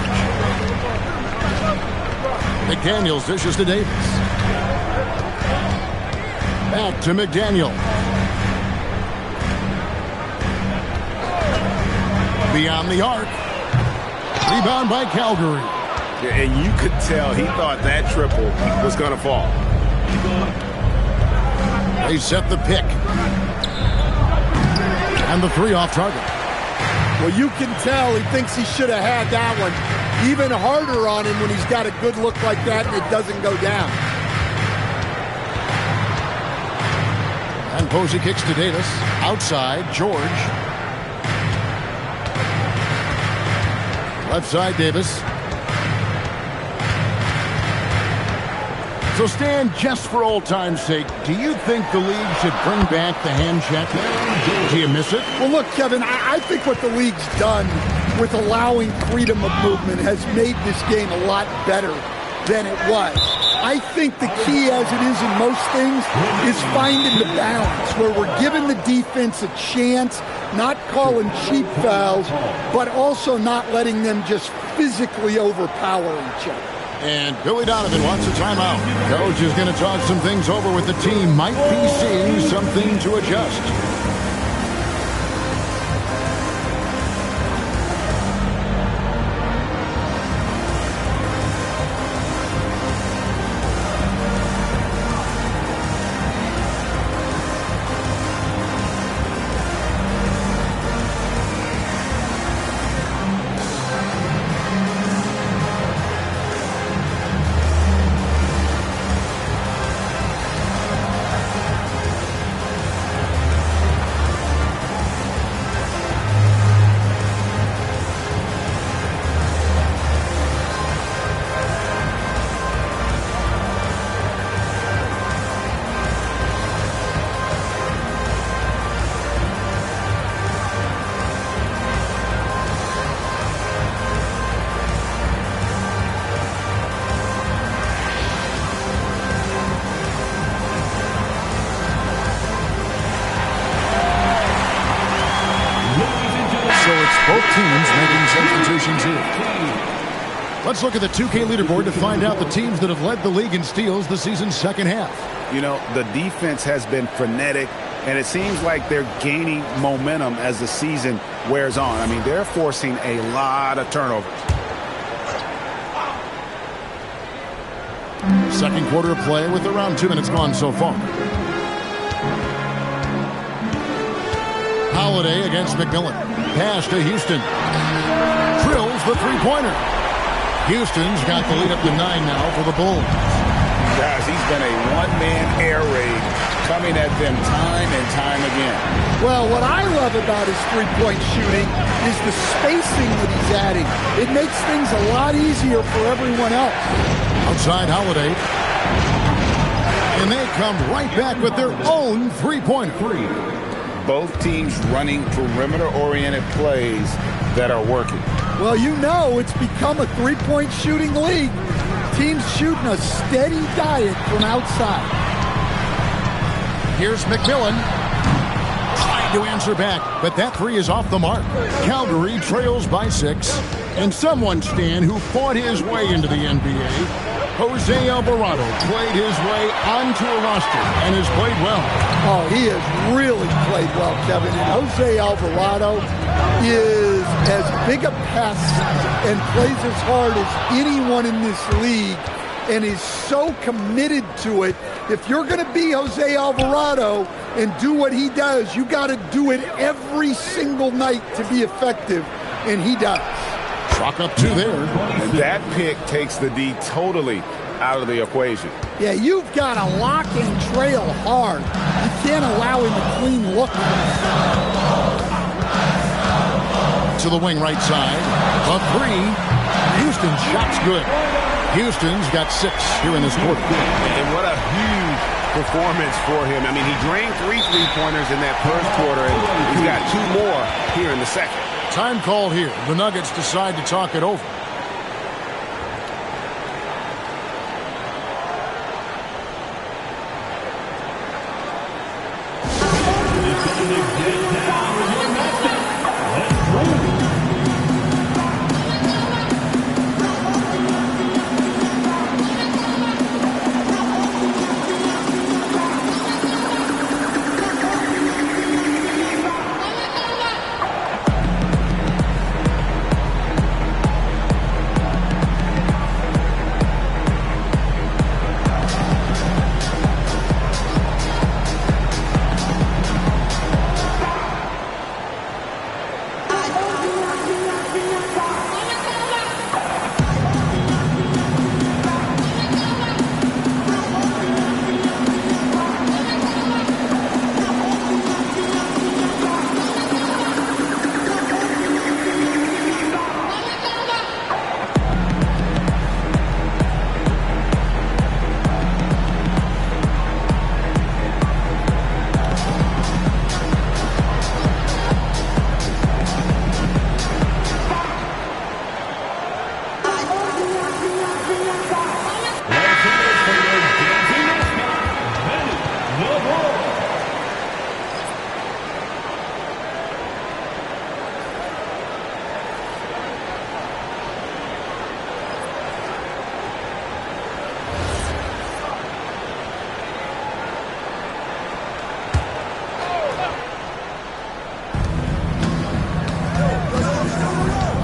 Speaker 8: McDaniels dishes to Davis. Back to McDaniel. Beyond the arc. Rebound by Calgary.
Speaker 9: Yeah, and you could tell he thought that triple was going to fall.
Speaker 8: They set the pick. And the 3 off target.
Speaker 3: Well, you can tell he thinks he should have had that one. Even harder on him when he's got a good look like that and it doesn't go down.
Speaker 8: And Posey kicks to Davis. Outside, George. Left side, Davis. So, Stan, just for old time's sake, do you think the league should bring back the hand check? Do you miss it?
Speaker 3: Well, look, Kevin, I think what the league's done with allowing freedom of movement has made this game a lot better than it was. I think the key, as it is in most things, is finding the balance where we're giving the defense a chance, not calling cheap fouls, but also not letting them just physically overpower each other.
Speaker 8: And Billy Donovan wants a timeout. Coach is going to talk some things over with the team. Might be seeing something to adjust. Both teams making substitutions here. Let's look at the 2K leaderboard to find out the teams that have led the league in steals the season's second half.
Speaker 9: You know, the defense has been frenetic, and it seems like they're gaining momentum as the season wears on. I mean, they're forcing a lot of turnovers.
Speaker 8: Second quarter of play with around 2 minutes gone so far. Holiday against McMillan. Pass to Houston. Drills the three-pointer. Houston's got the lead up to 9 now for the Bulls.
Speaker 9: Guys, he's been a one-man air raid coming at them time and time again.
Speaker 3: Well, what I love about his three-point shooting is the spacing that he's adding. It makes things a lot easier for everyone else.
Speaker 8: Outside Holiday. And they come right back with their own three-pointer.
Speaker 9: Both teams running perimeter-oriented plays that are working.
Speaker 3: Well, you know it's become a three-point shooting league. Teams shooting a steady diet from outside.
Speaker 8: Here's McMillan. to answer back, but that three is off the mark. Calgary trails by 6. And someone, Stan, who fought his way into the NBA, Jose Alvarado, played his way onto a roster and has played well.
Speaker 3: Oh, he has really played well, Kevin. And Jose Alvarado is as big a pest and plays as hard as anyone in this league and is so committed to it. If you're going to be Jose Alvarado and do what he does, you got to do it every single night to be effective, and he does.
Speaker 8: Chalk up 2 there.
Speaker 12: And that pick takes the D totally out of the equation.
Speaker 3: Yeah, you've got to lock and trail hard. You can't allow him a clean look.
Speaker 8: To the wing right side. A 3. Houston's shot's good. Houston's got 6 here in this quarter.
Speaker 12: And what a huge performance for him. I mean, he drained 3 3-pointers in that first quarter, and he's got 2 more here in the second.
Speaker 8: Time called here. The Nuggets decide to talk it over.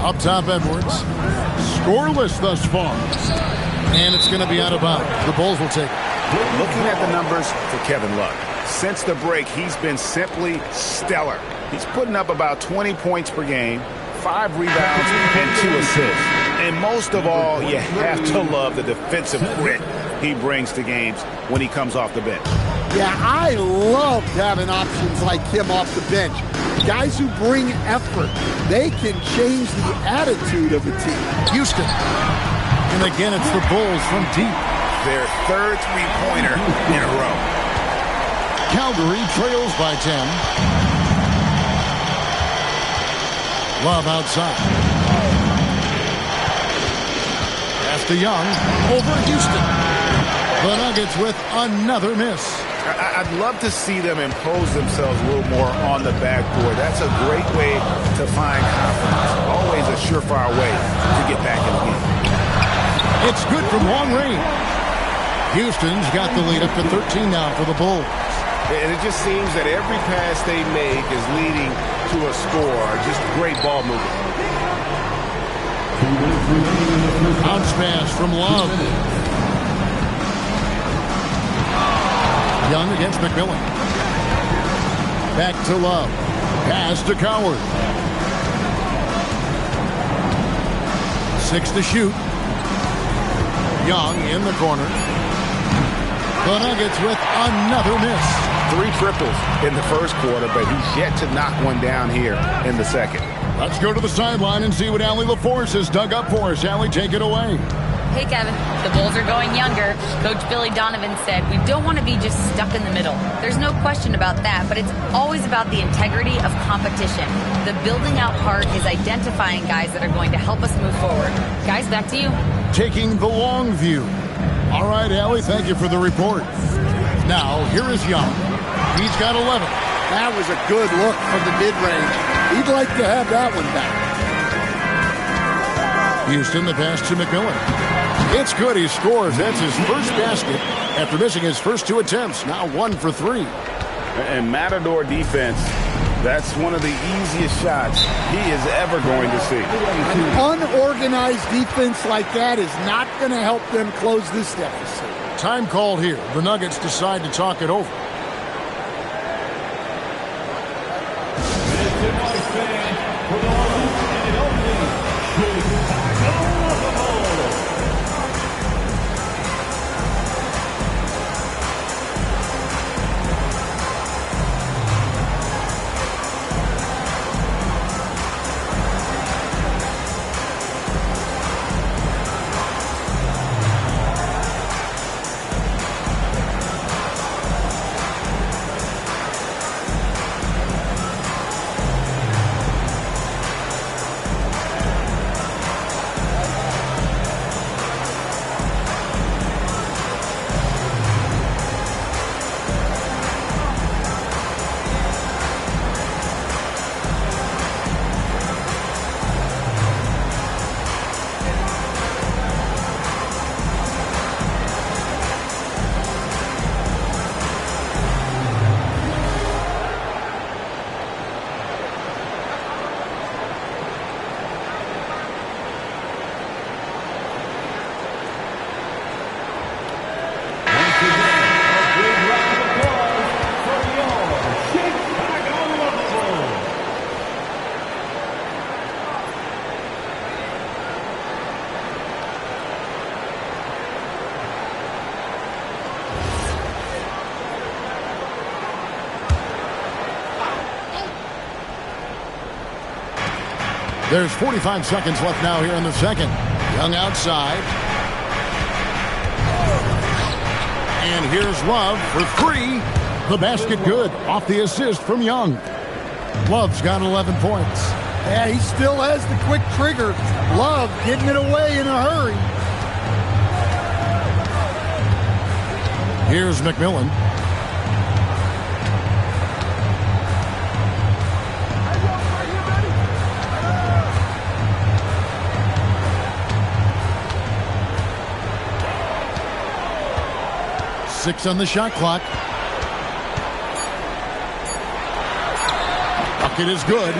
Speaker 8: Up top, Edwards. Scoreless thus far. And it's going to be out of bounds. The Bulls will take it.
Speaker 12: Looking at the numbers for Kevin Love, since the break, he's been simply stellar. He's putting up about 20 points per game, 5 rebounds, and 2 assists. And most of all, you have to love the defensive grit he brings to games when he comes off the bench.
Speaker 3: Yeah, I love having options like him off the bench. Guys who bring effort. They can change the attitude of a team.
Speaker 8: Houston. And again, it's the Bulls from deep.
Speaker 12: Their 3rd 3-pointer in a row.
Speaker 8: Calgary trails by 10. Love outside. Pass to Young. Over Houston. The Nuggets with another miss.
Speaker 12: I'd love to see them impose themselves a little more on the backboard. That's a great way to find confidence. Always a surefire way to get back in the game.
Speaker 8: It's good from long range. Houston's got the lead up to 13 now for the Bulls.
Speaker 12: And it just seems that every pass they make is leading to a score. Just great ball movement.
Speaker 8: Bounce pass from Love. Young against McMillan. Back to Love. Pass to Coward. 6 to shoot. Young in the corner. The Nuggets with another miss.
Speaker 12: 3 triples in the first quarter, but he's yet to knock one down here in the second.
Speaker 8: Let's go to the sideline and see what Allie LaForce has dug up for us. Allie, take it away.
Speaker 7: Hey, Kevin, the Bulls are going younger. Coach Billy Donovan said, we don't want to be just stuck in the middle. There's no question about that, but it's always about the integrity of competition. The building out part is identifying guys that are going to help us move forward. Guys, back to you.
Speaker 8: Taking the long view. All right, Allie, thank you for the report. Now, here is Young. He's got 11.
Speaker 3: That was a good look from the mid-range. He'd like to have that one back.
Speaker 8: Houston, the pass to McMillan. It's good. He scores. That's his first basket after missing his first 2 attempts. Now 1 for 3.
Speaker 9: And Matador defense, that's one of the easiest shots he is ever going to see.
Speaker 3: An unorganized defense like that is not going to help them close this deficit.
Speaker 8: Time called here. The Nuggets decide to talk it over. There's 45 seconds left now here in the second. Young outside. And here's Love for 3. The basket good off the assist from Young. Love's got 11 points.
Speaker 3: Yeah, he still has the quick trigger. Love getting it away in a hurry.
Speaker 8: Here's McMillan. Six on the shot clock. Bucket is good.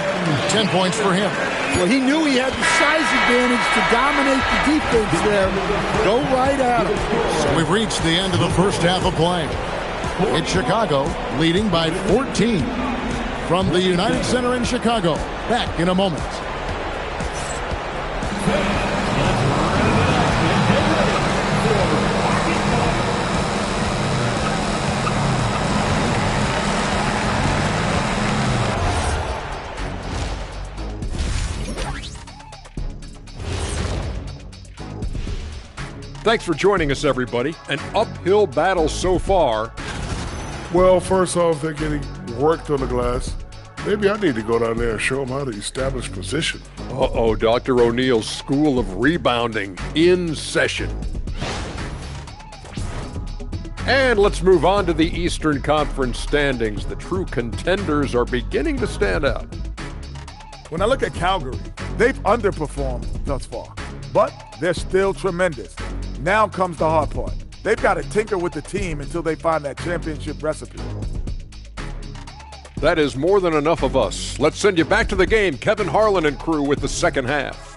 Speaker 8: 10 points for him.
Speaker 3: Well, he knew he had the size advantage to dominate the defense there. Go right at him.
Speaker 8: So we've reached the end of the first half of play. It's Chicago leading by 14. From the United Center in Chicago. Back in a moment.
Speaker 5: Thanks for joining us, everybody. An uphill battle so far.
Speaker 11: Well, first off, they're getting worked on the glass. Maybe I need to go down there and show them how to establish position.
Speaker 5: Uh-oh, Dr. O'Neill's School of Rebounding in session. And let's move on to the Eastern Conference standings. The true contenders are beginning to stand out.
Speaker 6: When I look at Calgary, they've underperformed thus far, but they're still tremendous. Now comes the hard part. They've got to tinker with the team until they find that championship recipe.
Speaker 5: That is more than enough of us. Let's send you back to the game. Kevin Harlan and crew with the second half.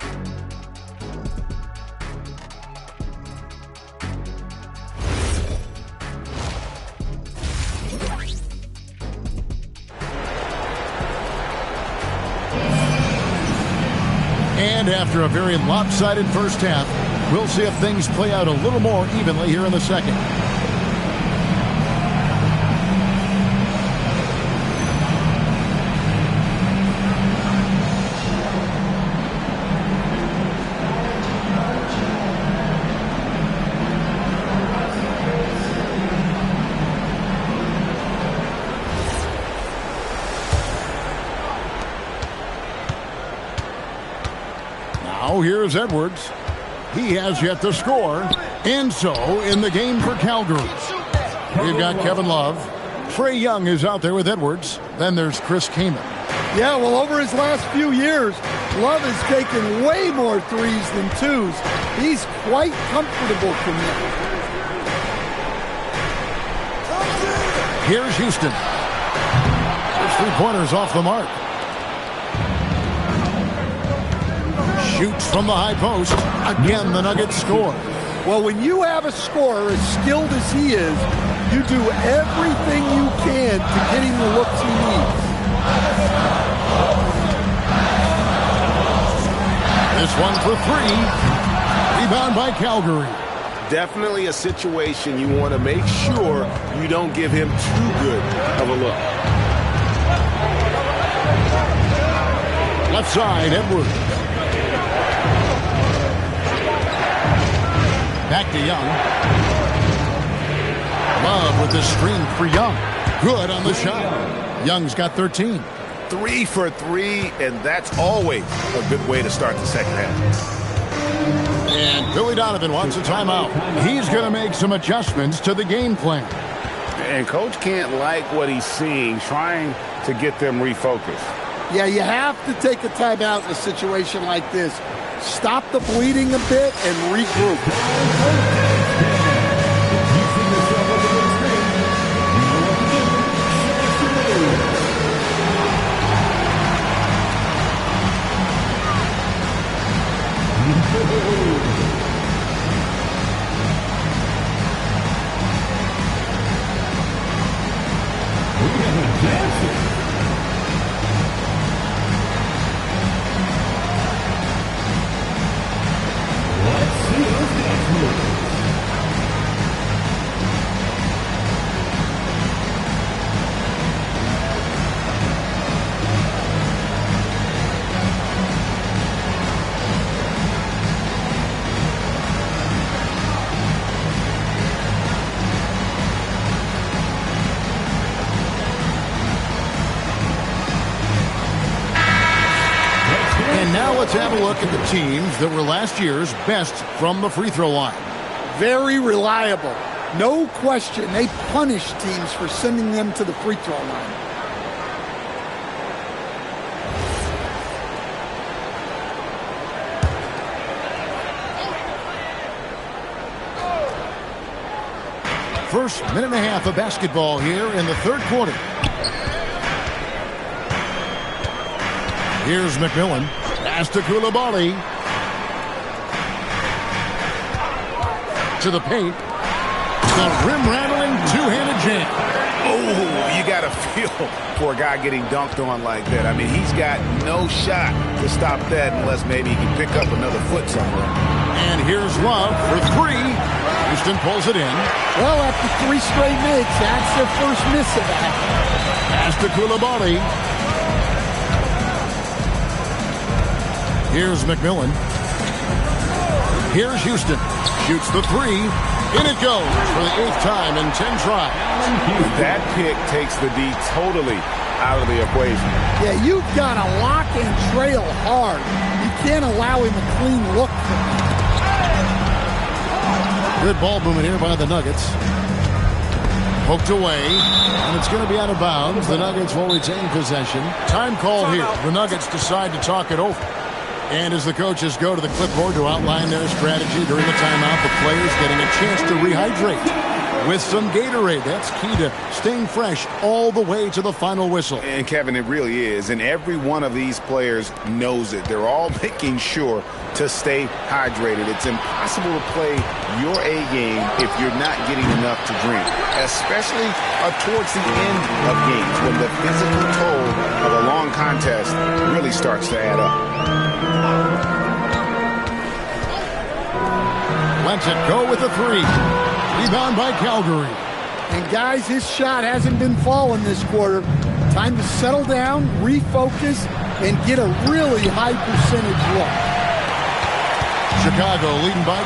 Speaker 8: And after a very lopsided first half, we'll see if things play out a little more evenly here in the second. Now here's Edwards. He has yet to score. And so in the game for Calgary, we've got Kevin Love. Trae Young is out there with Edwards. Then there's Chris Kaman.
Speaker 3: Yeah, well, over his last few years, Love has taken way more threes than twos. He's quite comfortable committing.
Speaker 8: Here's Houston. His three-pointers off the mark. Shoots from the high post. Again, the Nuggets score.
Speaker 3: Well, when you have a scorer as skilled as he is, you do everything you can to get him the looks he needs.
Speaker 8: This one for three. Rebound by Calgary.
Speaker 12: Definitely a situation you want to make sure you don't give him too good of a look.
Speaker 8: Left side, Edwards. Back to Young. Love with the screen for Young. Good on the shot. Young's got 13.
Speaker 12: 3 for 3, and that's always a good way to start the second half.
Speaker 8: And Billy Donovan wants a timeout. He's going to make some adjustments to the game plan.
Speaker 12: And Coach can't like what he's seeing, trying to get them refocused.
Speaker 3: Yeah, you have to take a timeout in a situation like this. Stop the bleeding a bit and regroup.
Speaker 8: Let's have a look at the teams that were last year's best from the free throw line.
Speaker 3: Very reliable. No question. They punish teams for sending them to the free throw line.
Speaker 8: First minute and a half of basketball here in the third quarter. Here's McMillan. Pass to Coulibaly. To the paint. The rim-rattling two-handed jam.
Speaker 12: Oh, you got to feel for a guy getting dunked on like that. I mean, he's got no shot to stop that unless maybe he can pick up another foot somewhere.
Speaker 8: And here's Love for three. Houston pulls it in.
Speaker 3: Well, after 3 straight makes, that's their first miss of that.
Speaker 8: Pass to Coulibaly. Here's McMillan. Here's Houston. Shoots the three. In it goes for the 8th time in 10 tries.
Speaker 12: That pick takes the D totally out of the equation.
Speaker 3: Yeah, you've got to lock and trail hard. You can't allow him a clean look.
Speaker 8: Good ball movement here by the Nuggets. Poked away, and it's going to be out of bounds. The Nuggets will retain possession. Time call here. The Nuggets decide to talk it over. And as the coaches go to the clipboard to outline their strategy during the timeout, the players getting a chance to rehydrate with some Gatorade. That's key to staying fresh all the way to the final whistle.
Speaker 12: And, Kevin, it really is. And every one of these players knows it. They're all making sure to stay hydrated. It's impossible to play your A game if you're not getting enough to drink, especially towards the end of games when the physical toll of a long contest really starts to add up.
Speaker 8: Lets it go with a three. Rebound by Calgary.
Speaker 3: And guys, his shot hasn't been falling this quarter. Time to settle down, refocus, and get a really high percentage look.
Speaker 8: Chicago leading by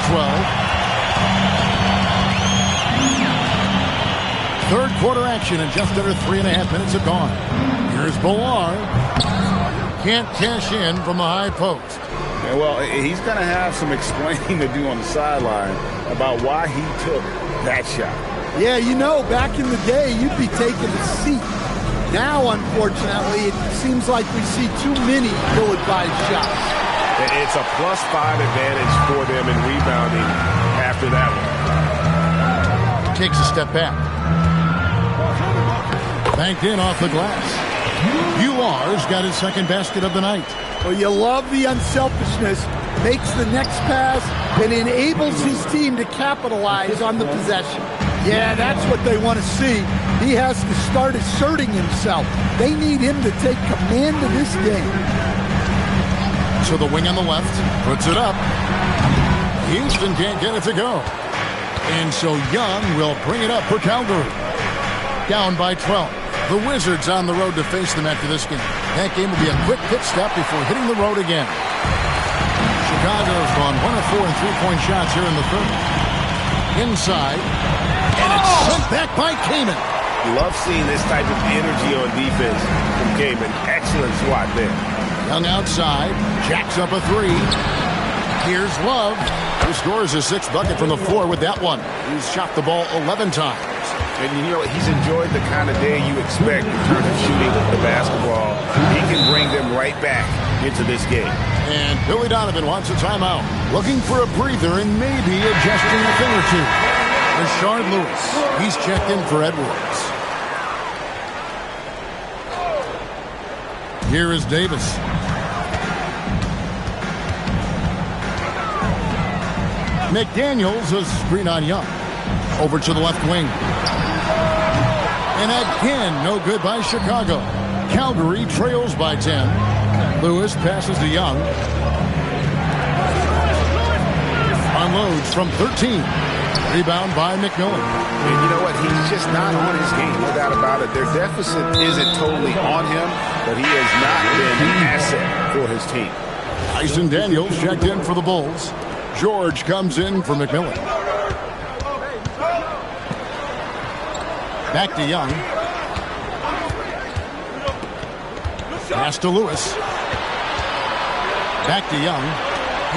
Speaker 8: 12. Third quarter action, and just under 3.5 minutes have gone. Here's Bolar. Can't cash in from the high post.
Speaker 12: Yeah, well, he's going to have some explaining to do on the sideline about why he took that shot.
Speaker 3: Yeah, you know, back in the day, you'd be taking a seat. Now, unfortunately, it seems like we see too many ill-advised shots.
Speaker 12: It's a +5 advantage for them in rebounding after that one.
Speaker 8: Takes a step back. Banked in off the glass. UR's got his second basket of the night.
Speaker 3: Well, you love the unselfishness. Makes the next pass and enables his team to capitalize on the possession. Yeah, that's what they want to see. He has to start asserting himself. They need him to take command of this game.
Speaker 8: To the wing on the left. Puts it up. Houston can't get it to go. And so Young will bring it up for Calgary. Down by 12. The Wizards on the road to face them after this game. That game will be a quick pit stop before hitting the road again. Chicago's gone 1 of 4 in three-point shots here in the third. Inside. And it's sent back by Kaman.
Speaker 12: Love seeing this type of energy on defense from Kaman. Excellent swat there.
Speaker 8: Young outside. Jacks up a three. Here's Love, who scores his sixth bucket from the floor with that one. He's shot the ball 11 times.
Speaker 12: And you know, he's enjoyed the kind of day you expect in terms of shooting the basketball. He can bring them right back into this game.
Speaker 8: And Billy Donovan wants a timeout. Looking for a breather and maybe adjusting a thing or two. Rashard Lewis, he's checked in for Edwards. Here is Davis. McDaniels a screen on Young. Over to the left wing. And again, no good by Chicago. Calgary trails by 10. Lewis passes to Young. Unloads from 13. Rebound by McMillan.
Speaker 9: And you know what? He's just not on his game, no doubt about it. Their deficit isn't totally on him, but he has not been an asset for his team.
Speaker 8: Tyson Daniels checked in for the Bulls. George comes in for McMillan. Back to Young. Pass to Lewis. Back to Young.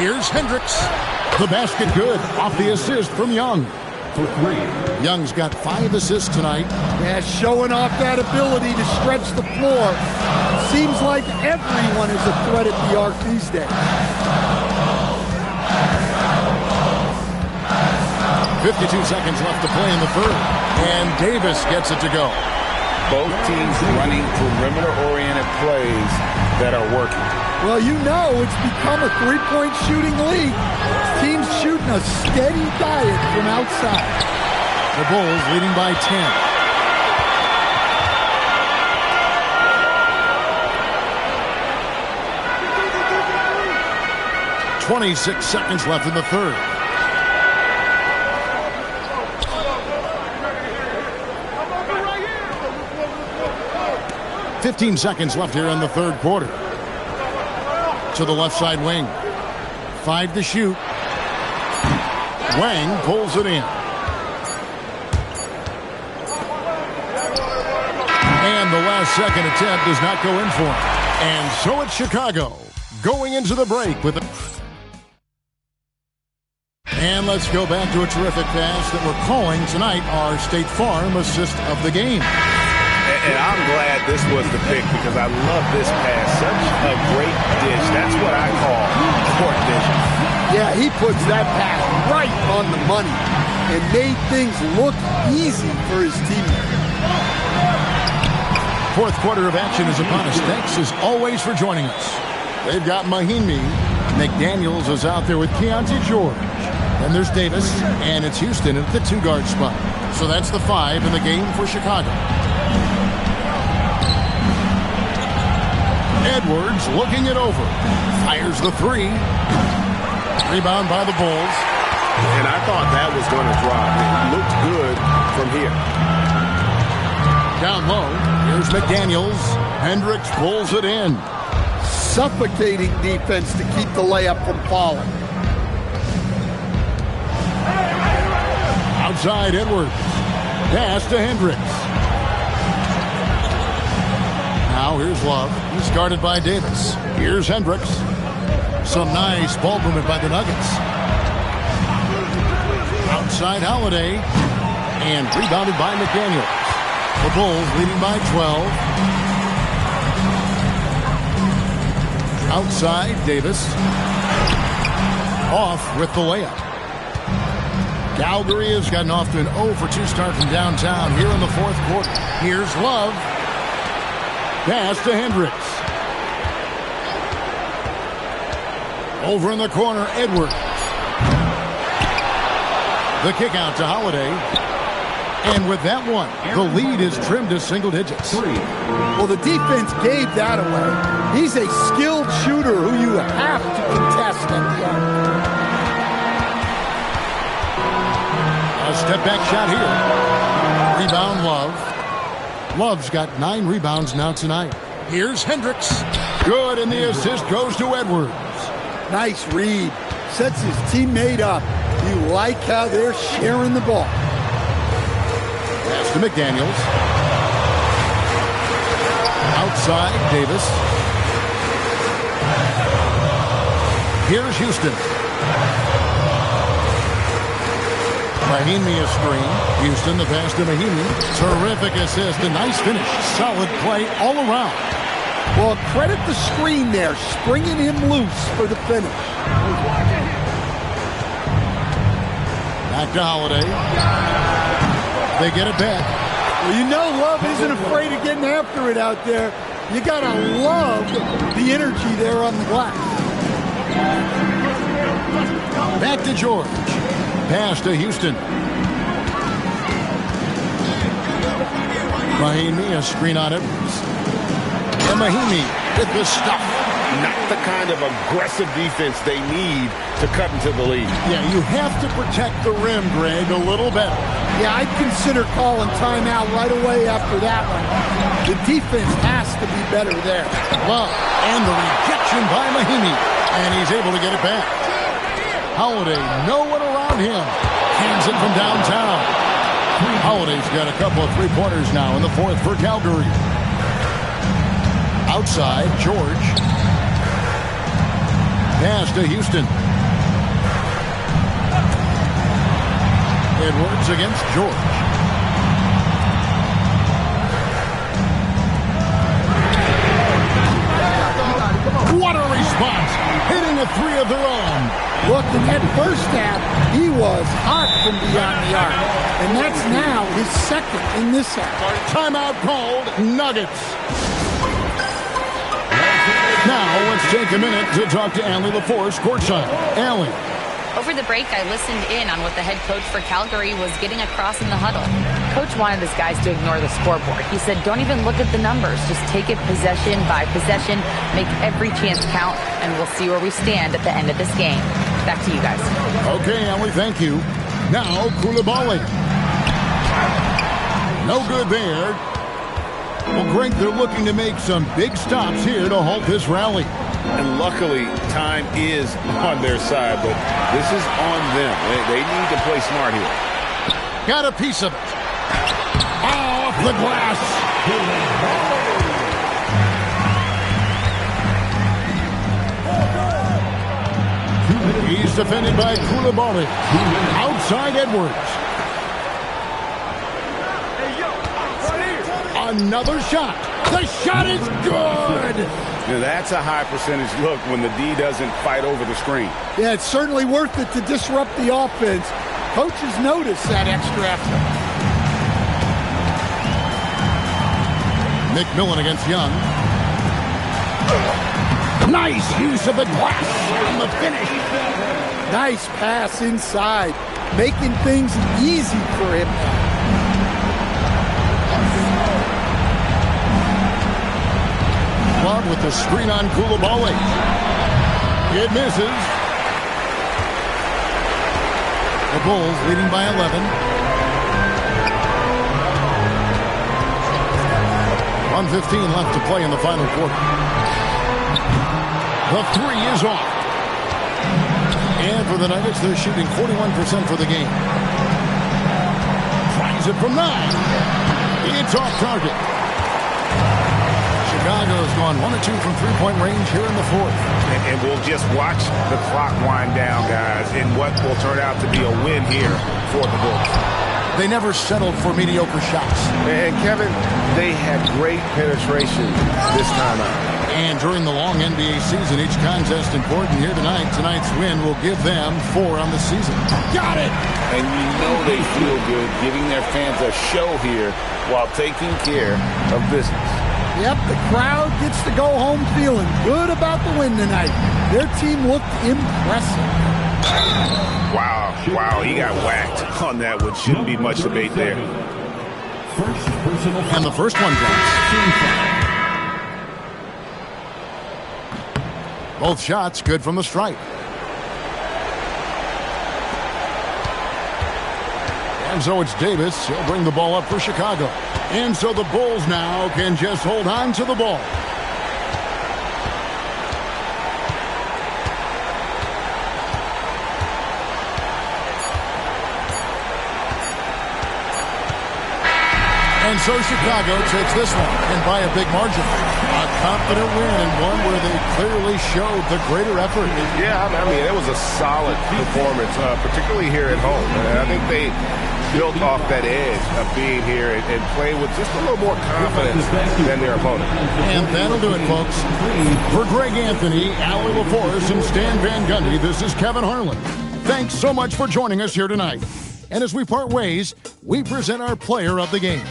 Speaker 8: Here's Hendricks. The basket good. Off the assist from Young. For 3. Young's got 5 assists tonight.
Speaker 3: Yeah, showing off that ability to stretch the floor. Seems like everyone is a threat at the arc these days.
Speaker 8: 52 seconds left to play in the third. And Davis gets it to go.
Speaker 9: Both teams running perimeter-oriented plays that are working.
Speaker 3: Well, you know it's become a three-point shooting league. Teams shooting a steady diet from outside.
Speaker 8: The Bulls leading by 10. 26 seconds left in the third. "15 seconds left here in the third quarter. To the left side wing. 5 to shoot. Wang pulls it in. And the last second attempt does not go in for him. And so it's Chicago going into the break with a... And let's go back to a terrific pass that we're calling tonight our State Farm assist of the game.
Speaker 12: And I'm glad this was the pick because I love this pass. Such a great dish. That's what I call court vision.
Speaker 3: Yeah, he puts that pass right on the money and made things look easy for his teammates.
Speaker 8: Fourth quarter of action is upon us. Thanks as always for joining us. They've got Mahinmi. McDaniels is out there with Keontae George. Then there's Davis, and it's Houston at the 2-guard spot. So that's the 5 in the game for Chicago. Edwards looking it over. Fires the 3. Rebound by the Bulls.
Speaker 12: And I thought that was going to drop. It looked good from here.
Speaker 8: Down low, here's McDaniels. Hendricks pulls it in.
Speaker 3: Suffocating defense to keep the layup from falling.
Speaker 8: Outside Edwards. Pass to Hendricks. Now here's Love. He's guarded by Davis. Here's Hendricks. Some nice ball movement by the Nuggets. Outside Holiday. And rebounded by McDaniels. The Bulls leading by 12. Outside, Davis. Off with the layup. Calgary has gotten off to an 0 for 2 start from downtown here in the fourth quarter. Here's Love. Pass to Hendricks. Over in the corner, Edwards. The kick out to Holiday. And with that one, the lead is trimmed to single digits.
Speaker 3: Well, the defense gave that away. He's a skilled shooter who you have to contest at the arc.
Speaker 8: A step back shot here. Rebound, Love. Love's got 9 rebounds now tonight. Here's Hendricks. Good, and the assist goes to Edwards.
Speaker 3: Nice read. Sets his teammate up. You like how they're sharing the ball.
Speaker 8: Pass to McDaniels. Outside, Davis. Here's Houston. Mahimi a screen. Houston, the pass to Mahimi. Terrific assist. A nice finish. Solid play all around.
Speaker 3: Well, credit the screen there, springing him loose for the finish.
Speaker 8: Back to Holiday. They get it back.
Speaker 3: Well, you know Love isn't afraid of getting after it out there. You got to love the energy there on the glass.
Speaker 8: Back to George. Pass to Houston. Mahimi, a screen on it. And Mahimi with the stuff.
Speaker 12: Not the kind of aggressive defense they need to cut into the lead.
Speaker 8: Yeah, you have to protect the rim, Greg, a little better.
Speaker 3: Yeah, I'd consider calling timeout right away after that one. The defense has to be better there.
Speaker 8: Love, and the rejection by Mahimi. And he's able to get it back. Holiday, no one around him. Hands it from downtown. Holiday's got a couple of three-pointers now in the fourth for Calgary. Outside, George. Pass to Houston. Edwards against George. What a response! Hitting a 3 of their own.
Speaker 3: Look, in that first half, he was hot from beyond the arc. And that's now his second in this half.
Speaker 8: Timeout called, Nuggets. Now, let's take a minute to talk to Allie LaForce, courtside. Allie.
Speaker 7: Over the break, I listened in on what the head coach for Calgary was getting across in the huddle. Coach wanted his guys to ignore the scoreboard. He said, don't even look at the numbers. Just take it possession by possession, make every chance count, and we'll see where we stand at the end of this game. Back to you guys.
Speaker 8: Okay, Allie, thank you. Now, Koulibaly. No good there. Well, Greg, they're looking to make some big stops here to halt this rally.
Speaker 9: And luckily, time is on their side, but this is on them. They need to play smart here.
Speaker 8: Got a piece of it. Off the glass. He's defended by Koulibaly. Outside Edwards. Another shot. The shot is good.
Speaker 9: Now that's a high percentage look when the D doesn't fight over the screen.
Speaker 3: Yeah, it's certainly worth it to disrupt the offense. Coaches notice that extra effort.
Speaker 8: McMillan against Young. Nice use of the glass on the finish.
Speaker 3: Nice pass inside, making things easy for him.
Speaker 8: Love with the screen on Koulibaly. It misses. The Bulls leading by 11. 1:15 left to play in the final quarter. The 3 is off. And for the Nuggets, they're shooting 41% for the game. Tries it from 9. It's off target. Chicago's gone 1 of 2 from three-point range here in the fourth.
Speaker 12: And we'll just watch the clock wind down, guys, in what will turn out to be a win here for the Bulls.
Speaker 8: They never settled for mediocre shots.
Speaker 12: And Kevin, they had great penetration this time out.
Speaker 8: And during the long NBA season, each contest important here tonight. Tonight's win will give them 4 on the season. Got it!
Speaker 9: And you know they feel good giving their fans a show here while taking care of business.
Speaker 3: Yep, the crowd gets to go home feeling good about the win tonight. Their team looked impressive.
Speaker 12: Wow, he got whacked on that one. Shouldn't be much debate there.
Speaker 8: And the first one drops. Both shots good from the stripe. And so it's Davis. He'll bring the ball up for Chicago. And so the Bulls now can just hold on to the ball. And so Chicago takes this one, and by a big margin. A confident win, and one where they clearly showed the greater effort.
Speaker 12: Yeah, I mean, it was a solid performance, particularly here at home. And I think they built off that edge of being here and playing with just a little more confidence than their opponent.
Speaker 8: And that'll do it, folks. For Greg Anthony, Allie LaForce, and Stan Van Gundy, this is Kevin Harlan. Thanks so much for joining us here tonight. And as we part ways, we present our player of the game.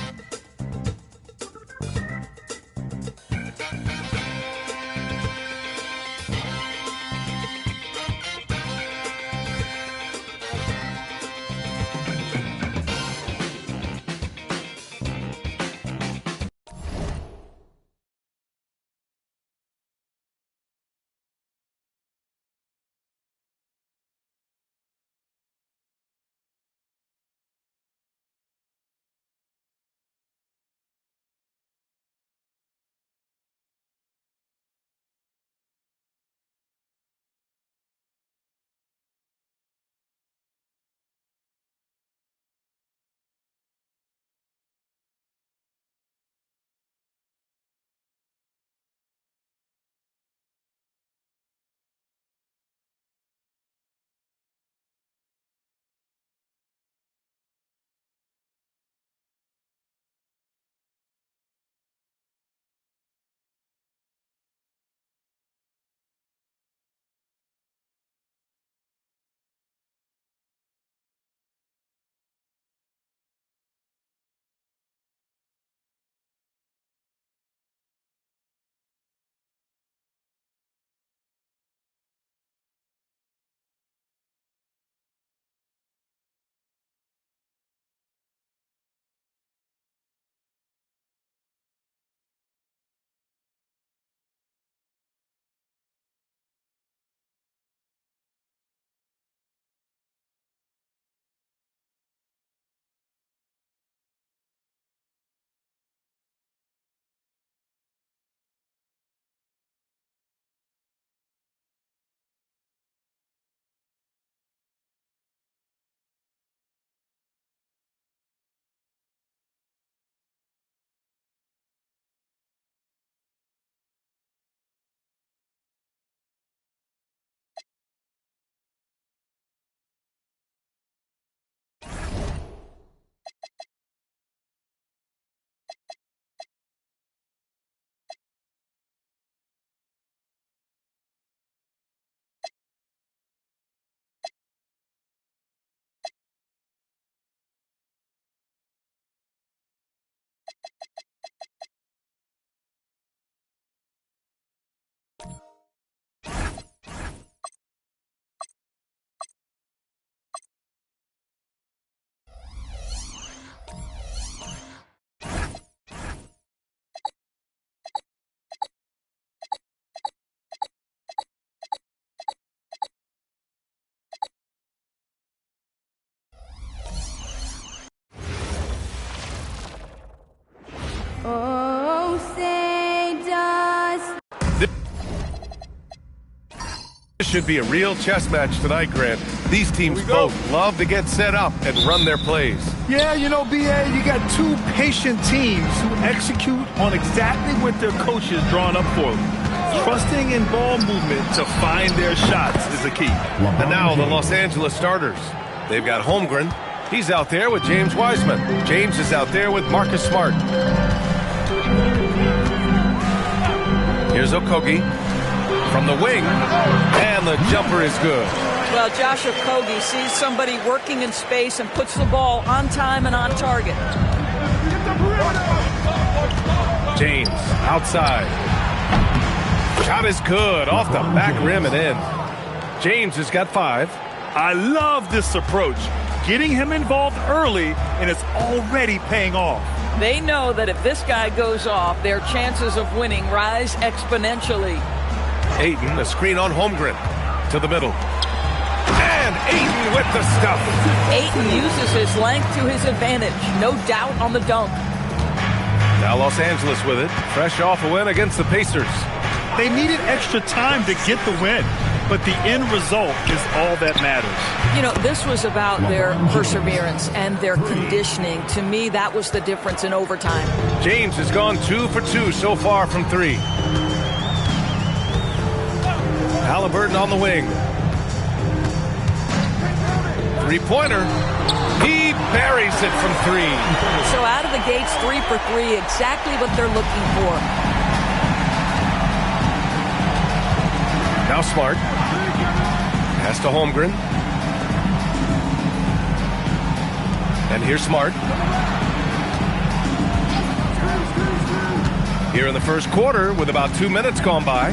Speaker 15: Oh, say does.
Speaker 1: This should be a real chess match tonight, Grant. These teams both love to get set up and run their plays.
Speaker 2: Yeah, you know, B.A., you got two patient teams who execute on exactly what their coach has drawn up for them. Trusting in ball movement to find their shots is the key.
Speaker 1: And now the Los Angeles starters. They've got Holmgren, He's out there with James Wiseman. James is out there with Marcus Smart. Here's Okogie from the wing, and the jumper is good.
Speaker 16: Well, Josh Okogie sees somebody working in space and puts the ball on time and on target.
Speaker 1: James outside. Shot is good off the back rim and in. James has got 5.
Speaker 2: I love this approach. Getting him involved early, and it's already paying off.
Speaker 16: They know that if this guy goes off, their chances of winning rise exponentially.
Speaker 1: Ayton, a screen on Holmgren to the middle. And Ayton with the stuff.
Speaker 16: Ayton uses his length to his advantage. No doubt on the dunk.
Speaker 1: Now Los Angeles with it. Fresh off a win against the Pacers.
Speaker 2: They needed extra time to get the win, but the end result is all that matters.
Speaker 16: You know, this was about their perseverance and their conditioning. To me, that was the difference in overtime.
Speaker 1: James has gone 2 for 2 so far from 3. Halliburton on the wing. Three-pointer. He buries it from 3.
Speaker 16: So out of the gates, 3 for 3, exactly what they're looking for.
Speaker 1: Now Smart. Pass to Holmgren. And here's Smart. Here in the first quarter with about 2 minutes gone by.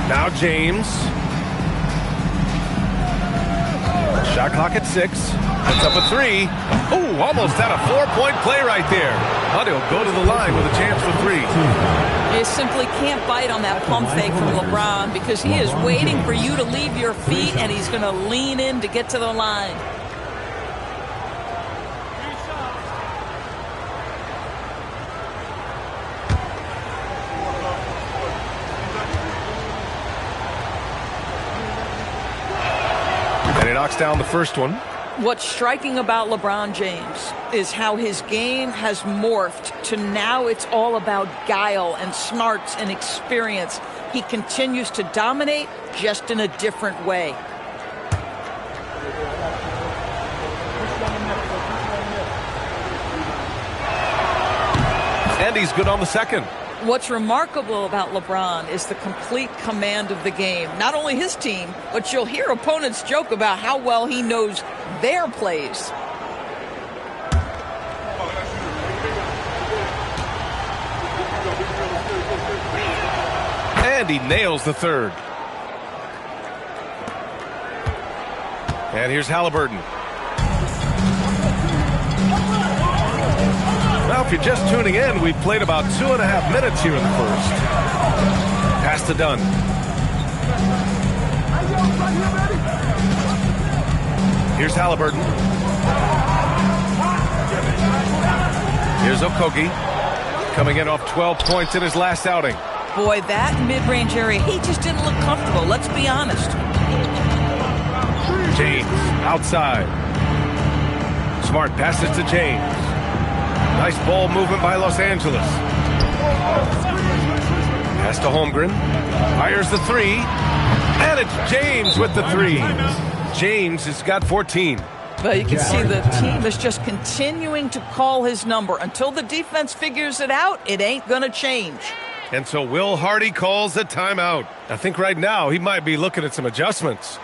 Speaker 1: Now James. Shot clock at 6. Puts up a 3. Ooh, almost had a 4-point play right there. But he'll go to the line with a chance for 3.
Speaker 16: You simply can't bite on that pump fake from LeBron because he is waiting for you to leave your feet, and he's going to lean in to get to the line.
Speaker 1: And he knocks down the first one.
Speaker 16: What's striking about LeBron James is how his game has morphed to now it's all about guile and smarts and experience. He continues to dominate just in a different way.
Speaker 1: And he's good on the second.
Speaker 16: What's remarkable about LeBron is the complete command of the game. Not only his team, but you'll hear opponents joke about how well he knows their plays.
Speaker 1: And he nails the third. And here's Halliburton. Now, if you're just tuning in, we've played about 2.5 minutes here in the first. Pass to Dunn. Here's Halliburton. Here's Okogie. Coming in off 12 points in his last outing.
Speaker 16: Boy, that mid-range area, he just didn't look comfortable. Let's be honest.
Speaker 1: James outside. Smart passes to James. Nice ball movement by Los Angeles. Pass to Holmgren. Fires the 3. And it's James with the 3. James has got 14.
Speaker 16: But you can see the team is just continuing to call his number. Until the defense figures it out, it ain't going to change.
Speaker 1: And so Will Hardy calls a timeout. I think right now he might be looking at some adjustments.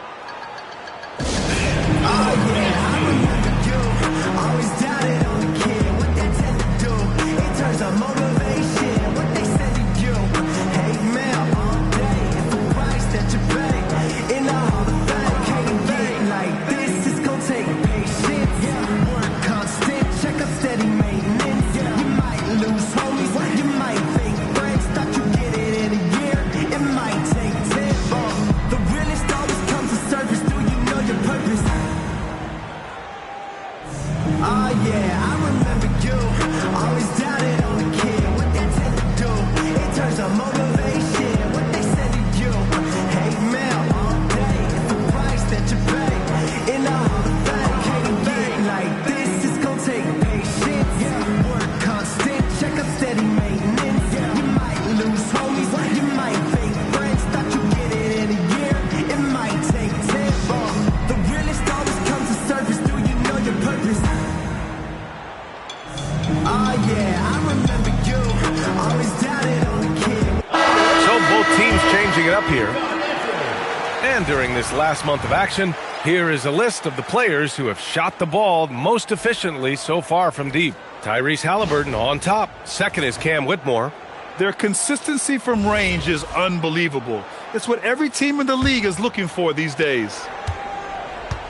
Speaker 1: And during this last month of action, here is a list of the players who have shot the ball most efficiently so far from deep. Tyrese Halliburton on top. Second is Cam Whitmore.
Speaker 2: Their consistency from range is unbelievable. It's what every team in the league is looking for these days.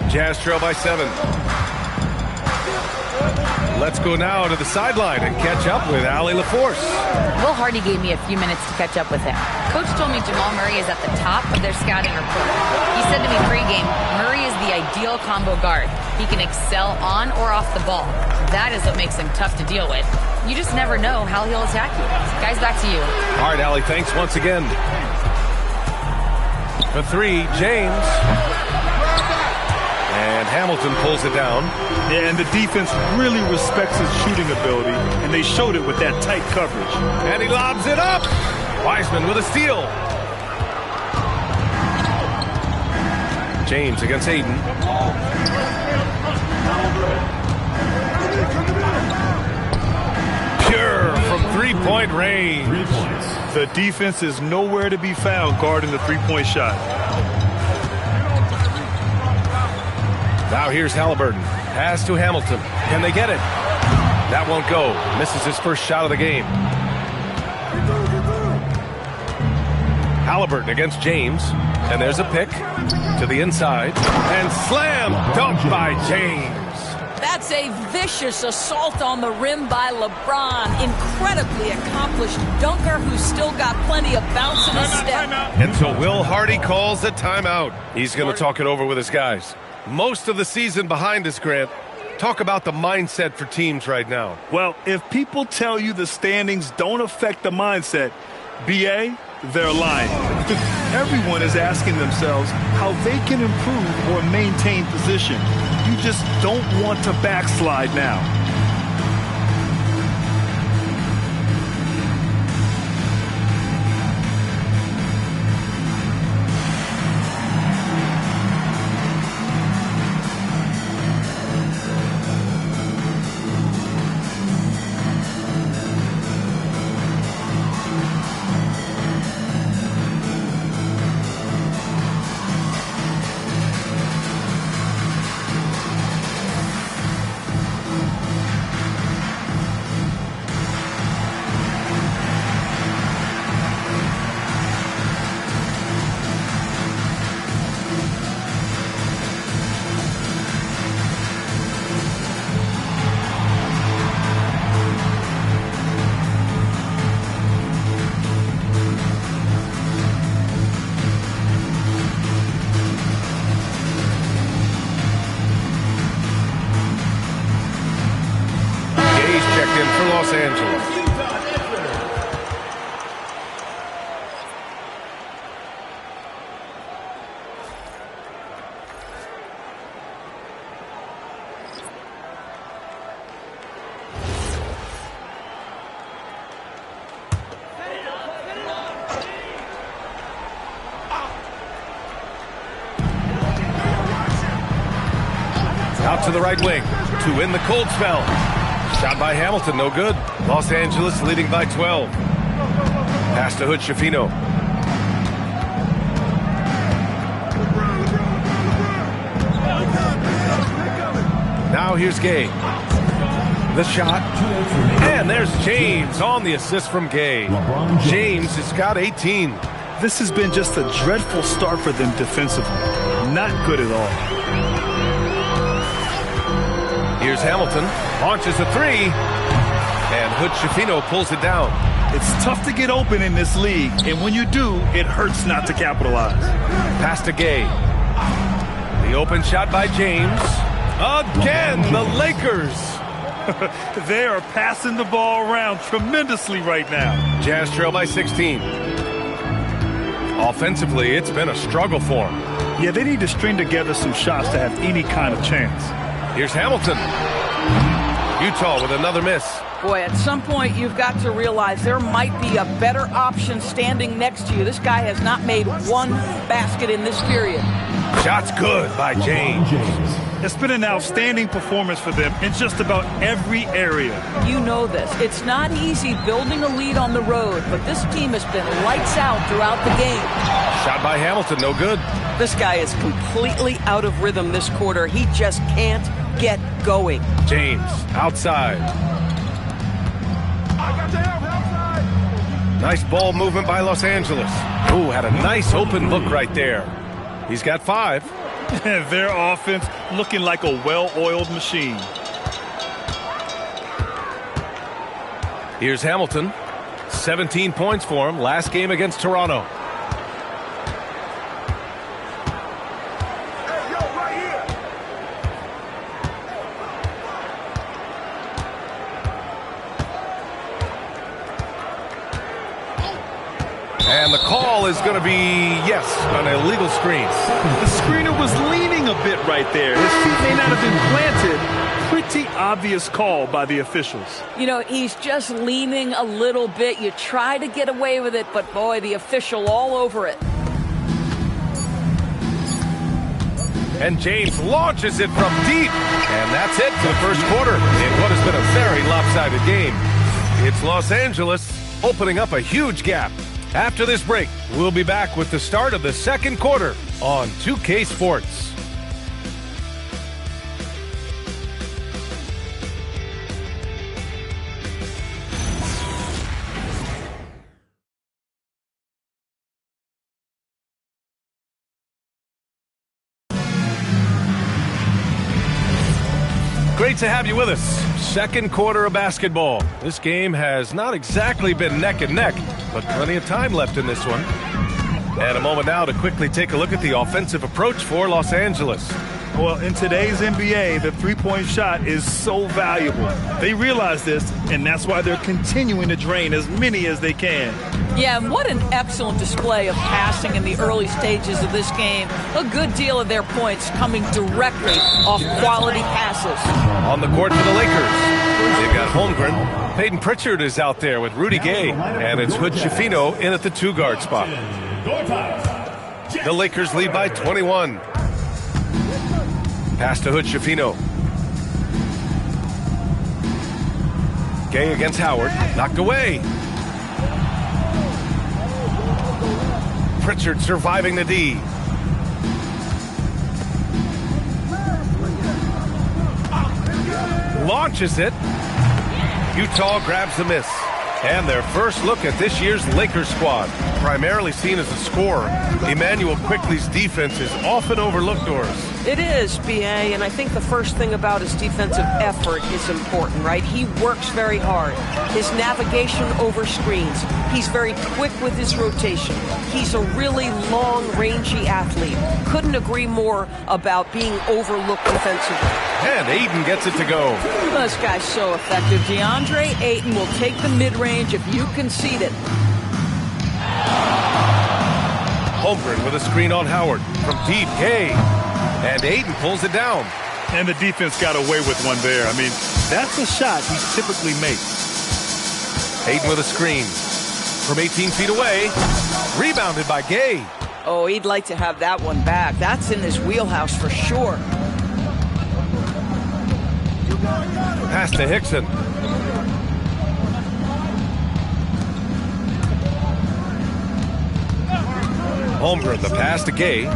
Speaker 1: Jazz trail by 7. Let's go now to the sideline and catch up with Allie LaForce.
Speaker 7: Will Hardy gave me a few minutes to catch up with him. Coach told me Jamal Murray is at the top of their scouting report. He said to me pregame, Murray is the ideal combo guard. He can excel on or off the ball. That is what makes him tough to deal with. You just never know how he'll attack you. Guys, back to you.
Speaker 1: All right, Allie, thanks once again. For 3, James. And Hamilton pulls it down.
Speaker 2: Yeah, and the defense really respects his shooting ability, and they showed it with that tight coverage.
Speaker 1: And he lobs it up. Wiseman with a steal. James against Aiden. Pure from three-point range.
Speaker 11: 3 points.
Speaker 2: The defense is nowhere to be found guarding the three-point shot.
Speaker 1: Now here's Halliburton. Pass to Hamilton. Can they get it? That won't go. Misses his first shot of the game. Halliburton against James. And there's a pick to the inside. And slam dunk by James.
Speaker 16: That's a vicious assault on the rim by LeBron. Incredibly accomplished dunker who's still got plenty of bounce in his step.
Speaker 1: And so Will Hardy calls a timeout. He's going to talk it over with his guys. Most of the season behind us, Grant. Talk about the mindset for teams right now.
Speaker 2: Well, if people tell you the standings don't affect the mindset, BA, they're lying. Everyone is asking themselves how they can improve or maintain position. You just don't want to backslide now.
Speaker 1: For Los Angeles. Out to the right wing to win the cold spell. Shot by Hamilton, no good. Los Angeles leading by 12. Pass to Hood Schifino. Now here's Gay. The shot. And there's James on the assist from Gay. James has got 18.
Speaker 2: This has been just a dreadful start for them defensively. Not good at all.
Speaker 1: Here's Hamilton, launches a 3, and Hood Schifino pulls it down.
Speaker 2: It's tough to get open in this league, and when you do, it hurts not to capitalize.
Speaker 1: Pass to Gay. The open shot by James. Again, the Lakers.
Speaker 2: They are passing the ball around tremendously right now.
Speaker 1: Jazz trail by 16. Offensively, it's been a struggle for them.
Speaker 2: Yeah, they need to string together some shots to have any kind of chance.
Speaker 1: Here's Hamilton. Utah with another miss.
Speaker 16: Boy, at some point you've got to realize there might be a better option standing next to you. This guy has not made one basket in this period.
Speaker 1: Shot's good by James.
Speaker 2: It's been an outstanding performance for them in just about every area.
Speaker 16: You know this. It's not easy building a lead on the road, but this team has been lights out throughout the game.
Speaker 1: Shot by Hamilton, no good.
Speaker 17: This guy is completely out of rhythm this quarter. He just can't get going.
Speaker 1: James, outside. Nice ball movement by Los Angeles. Ooh, had a nice open look right there. He's got 5.
Speaker 2: Their offense looking like a well-oiled machine.
Speaker 1: Here's Hamilton. 17 points for him. Last game against Toronto. And the call is going to be, yes, an illegal screen.
Speaker 2: The screener was leaning a bit right there. His feet may not have been planted. Pretty obvious call by the officials.
Speaker 16: You know, he's just leaning a little bit. You try to get away with it, but boy, the official all over it.
Speaker 1: And James launches it from deep. And that's it for the first quarter in what has been a very lopsided game. It's Los Angeles opening up a huge gap. After this break, we'll be back with the start of the second quarter on 2K Sports. Great to have you with us. Second quarter of basketball. This game has not exactly been neck and neck, but plenty of time left in this one. And a moment now to quickly take a look at the offensive approach for Los Angeles.
Speaker 2: Well, in today's NBA, the three-point shot is so valuable. They realize this, and that's why they're continuing to drain as many as they can.
Speaker 16: Yeah, and what an excellent display of passing in the early stages of this game. A good deal of their points coming directly off quality passes.
Speaker 1: On the court for the Lakers, they've got Holmgren. Peyton Pritchard is out there with Rudy Gay, and it's Hood Schifino in at the 2-guard spot. The Lakers lead by 21. Pass to Hood Schifino. Gay against Howard. Knocked away. Pritchard surviving the D. Launches it. Utah grabs the miss. And their first look at this year's Lakers squad. Primarily seen as a scorer, Emmanuel Quickley's defense is often overlooked, Doris.
Speaker 17: It is, B.A., and I think the first thing about his defensive effort is important, right? He works very hard. His navigation over screens. He's very quick with his rotation. He's a really long, rangy athlete. Couldn't agree more about being overlooked defensively.
Speaker 1: And Ayton gets it to go.
Speaker 16: This guy's so effective. DeAndre Ayton will take the mid-range if you concede it.
Speaker 1: Holmgren with a screen on Howard from deep. Gay. And Ayton pulls it down.
Speaker 2: And the defense got away with one there. I mean, that's a shot he typically makes.
Speaker 1: Ayton with a screen from 18 feet away. Rebounded by Gay.
Speaker 16: Oh, he'd like to have that one back. That's in his wheelhouse for sure.
Speaker 1: Pass to Hickson. Holmgren, the pass to Gay.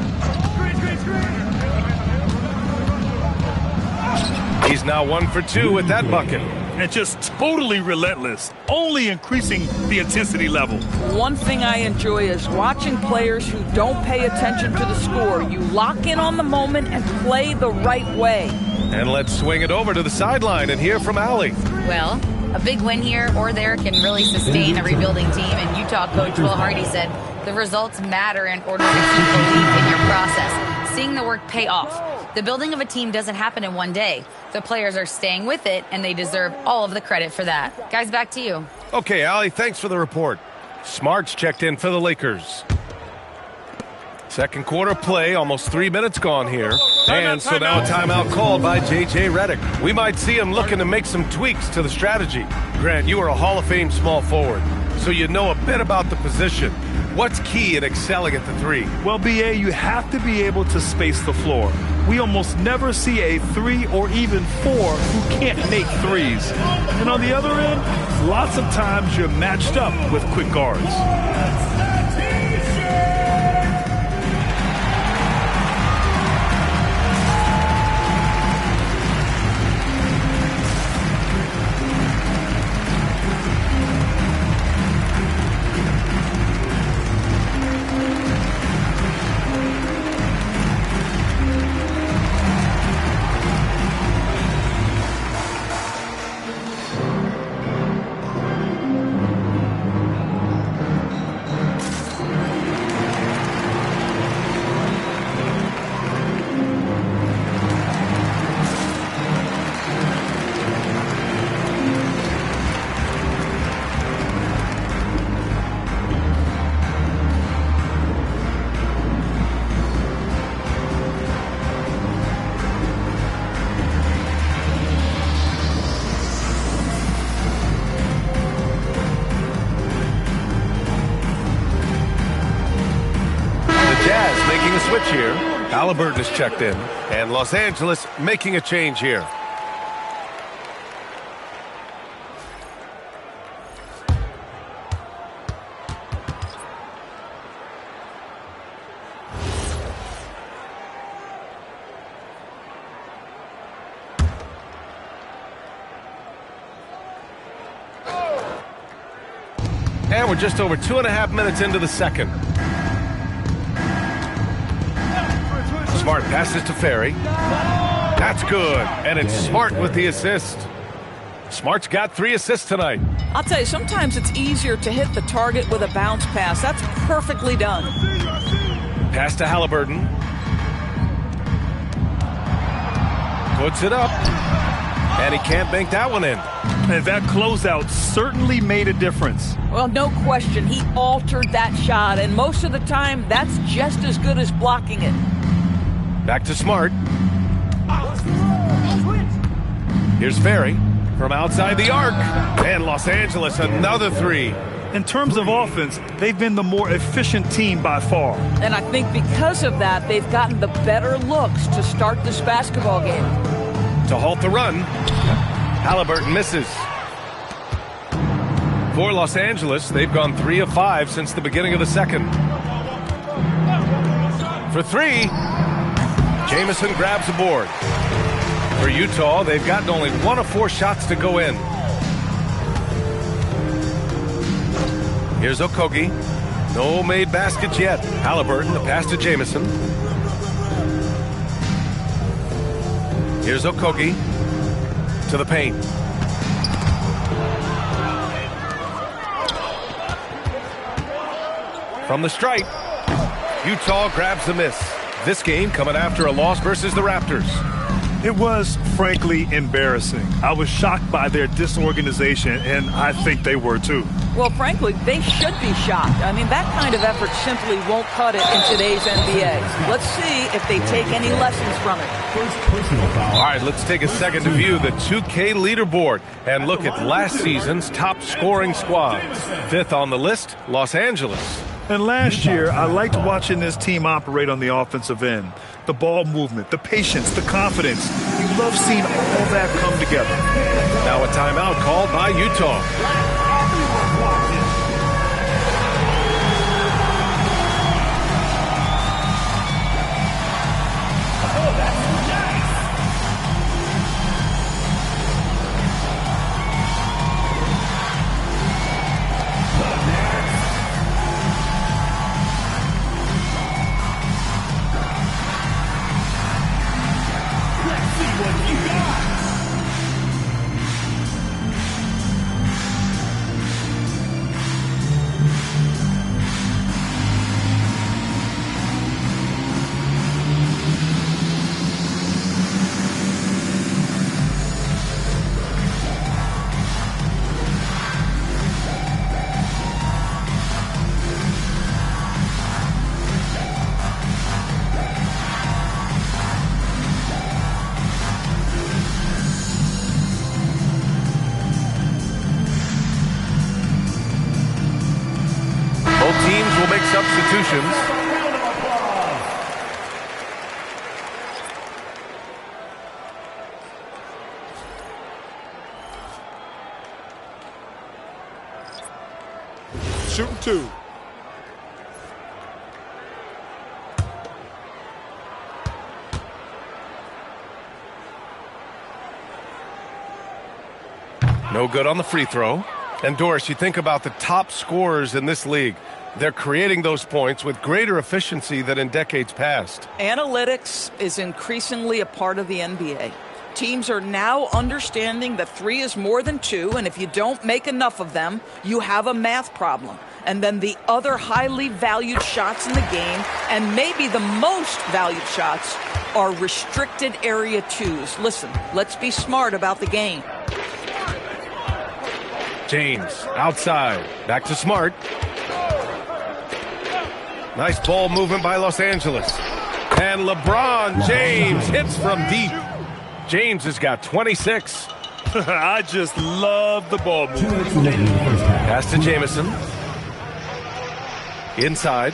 Speaker 1: He's now 1 for 2 with that bucket.
Speaker 2: And just totally relentless, only increasing the intensity level.
Speaker 16: One thing I enjoy is watching players who don't pay attention to the score. You lock in on the moment and play the right way.
Speaker 1: And let's swing it over to the sideline and hear from Allie.
Speaker 7: Well, a big win here or there can really sustain a rebuilding team, and Utah coach Will Hardy said the results matter in order to keep belief in your process, seeing the work pay off. The building of a team doesn't happen in one day. The players are staying with it, and they deserve all of the credit for that. Guys, back to you.
Speaker 1: Okay, Allie, thanks for the report. Smart's checked in for the Lakers. Second quarter play, almost 3 minutes gone here. And so now a timeout called by J.J. Redick. We might see him looking to make some tweaks to the strategy. Grant, you are a Hall of Fame small forward, so you know a bit about the position. What's key in excelling at the three?
Speaker 2: Well, B.A., you have to be able to space the floor. We almost never see a 3 or even 4 who can't make threes. And on the other end, lots of times you're matched up with quick guards.
Speaker 1: switch here. Halliburton is checked in. And Los Angeles making a change here. And we're just over 2.5 minutes into the second. Smart passes to Ferry. That's good. And it's Smart with the assist. Smart's got 3 assists tonight.
Speaker 16: I'll tell you, sometimes it's easier to hit the target with a bounce pass. That's perfectly done.
Speaker 1: Pass to Halliburton. Puts it up. And he can't bank that one in.
Speaker 2: And that closeout certainly made a difference.
Speaker 16: Well, no question. He altered that shot, and most of the time, that's just as good as blocking it.
Speaker 1: Back to Smart. Here's Ferry from outside the arc. And Los Angeles, another 3.
Speaker 2: In terms of offense, they've been the more efficient team by far.
Speaker 16: And I think because of that, they've gotten the better looks to start this basketball game.
Speaker 1: To halt the run. Halliburton misses. For Los Angeles, they've gone 3 of 5 since the beginning of the second. For 3, Jamison grabs the board. For Utah, they've gotten only 1 of 4 shots to go in. Here's Okogie. No made baskets yet. Halliburton, the pass to Jamison. Here's Okogie to the paint. From the stripe, Utah grabs the miss. This game coming after a loss versus the Raptors.
Speaker 2: It was, frankly, embarrassing. I was shocked by their disorganization, and I think they were too.
Speaker 16: Well, frankly, they should be shocked. I mean, that kind of effort simply won't cut it in today's NBA. Let's see if they take any lessons from it.
Speaker 1: All right, let's take a second to view the 2K leaderboard and look at last season's top scoring squads. 5th on the list, Los Angeles.
Speaker 2: And last year, I liked watching this team operate on the offensive end. The ball movement, the patience, the confidence. You love seeing all that come together.
Speaker 1: Now a timeout called by Utah. Teams will make substitutions.
Speaker 6: Shooting 2.
Speaker 1: No good on the free throw. And Doris, you think about the top scorers in this league. They're creating those points with greater efficiency than in decades past.
Speaker 16: Analytics is increasingly a part of the NBA. Teams are now understanding that 3 is more than 2, and if you don't make enough of them, you have a math problem. And then the other highly valued shots in the game, and maybe the most valued shots, are restricted area 2s. Listen, let's be smart about the game.
Speaker 1: James outside, back to Smart. Nice ball movement by Los Angeles. And LeBron James hits from deep. James has got 26.
Speaker 2: I just love the ball movement.
Speaker 1: Pass to Jamison. Inside.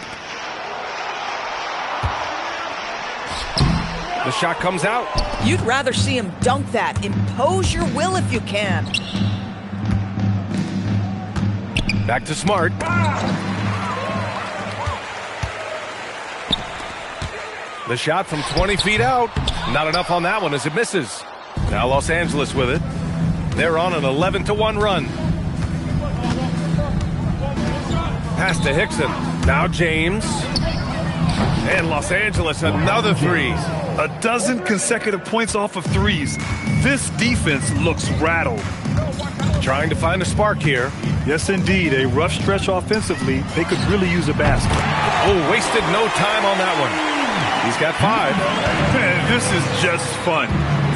Speaker 1: The shot comes out.
Speaker 16: You'd rather see him dunk that. Impose your will if you can.
Speaker 1: Back to Smart. The shot from 20 feet out. Not enough on that one as it misses. Now Los Angeles with it. They're on an 11-1 run. Pass to Hickson. Now James. And Los Angeles, another three.
Speaker 2: A dozen consecutive points off of threes. This defense looks rattled.
Speaker 1: Trying to find a spark here.
Speaker 2: Yes, indeed. A rough stretch offensively. They could really use a basket.
Speaker 1: Oh, wasted no time on that one. He's got 5.
Speaker 2: Man, this is just fun.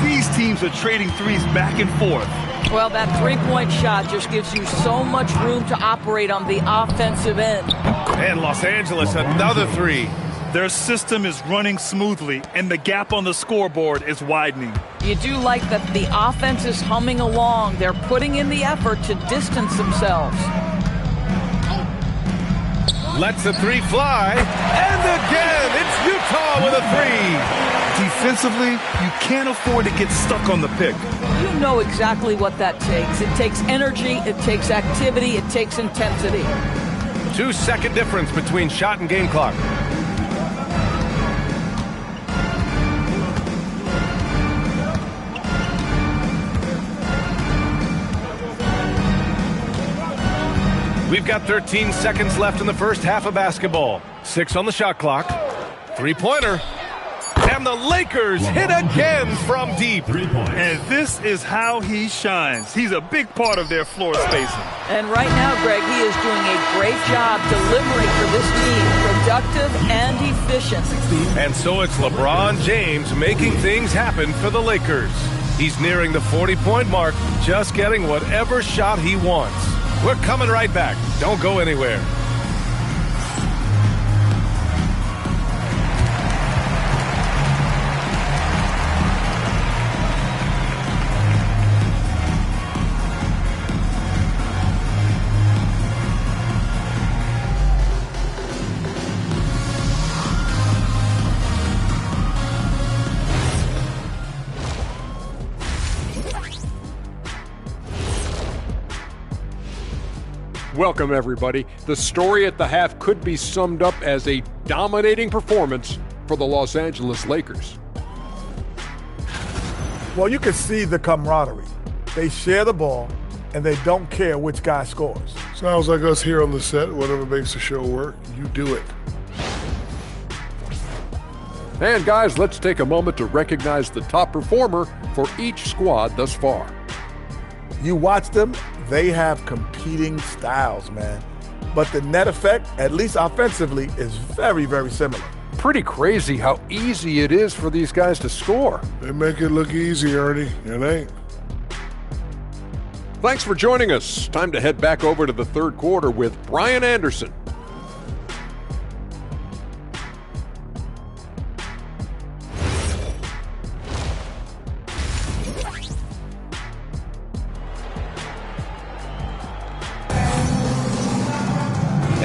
Speaker 2: These teams are trading threes back and forth.
Speaker 16: Well, that three-point shot just gives you so much room to operate on the offensive end.
Speaker 1: And Los Angeles, another 3.
Speaker 2: Their system is running smoothly, and the gap on the scoreboard is widening.
Speaker 16: You do like that the offense is humming along. They're putting in the effort to distance themselves.
Speaker 1: Lets the 3 fly. And again, it's Utah with a 3.
Speaker 2: Defensively, you can't afford to get stuck on the pick.
Speaker 16: You know exactly what that takes. It takes energy, it takes activity, it takes intensity.
Speaker 1: 2-second difference between shot and game clock. We've got 13 seconds left in the first half of basketball. 6 on the shot clock. 3-pointer. And the Lakers hit again from deep.
Speaker 2: And this is how he shines. He's a big part of their floor spacing.
Speaker 16: And right now, Greg, he is doing a great job delivering for this team. Productive and efficient.
Speaker 1: And so it's LeBron James making things happen for the Lakers. He's nearing the 40-point mark, just getting whatever shot he wants. We're coming right back. Don't go anywhere.
Speaker 5: Welcome, everybody. The story at the half could be summed up as a dominating performance for the Los Angeles Lakers.
Speaker 6: Well, you can see the camaraderie. They share the ball, and they don't care which guy scores.
Speaker 11: Sounds like us here on the set. Whatever makes the show work, you do it.
Speaker 5: And guys, let's take a moment to recognize the top performer for each squad thus far.
Speaker 6: You watch them, they have competing styles, man. But the net effect, at least offensively, is very, very similar.
Speaker 5: Pretty crazy how easy it is for these guys to score.
Speaker 11: They make it look easy, Ernie. It ain't.
Speaker 5: Thanks for joining us. Time to head back over to the third quarter with Brian Anderson.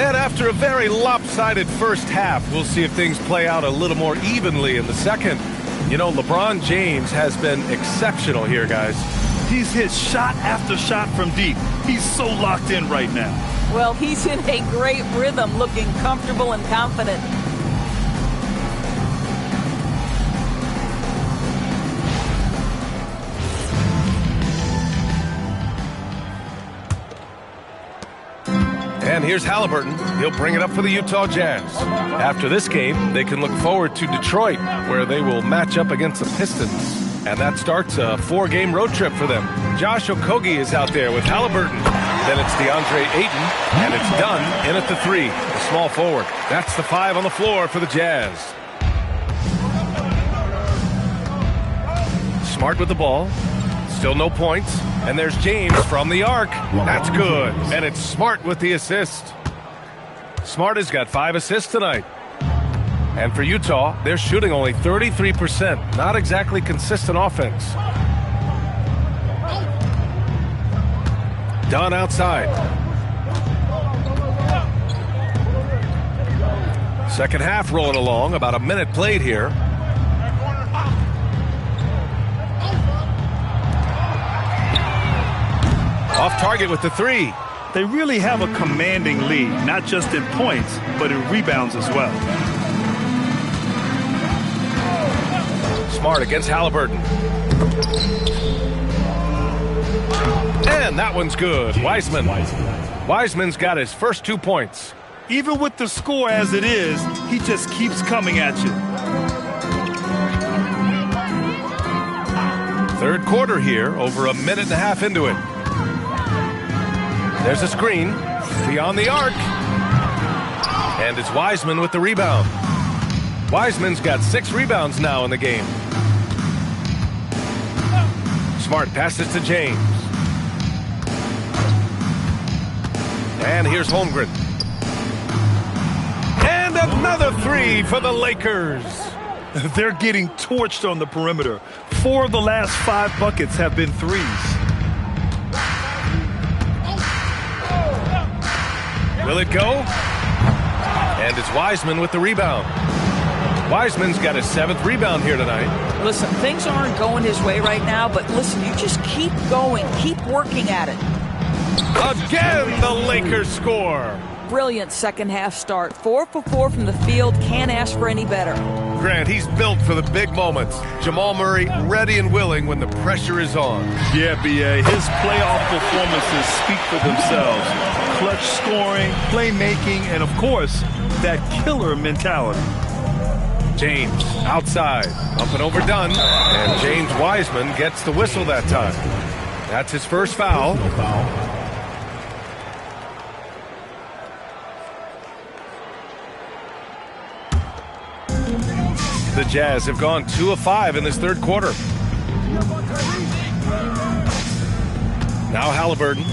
Speaker 1: And after a very lopsided first half, we'll see if things play out a little more evenly in the second. You know, LeBron James has been exceptional here, guys.
Speaker 2: He's hit shot after shot from deep. He's so locked in right now.
Speaker 16: Well, he's in a great rhythm, looking comfortable and confident.
Speaker 1: And here's Halliburton. He'll bring it up for the Utah Jazz. After this game, they can look forward to Detroit, where they will match up against the Pistons. And that starts a 4-game road trip for them. Josh Okogie is out there with Halliburton. Then it's DeAndre Ayton, and it's Dunn in at the 3, the small forward. That's the 5 on the floor for the Jazz. Smart with the ball. Still no points. And there's James from the arc. That's good. And it's Smart with the assist. Smart has got 5 assists tonight. And for Utah, they're shooting only 33%. Not exactly consistent offense. Dunn outside. Second half rolling along. About a minute played here. Off target with the three.
Speaker 2: They really have a commanding lead, not just in points, but in rebounds as well.
Speaker 1: Smart against Halliburton. And that one's good. Wiseman. Wiseman's got his first 2 points.
Speaker 2: Even with the score as it is, he just keeps coming at you.
Speaker 1: Third quarter here, over a minute and a half into it. There's a screen beyond the arc. And it's Wiseman with the rebound. Wiseman's got 6 rebounds now in the game. Smart passes to James. And here's Holmgren. And another three for the Lakers.
Speaker 2: They're getting torched on the perimeter. 4 of the last 5 buckets have been threes.
Speaker 1: Will it go? And it's Wiseman with the rebound. Wiseman's got his 7th rebound here tonight.
Speaker 16: Listen, things aren't going his way right now, but listen, you just keep going, keep working at it.
Speaker 1: Again, the Lakers score.
Speaker 16: Brilliant second half start. 4 for 4 from the field. Can't ask for any better.
Speaker 1: Grant, he's built for the big moments. Jamal Murray ready and willing when the pressure is on.
Speaker 2: Yeah, B.A. His playoff performances speak for themselves. Clutch scoring, playmaking, and of course, that killer mentality.
Speaker 1: James outside, up and overdone, and James Wiseman gets the whistle that time. That's his first foul. The Jazz have gone 2 of 5 in this third quarter. Now Halliburton.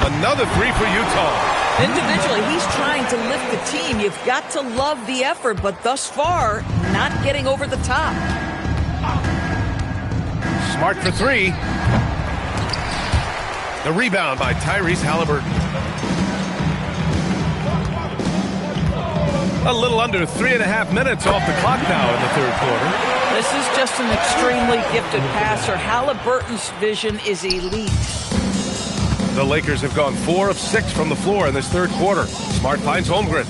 Speaker 1: Another three for Utah.
Speaker 16: Individually, he's trying to lift the team. You've got to love the effort, but thus far, not getting over the top.
Speaker 1: Smart for 3. The rebound by Tyrese Halliburton. A little under 3.5 minutes off the clock now in the third quarter.
Speaker 16: This is just an extremely gifted passer. Halliburton's vision is elite.
Speaker 1: The Lakers have gone 4 of 6 from the floor in this third quarter. Smart finds Holmgren.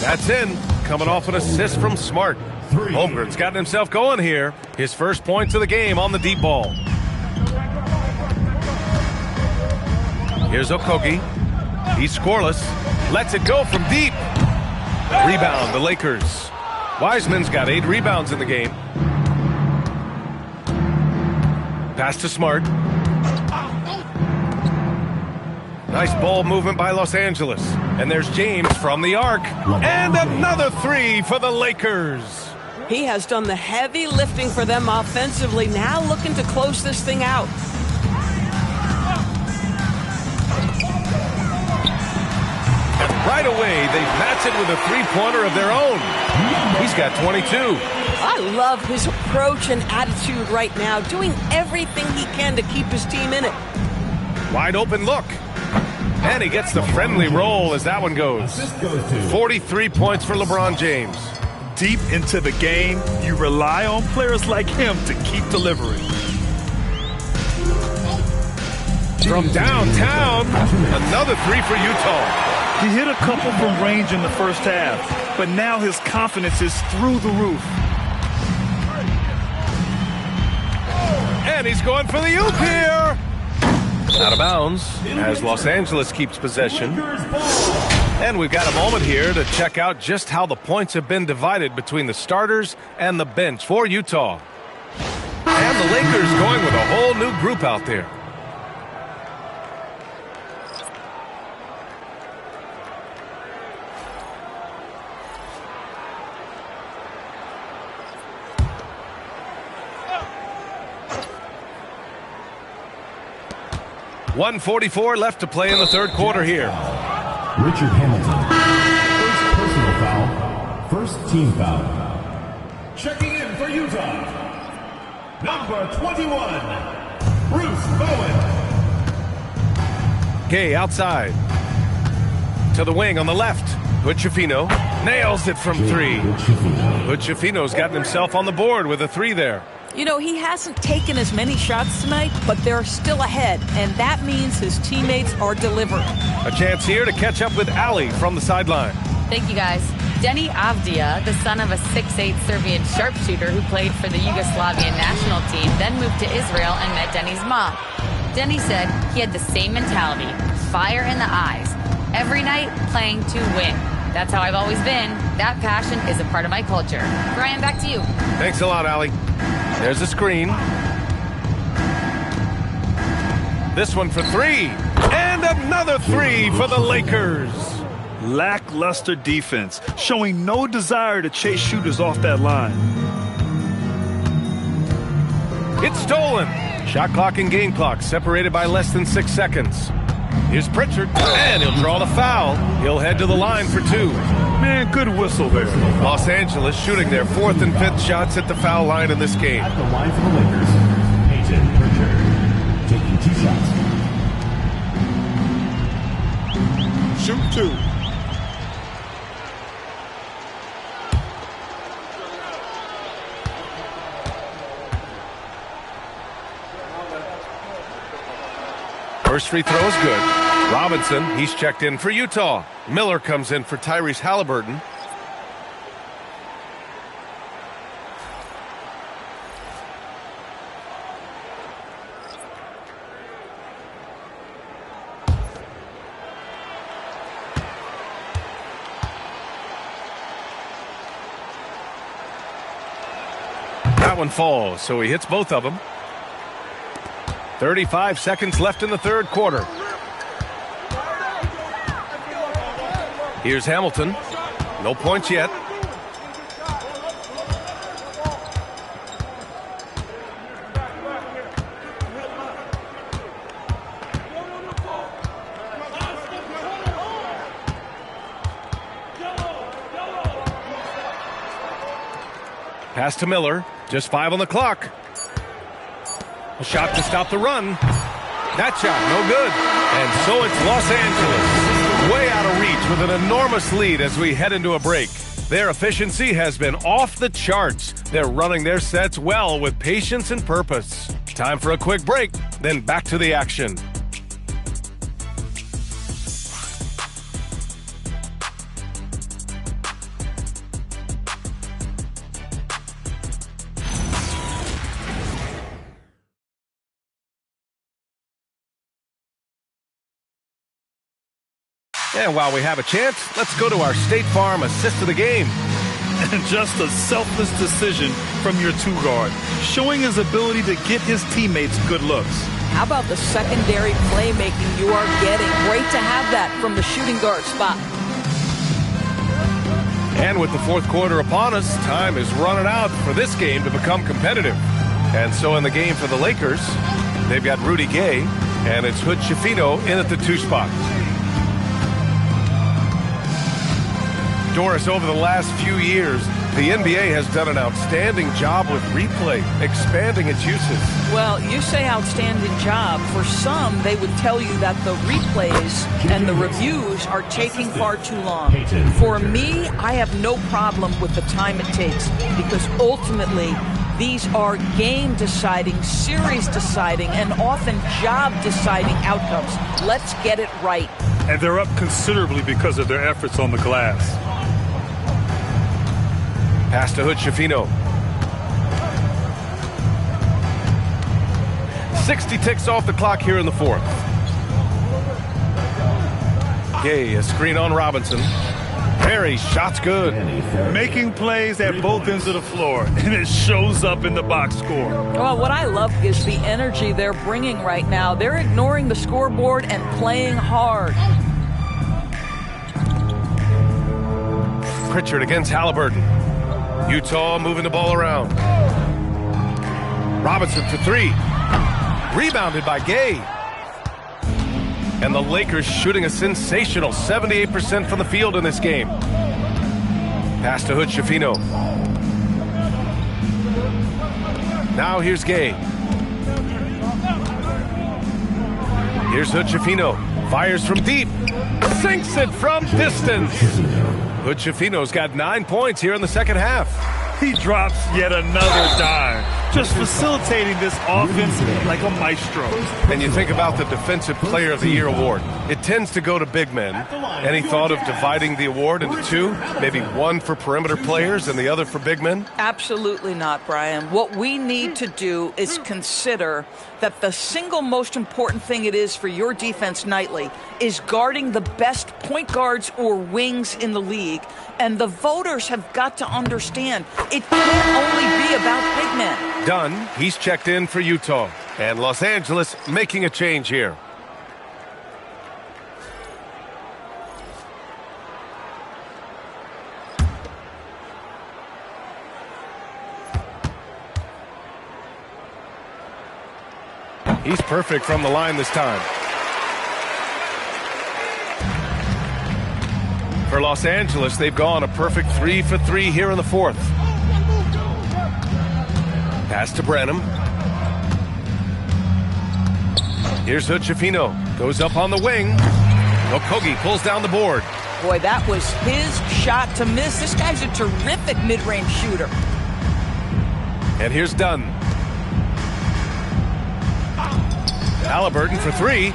Speaker 1: That's in. Coming off an assist from Smart. Holmgren's gotten himself going here. His first points of the game on the deep ball. Here's Okogie. He's scoreless. Lets it go from deep. Rebound, the Lakers. Wiseman's got 8 rebounds in the game. Pass to Smart. Nice ball movement by Los Angeles. And there's James from the arc. And another 3 for the Lakers.
Speaker 17: He has done the heavy lifting for them offensively. Now looking to close this thing out.
Speaker 1: And right away, they match it with a three-pointer of their own. He's got 22.
Speaker 17: I love his approach and attitude right now, doing everything he can to keep his team in it.
Speaker 1: Wide open look. And he gets the friendly roll as that one goes. 43 points for LeBron James.
Speaker 2: Deep into the game, you rely on players like him to keep delivering.
Speaker 1: From downtown, another 3 for Utah.
Speaker 2: He hit a couple from range in the first half, but now his confidence is through the roof.
Speaker 1: And he's going for the oop here. Out of bounds as Los Angeles keeps possession. And we've got a moment here to check out just how the points have been divided between the starters and the bench for Utah. And the Lakers going with a whole new group out there. .144 left to play in the third quarter here.
Speaker 4: Richard Hamilton. First personal foul. First team foul. Checking in for Utah. Number 21, Bruce Bowen.
Speaker 1: Gay outside. To the wing on the left. Hood-Schifino nails it from 3. Hood-Schifino's gotten himself on the board with a 3 there.
Speaker 16: You know, he hasn't taken as many shots tonight, but they're still ahead, and that means his teammates are delivering.
Speaker 1: A chance here to catch up with Ali from the sideline.
Speaker 7: Thank you, guys. Denny Avdia, the son of a 6'8" Serbian sharpshooter who played for the Yugoslavian national team, then moved to Israel and met Denny's mom. Denny said he had the same mentality, fire in the eyes. Every night, playing to win. That's how I've always been. That passion is a part of my culture. Brian, back to you.
Speaker 1: Thanks a lot, Ali. There's a screen. This one for three. And another three for the Lakers.
Speaker 2: Lackluster defense, showing no desire to chase shooters off that line.
Speaker 1: It's stolen. Shot clock and game clock separated by less than 6 seconds. Here's Pritchard, and he'll draw the foul. He'll head to the line for two.
Speaker 2: Man, good whistle there.
Speaker 1: Los Angeles shooting their 4th and 5th shots at the foul line in this game.
Speaker 4: At the line for the Lakers, Peyton Pritchard, taking 2 shots.
Speaker 3: Shoot two.
Speaker 1: First free throw is good. Robinson, he's checked in for Utah. Miller comes in for Tyrese Halliburton. That one falls, so he hits both of them. 35 seconds left in the third quarter. Here's Hamilton. No points yet. Pass to Miller. Just 5 on the clock. A shot to stop the run. That shot, no good. And so it's Los Angeles, way out of reach with an enormous lead as we head into a break. Their efficiency has been off the charts. They're running their sets well with patience and purpose. Time for a quick break, then back to the action. And while we have a chance, let's go to our State Farm assist of the game.
Speaker 2: And just a selfless decision from your two-guard, showing his ability to get his teammates good looks.
Speaker 16: How about the secondary playmaking you are getting? Great to have that from the shooting guard spot.
Speaker 1: And with the fourth quarter upon us, time is running out for this game to become competitive. And so in the game for the Lakers, they've got Rudy Gay, and it's Hood Schifino in at the 2 spot. Doris, over the last few years, the NBA has done an outstanding job with replay, expanding its uses.
Speaker 16: Well, you say outstanding job. For some, they would tell you that the replays and the reviews are taking far too long. For me, I have no problem with the time it takes because ultimately, these are game-deciding, series-deciding, and often job-deciding outcomes. Let's get it right.
Speaker 2: And they're up considerably because of their efforts on the glass.
Speaker 1: Pass to Hood Schifino. 60 ticks off the clock here in the fourth. Gay, a screen on Robinson. Perry, shot's good.
Speaker 2: Making plays at both ends of the floor, and it shows up in the box score.
Speaker 16: Well, what I love is the energy they're bringing right now. They're ignoring the scoreboard and playing hard.
Speaker 1: Pritchard against Halliburton. Utah moving the ball around. Robinson for 3. Rebounded by Gay. And the Lakers shooting a sensational 78% from the field in this game. Pass to Hood Schifino. Now here's Gay. Here's Hood Schifino. Fires from deep. Sinks it from distance. Hood Schifino's got 9 points here in the second half.
Speaker 2: He drops yet another dime. just facilitating this offense like a maestro.
Speaker 1: And you think about the Defensive Player of the Year award. It tends to go to big men. Any thought of dividing the award into two? Maybe one for perimeter players and the other for big men?
Speaker 16: Absolutely not, Brian. What we need to do is consider that the single most important thing it is for your defense nightly is guarding the best point guards or wings in the league. And the voters have got to understand it can't only be about big men.
Speaker 1: Dunn, he's checked in for Utah. And Los Angeles making a change here. He's perfect from the line this time. For Los Angeles, they've gone a perfect 3 for 3 here in the fourth. Pass to Branham. Here's Hood-Schifino. Goes up on the wing. Okogie pulls down the board.
Speaker 16: Boy, that was his shot to miss. This guy's a terrific mid-range shooter.
Speaker 1: And here's Dunn. Halliburton for 3.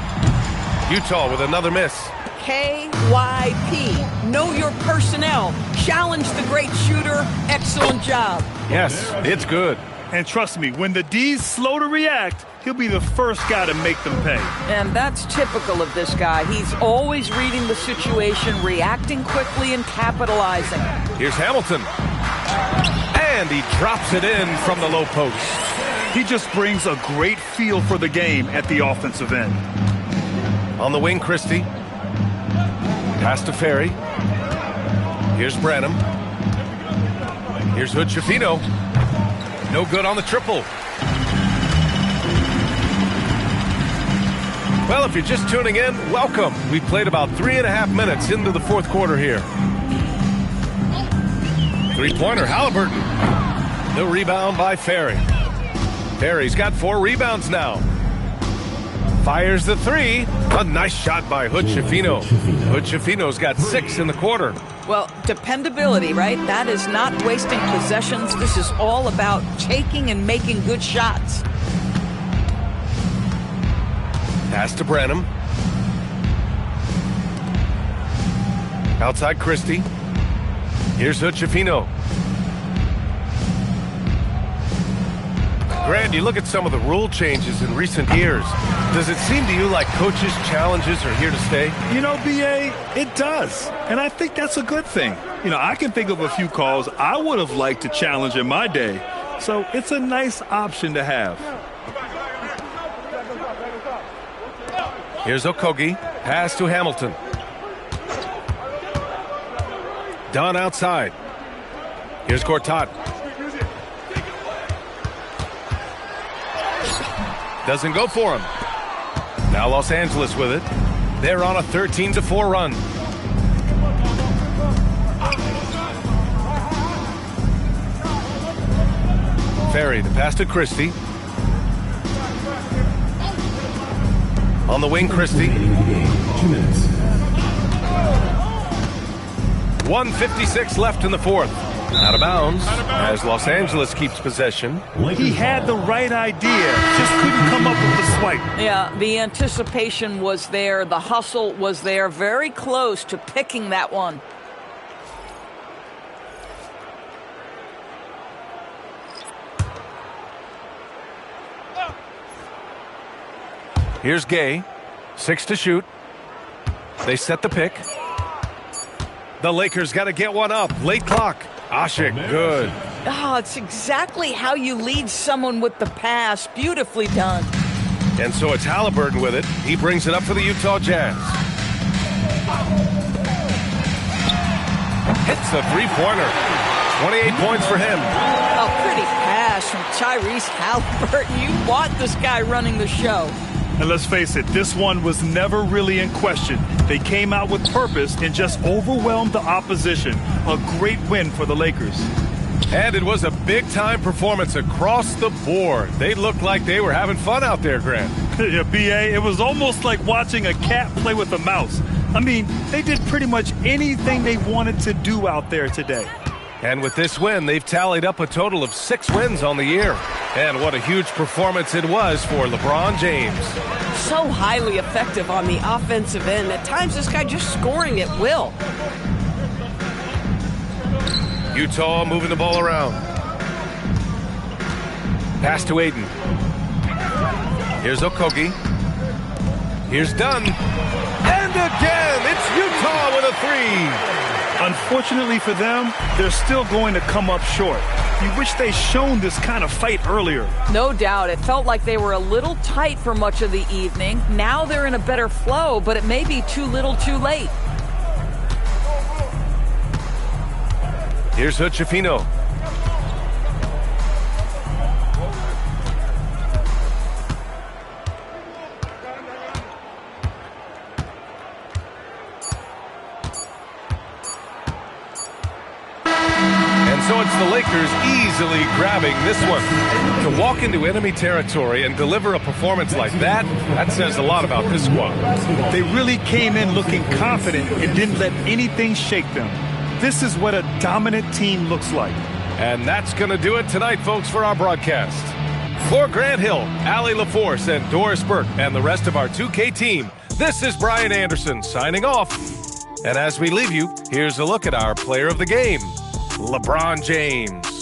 Speaker 1: Utah with another miss.
Speaker 16: KYP. Know your personnel. Challenge the great shooter. Excellent job.
Speaker 1: Yes, it's good.
Speaker 2: And trust me, when the D's slow to react, he'll be the first guy to make them pay.
Speaker 16: And that's typical of this guy. He's always reading the situation, reacting quickly, and capitalizing.
Speaker 1: Here's Hamilton. And he drops it in from the low post.
Speaker 2: He just brings a great feel for the game at the offensive end.
Speaker 1: On the wing, Christie. Pass to Ferry. Here's Branham. Here's Hood-Schifino. No good on the triple. Well, if you're just tuning in, welcome. We've played about 3.5 minutes into the fourth quarter here. Three-pointer, Halliburton. No rebound by Ferry. Ferry's got 4 rebounds now. Fires the 3. A nice shot by Hood-Schifino. Hood-Schifino's got 6 in the quarter.
Speaker 16: Well, dependability, right? That is not wasting possessions. This is all about taking and making good shots.
Speaker 1: Pass to Branham. Outside Christie. Here's Hood-Schifino. Grant, you look at some of the rule changes in recent years. Does it seem to you like coaches' challenges are here to stay?
Speaker 2: You know, B.A., it does. And I think that's a good thing. You know, I can think of a few calls I would have liked to challenge in my day. So it's a nice option to have.
Speaker 1: Here's Okogie. Pass to Hamilton. Dunn outside. Here's Gortat. Doesn't go for him. Now Los Angeles with it. They're on a 13-4 run. Ferry, the pass to Christie. On the wing, Christie. 1:56 left in the fourth. Out of bounds as Los Angeles keeps possession.
Speaker 2: He had the right idea, just couldn't come up with the swipe.
Speaker 16: Yeah, the anticipation was there. The hustle was there. Very close to picking that one.
Speaker 1: Here's Gay. 6 to shoot. They set the pick. The Lakers got to get one up. Late clock. Ashik, good.
Speaker 16: Oh, it's exactly how you lead someone with the pass. Beautifully done.
Speaker 1: And so it's Halliburton with it. He brings it up for the Utah Jazz. Hits the three-pointer. 28 points for him.
Speaker 16: A pretty pass from Tyrese Halliburton. You want this guy running the show.
Speaker 2: And let's face it, this one was never really in question. They came out with purpose and just overwhelmed the opposition. A great win for the Lakers.
Speaker 1: And it was a big-time performance across the board. They looked like they were having fun out there, Grant.
Speaker 2: Yeah, B.A., it was almost like watching a cat play with a mouse. I mean, they did pretty much anything they wanted to do out there today.
Speaker 1: And with this win, they've tallied up a total of 6 wins on the year. And what a huge performance it was for LeBron James.
Speaker 17: So highly effective on the offensive end. At times, this guy just scoring at will.
Speaker 1: Utah moving the ball around. Pass to Aiden. Here's Okogie. Here's Dunn. And again, it's Utah with a three.
Speaker 2: Unfortunately for them, they're still going to come up short. You wish they'd shown this kind of fight earlier.
Speaker 16: No doubt. It felt like they were a little tight for much of the evening. Now they're in a better flow, but it may be too little too late.
Speaker 1: Here's Hood-Schifino. So it's the Lakers easily grabbing this one. To walk into enemy territory and deliver a performance like that, that says a lot about this squad.
Speaker 2: They really came in looking confident and didn't let anything shake them. This is what a dominant team looks like.
Speaker 1: And that's going to do it tonight, folks, for our broadcast. For Grant Hill, Allie LaForce, and Doris Burke, and the rest of our 2K team, this is Brian Anderson signing off. And as we leave you, here's a look at our player of the game, LeBron James.